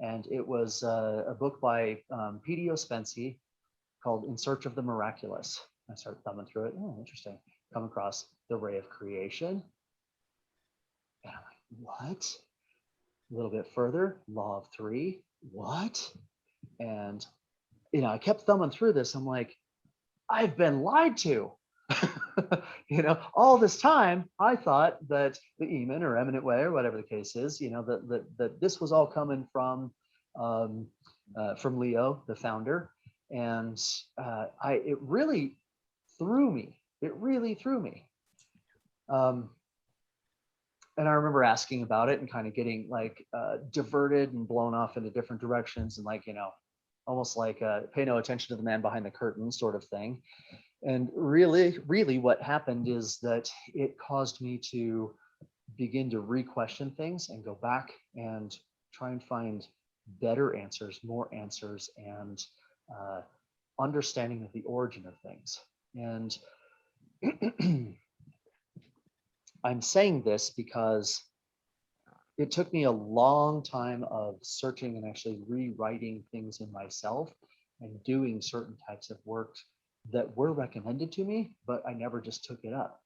and it was a book by P.D. Ouspensky called In Search of the Miraculous. I started thumbing through it. Oh, interesting. Come across The Ray of Creation. And I'm like, what? A little bit further, Law of Three. What? And, I kept thumbing through this. I'm like, I've been lied to. All this time, I thought that the Eamon or Eminent Way or whatever the case is, that this was all coming from Leo, the founder. And it really threw me. It really threw me. And I remember asking about it and kind of getting like diverted and blown off into different directions, and almost like pay no attention to the man behind the curtain sort of thing. And really what happened is that it caused me to begin to re-question things and go back and try and find better answers, more answers, and understanding of the origin of things. And I'm saying this because it took me a long time of searching and actually rewriting things in myself and doing certain types of work that were recommended to me, but I never just took it up.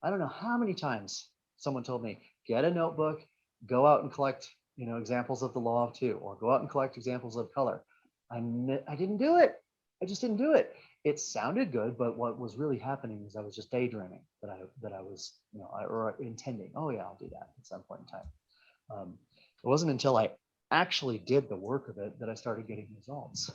I don't know how many times someone told me, get a notebook, go out and collect, examples of the law of two, or go out and collect examples of color. I didn't do it. I just didn't do it. It sounded good, but what was really happening is I was just daydreaming that I was, or intending, oh yeah, I'll do that at some point in time. It wasn't until I actually did the work of it that I started getting results.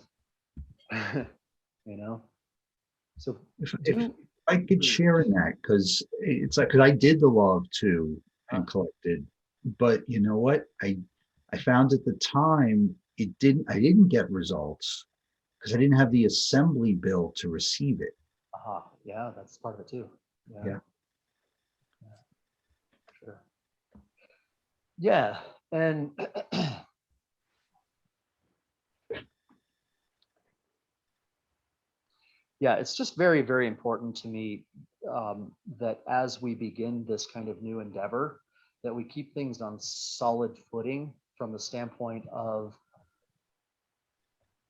So If I could share in that, because it's like, because I did the law of two and collected, but you know what? I found at the time I didn't get results because I didn't have the assembly bill to receive it. Yeah, that's part of it too. Yeah. Sure. Yeah, and yeah, it's just very, very important to me that as we begin this kind of new endeavor, that we keep things on solid footing from the standpoint of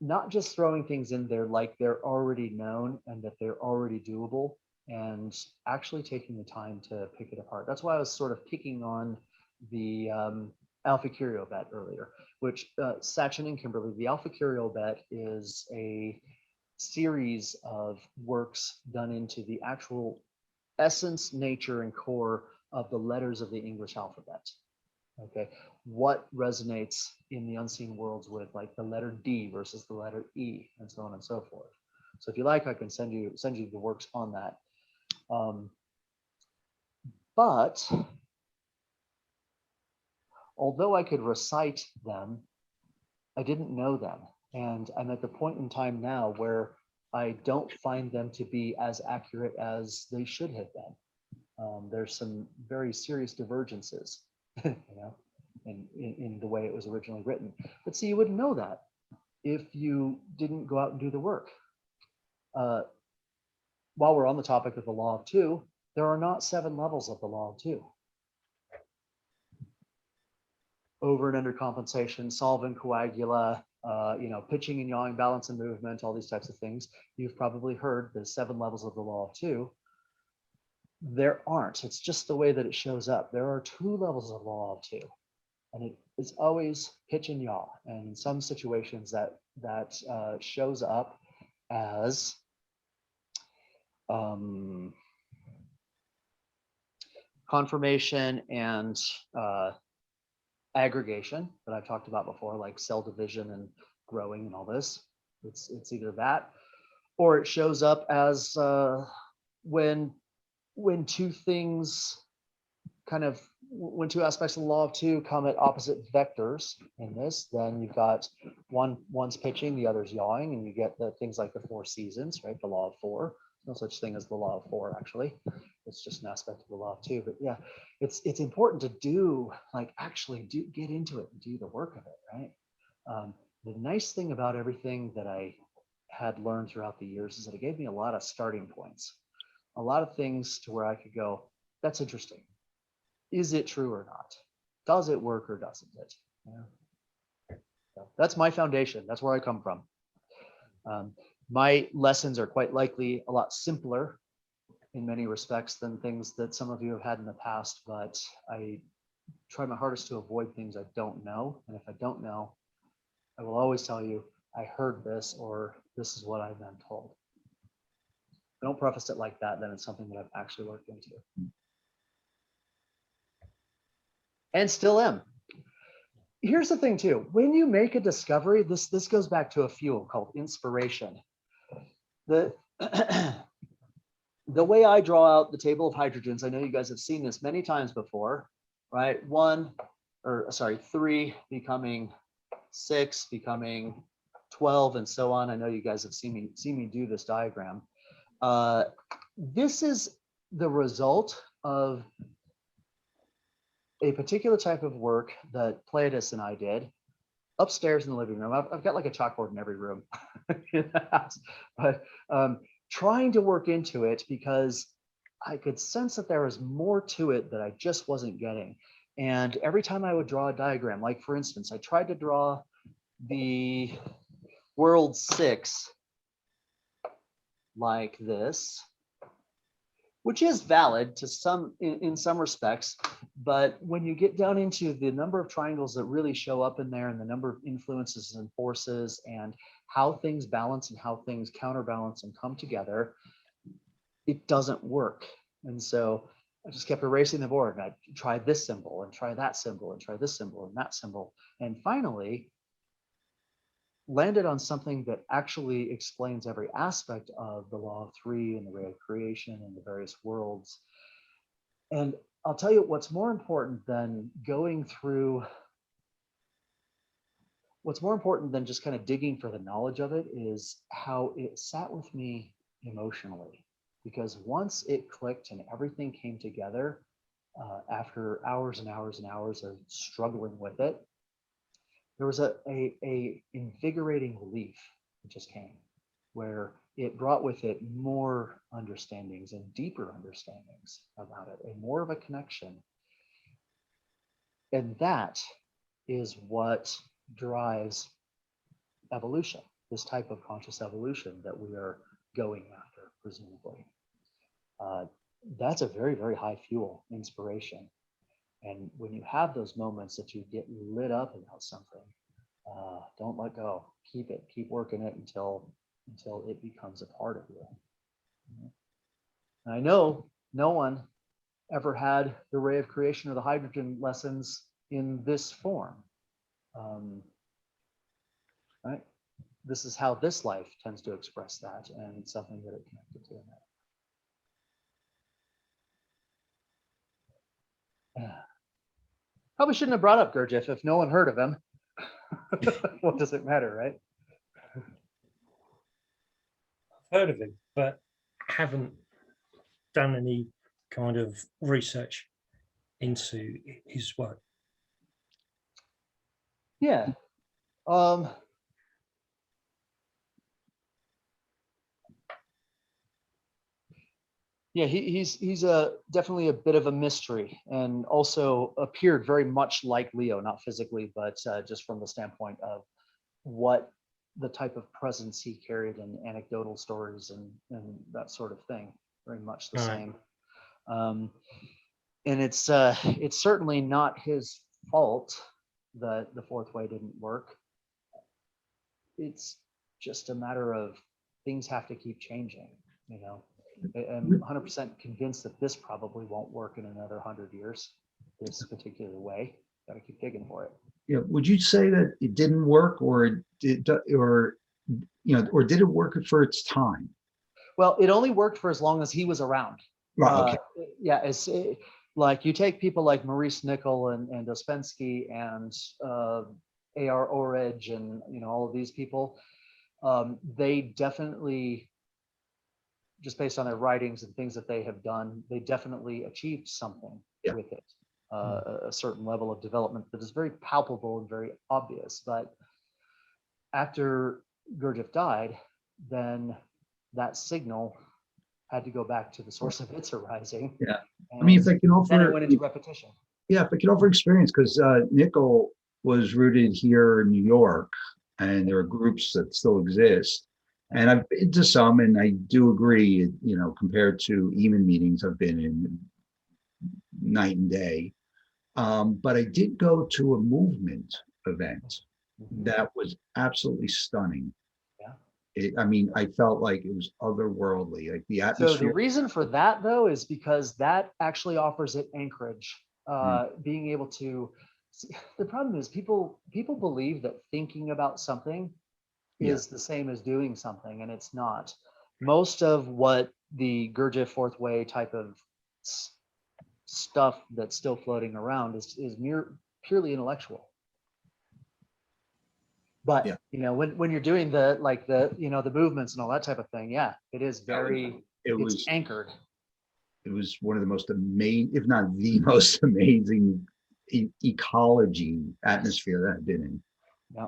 not just throwing things in there like they're already known and that they're already doable, and actually taking the time to pick it apart. That's why I was sort of picking on the Alpha Curio bet earlier, which Sachin and Kimberly, the Alpha Curio bet is a series of works done into the actual essence, nature, and core of the letters of the English alphabet. Okay, what resonates in the unseen worlds with like the letter D versus the letter E, and so on and so forth. So if you like, I can send you the works on that. But although I could recite them, I didn't know them. And I'm at the point in time now where I don't find them to be as accurate as they should have been. There's some very serious divergences, in the way it was originally written. But see, you wouldn't know that if you didn't go out and do the work. While we're on the topic of the law of two, there are not 7 levels of the law of two. Over and under compensation, solvent, coagula, pitching and yawing, balance and movement, all these types of things. You've probably heard the 7 levels of the law of two. There aren't. It's just the way that it shows up. There are 2 levels of law of two, and it is always pitch and yaw. And in some situations, that shows up as confirmation and aggregation that I've talked about before, like cell division and growing and all this. It's either that, or it shows up as when two things kind of when two aspects of the law of two come at opposite vectors in this, then you've got one's pitching, the other's yawing, and you get the things like the four seasons, right? The law of four. No such thing as the law of four, actually. It's just an aspect of the law of two. But yeah, it's important to do, like, actually get into it and do the work of it, right? The nice thing about everything that I had learned throughout the years is that it gave me a lot of starting points, a lot of things to where I could go, that's interesting. Is it true or not? Does it work or doesn't it? Yeah. So that's my foundation. That's where I come from. My lessons are quite likely a lot simpler in many respects than things that some of you have had in the past, but I try my hardest to avoid things I don't know. And if I don't know, I will always tell you, I heard this, or this is what I've been told. If I don't preface it like that, then it's something that I've actually looked into. And still am. Here's the thing too, when you make a discovery, this goes back to a fuel called inspiration. The way I draw out the table of hydrogens, I know you guys have seen this many times before, right? 3 becoming 6, becoming 12, and so on. I know you guys have seen me do this diagram. This is the result of a particular type of work that Pleiades and I did upstairs in the living room. I've got like a chalkboard in every room in the house, but trying to work into it because I could sense that there was more to it that I just wasn't getting. And every time I would draw a diagram, like for instance, I tried to draw the world 6 like this, which is valid to some in some respects, but when you get down into the number of triangles that really show up in there and the number of influences and forces and how things balance and how things counterbalance and come together, it doesn't work. And so I just kept erasing the board, and I tried this symbol and try that symbol and try this symbol and that symbol, and finally landed on something that actually explains every aspect of the law of three and the ray of creation and the various worlds. And I'll tell you what's more important than going through, what's more important than just kind of digging for the knowledge of it is how it sat with me emotionally. Because once it clicked and everything came together, after hours and hours and hours of struggling with it, there was a invigorating relief that just came, where it brought with it more understandings and deeper understandings about it, and more of a connection. And that is what drives evolution, this type of conscious evolution that we are going after, presumably. That's a very, very high fuel, inspiration. And when you have those moments that you get lit up about something, don't let go. Keep it. Keep working it until it becomes a part of you. And I know no one ever had the ray of creation or the hydrogen lessons in this form. Right? This is how this life tends to express that, and it's something that it connected to in that. Probably shouldn't have brought up Gurdjieff if no one heard of him. What does it matter, right? I've heard of him, but haven't done any kind of research into his work. Yeah. Yeah, he's definitely a bit of a mystery, and also appeared very much like Leo, not physically, but just from the standpoint of what the type of presence he carried in anecdotal stories and that sort of thing. Very much the same. And it's certainly not his fault that the fourth way didn't work. It's just a matter of things have to keep changing, you know. I'm 100% convinced that this probably won't work in another 100 years, this particular way. Got to keep digging for it. Yeah, would you say that it didn't work, or or or did it work for its time? Well, it only worked for as long as he was around. Right. Okay. Yeah, like you take people like Maurice Nicoll and Ouspensky and A.R. Orridge and all of these people. They definitely, just based on their writings and things that they have done, they definitely achieved something Yeah. with it. A certain level of development that is very palpable and very obvious. But after Gurdjieff died, then that signal had to go back to the source of its arising. Yeah. I mean, if I can then it offer, went into repetition. yeah, if I can offer experience, because Nicoll was rooted here in New York, and there are groups that still exist. And I've been to some, and I do agree, compared to Eamon meetings I've been in, night and day. But I did go to a movement event that was absolutely stunning. Yeah. I mean, I felt like it was otherworldly, like the So the atmosphere. reason for that, though, is because that actually offers it anchorage. Being able to see, the problem is people believe that thinking about something is the same as doing something, and it's not. Most of what the Gurdjieff Fourth Way type of stuff that's still floating around is purely intellectual. But Yeah. when you're doing the movements and all that type of thing, yeah, it is very it's anchored. It was one of the most amazing, if not the most amazing ecology atmosphere that I've been in. Yeah.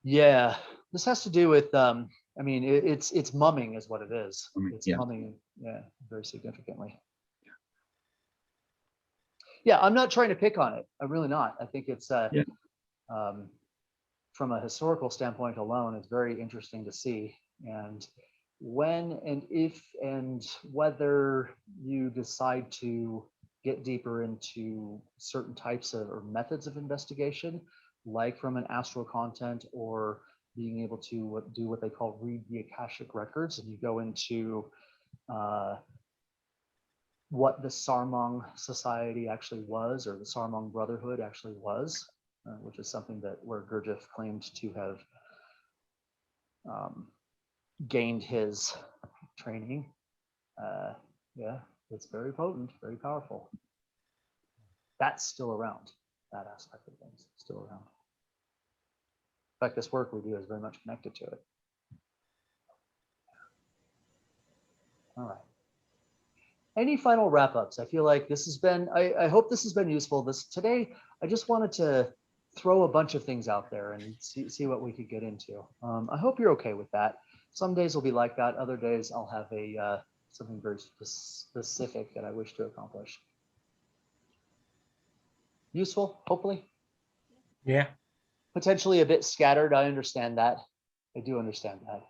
Yeah. This has to do with I mean, it's mumming is what it is. It's mumming, very significantly. Yeah, I'm not trying to pick on it. I'm really not. I think it's from a historical standpoint alone, it's very interesting to see. And when and if and whether you decide to get deeper into certain types of or methods of investigation, like from an astral content or being able to do what they call read the Akashic records, and you go into what the Sarmong Society actually was, or the Sarmong Brotherhood actually was, which is something that where Gurdjieff claimed to have gained his training. Yeah, it's very potent, very powerful. That's still around. That aspect of things still around. In fact, this work we do is very much connected to it. All right. Any final wrap-ups? I feel like this has been, I hope this has been useful. Today, I just wanted to throw a bunch of things out there and see what we could get into. I hope you're okay with that. Some days will be like that. Other days I'll have something very specific that I wish to accomplish. Useful, hopefully. Yeah. Potentially a bit scattered. I understand that. I do understand that.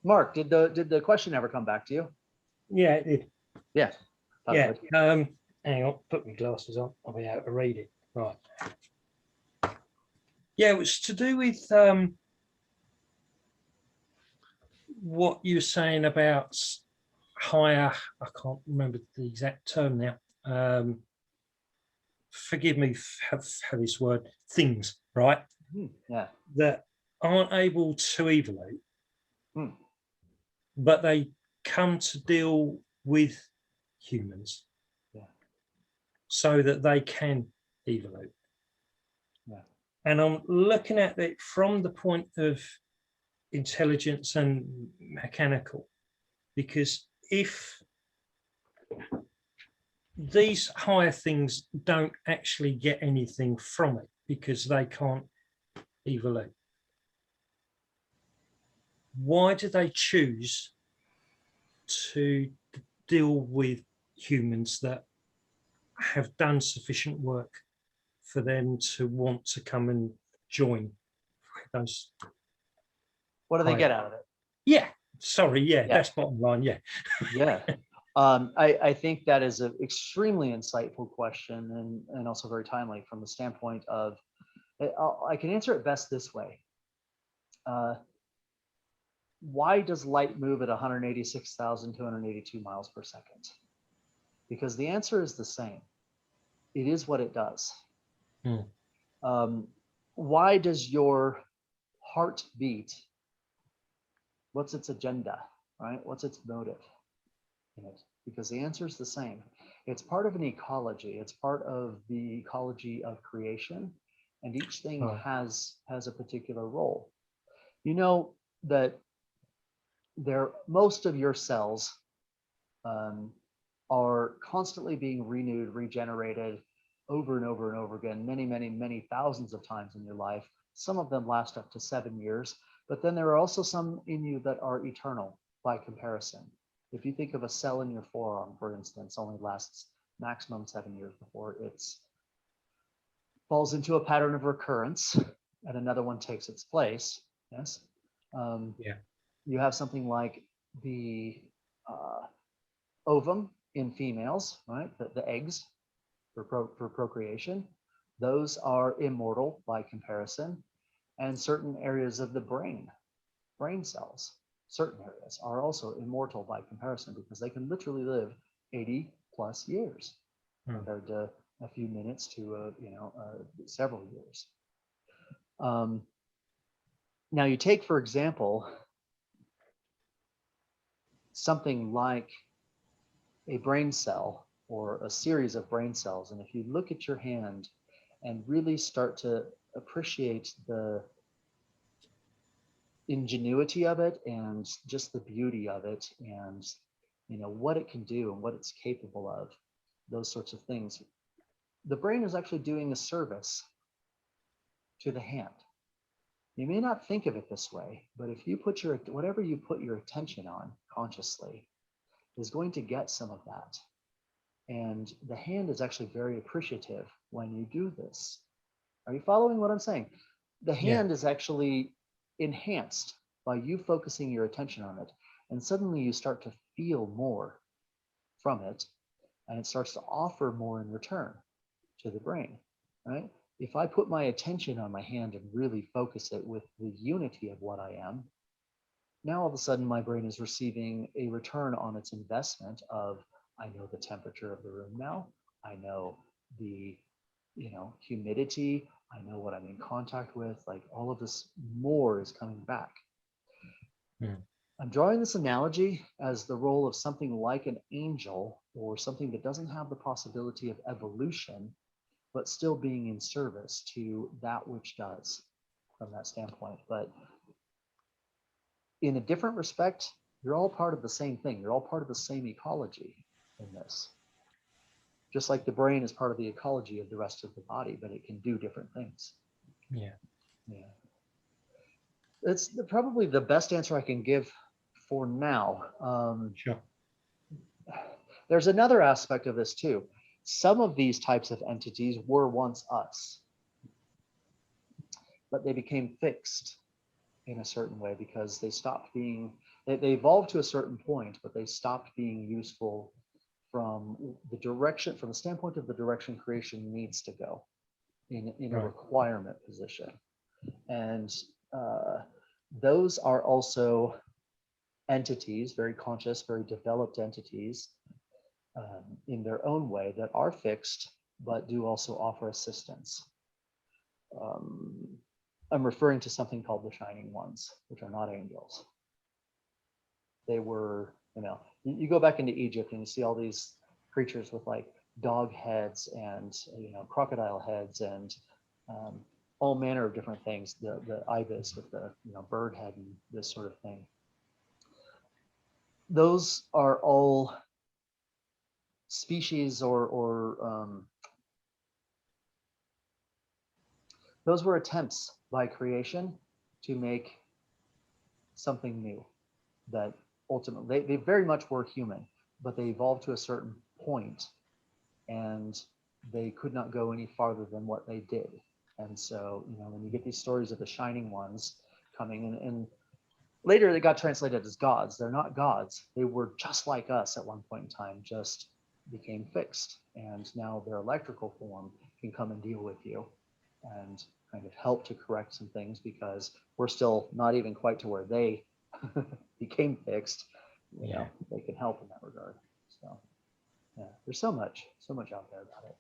Mark, did the question ever come back to you? Yeah, it did. Yeah. Yeah. Hang on, put my glasses on. I'll be able to read it. Right. Yeah, it was to do with what you were saying about higher. I can't remember the exact term now. Forgive me for this word. Things, right? Yeah. That aren't able to evolute, but they come to deal with humans, so that they can evolute. Yeah. And I'm looking at it from the point of intelligence and mechanical, because if these higher things don't actually get anything from it because they can't evolute, why do they choose to deal with humans that have done sufficient work for them to want to come and join those? What do they get out of it? Yeah, sorry, that's bottom line. Yeah. I think that is an extremely insightful question and also very timely from the standpoint of, I can answer it best this way. Why does light move at 186,282 miles per second? because the answer is the same. It is what it does. Hmm. Why does your heart beat? What's its agenda, right? What's its motive in it? Because the answer is the same. It's part of an ecology. It's part of the ecology of creation, and each thing Right. has a particular role. You know that most of your cells are constantly being renewed, regenerated over and over and over again, many, many, many thousands of times in your life. Some of them last up to 7 years, but then there are also some in you that are eternal by comparison. If you think of a cell in your forearm, for instance, only lasts maximum 7 years before it falls into a pattern of recurrence and another one takes its place. Yes. Yeah. You have something like the ovum in females, right? The eggs for procreation. Those are immortal by comparison. And certain areas of the brain cells, certain areas are also immortal by comparison because they can literally live 80 plus years compared to a few minutes to several years. Now you take, for example, something like a brain cell or a series of brain cells, and if you look at your hand and really start to appreciate the ingenuity of it and just the beauty of it, and what it can do and what it's capable of, those sorts of things, the brain is actually doing a service to the hand. You may not think of it this way, but if you put whatever you put your attention on consciously is going to get some of that. And the hand is actually very appreciative when you do this. Are you following what I'm saying? The hand is actually enhanced by you focusing your attention on it. And suddenly you start to feel more from it, and it starts to offer more in return to the brain, right? If I put my attention on my hand and really focus it with the unity of what I am, now all of a sudden my brain is receiving a return on its investment of, I know the temperature of the room now, I know the humidity, I know what I'm in contact with, like all of this more is coming back. I'm drawing this analogy as the role of something like an angel or something that doesn't have the possibility of evolution, but still being in service to that which does from that standpoint. But in a different respect, you're all part of the same thing. You're all part of the same ecology in this. Just like the brain is part of the ecology of the rest of the body, but it can do different things. Yeah. It's probably the best answer I can give for now. Sure. There's another aspect of this too. Some of these types of entities were once us, but they became fixed in a certain way because they stopped being, they evolved to a certain point, but they stopped being useful from the standpoint of the direction creation needs to go in a requirement position. And those are also entities, very conscious, very developed entities in their own way that are fixed, but do also offer assistance. I'm referring to something called the Shining Ones, which are not angels. They were, you go back into Egypt and you see all these creatures with like dog heads and, crocodile heads and all manner of different things. The ibis with the, bird head and this sort of thing. Those are all species or those were attempts by creation to make something new that ultimately they very much were human, but they evolved to a certain point and they could not go any farther than what they did. And so, when you get these stories of the Shining Ones coming in, and later they got translated as gods. They're not gods. They were just like us at one point in time, just became fixed. And now their electrical form can come and deal with you and kind of help to correct some things because we're still not even quite to where they became fixed. They can help in that regard. So Yeah, there's so much out there about it.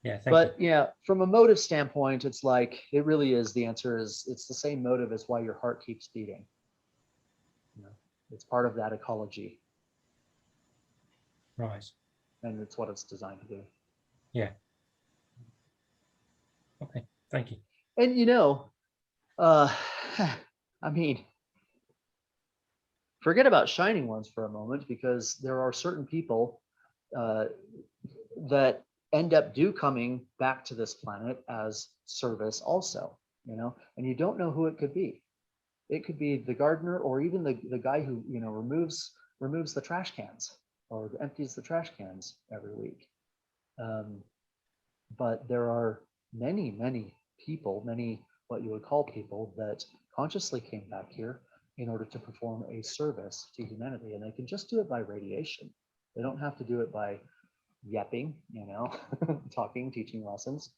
Yeah, thank you. But yeah, from a motive standpoint, it's like, it really is, the answer is, it's the same motive as why your heart keeps beating. You know, it's part of that ecology, Right. and it's what it's designed to do. Okay. Thank you. And you know, I mean, forget about shining ones for a moment, because there are certain people that end up coming back to this planet as service also, you know, and you don't know who it could be. It could be the gardener, or even the guy who, you know, removes the trash cans or empties the trash cans every week. But there are many people, many what you would call people, that consciously came back here in order to perform a service to humanity, and they can just do it by radiation. They don't have to do it by yapping, you know, talking, teaching lessons,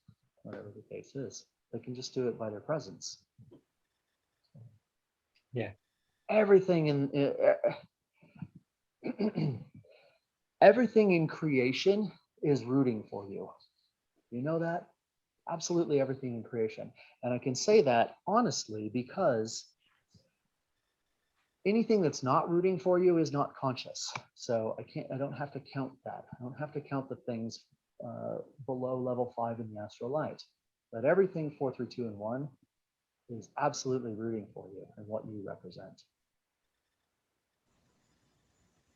whatever the case is. They can just do it by their presence. Yeah. Everything everything in creation is rooting for you. You know that? Absolutely everything in creation. And I can say that honestly because anything that's not rooting for you is not conscious. So I don't have to count that. I don't have to count the things below level 5 in the astral light. But everything 4 through 2 and 1 is absolutely rooting for you and what you represent.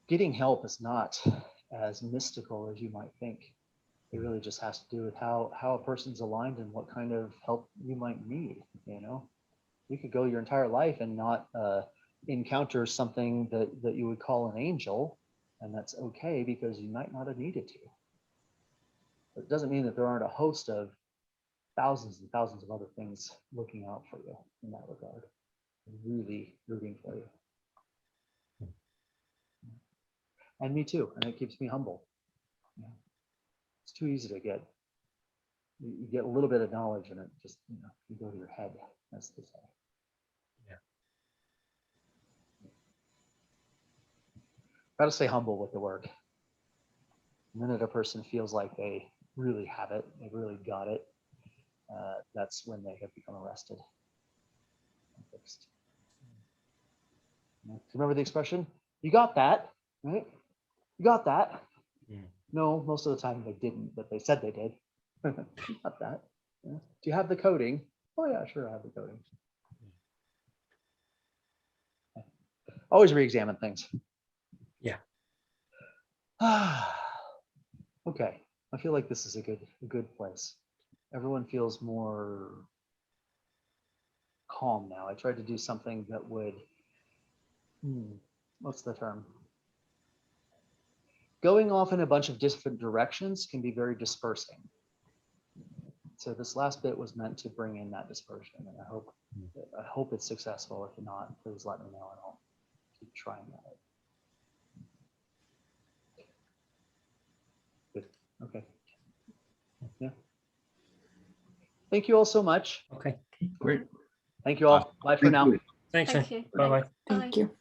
Getting help is not as mystical as you might think. It really just has to do with how a person's aligned and what kind of help you might need. You know, you could go your entire life and not encounter something that you would call an angel, and that's okay, because you might not have needed to. But it doesn't mean that there aren't a host of thousands and thousands of other things looking out for you in that regard, really rooting for you. And me too, and it keeps me humble. Yeah. It's too easy to get. You get a little bit of knowledge and it just, you know, you go to your head, as they say. Yeah. Got to stay humble with the work. The minute a person feels like they really have it, they really got it, that's when they have become arrested and fixed. Remember the expression? You got that, right? You got that. Yeah. No, most of the time they didn't, but they said they did. You got that. Yeah. Do you have the coding? Oh yeah, sure, I have the coding. Always re-examine things. Yeah. Okay, I feel like this is a good place. Everyone feels more calm now. I tried to do something that would, what's the term? Going off in a bunch of different directions can be very dispersing. So this last bit was meant to bring in that dispersion, and I hope it's successful. If not, please let me know and I'll keep trying that. Good. Okay. Yeah. Thank you all so much. Okay. Great. Thank you all. Bye for Thank now. you. Thanks. Thank you. Bye bye. Thank you.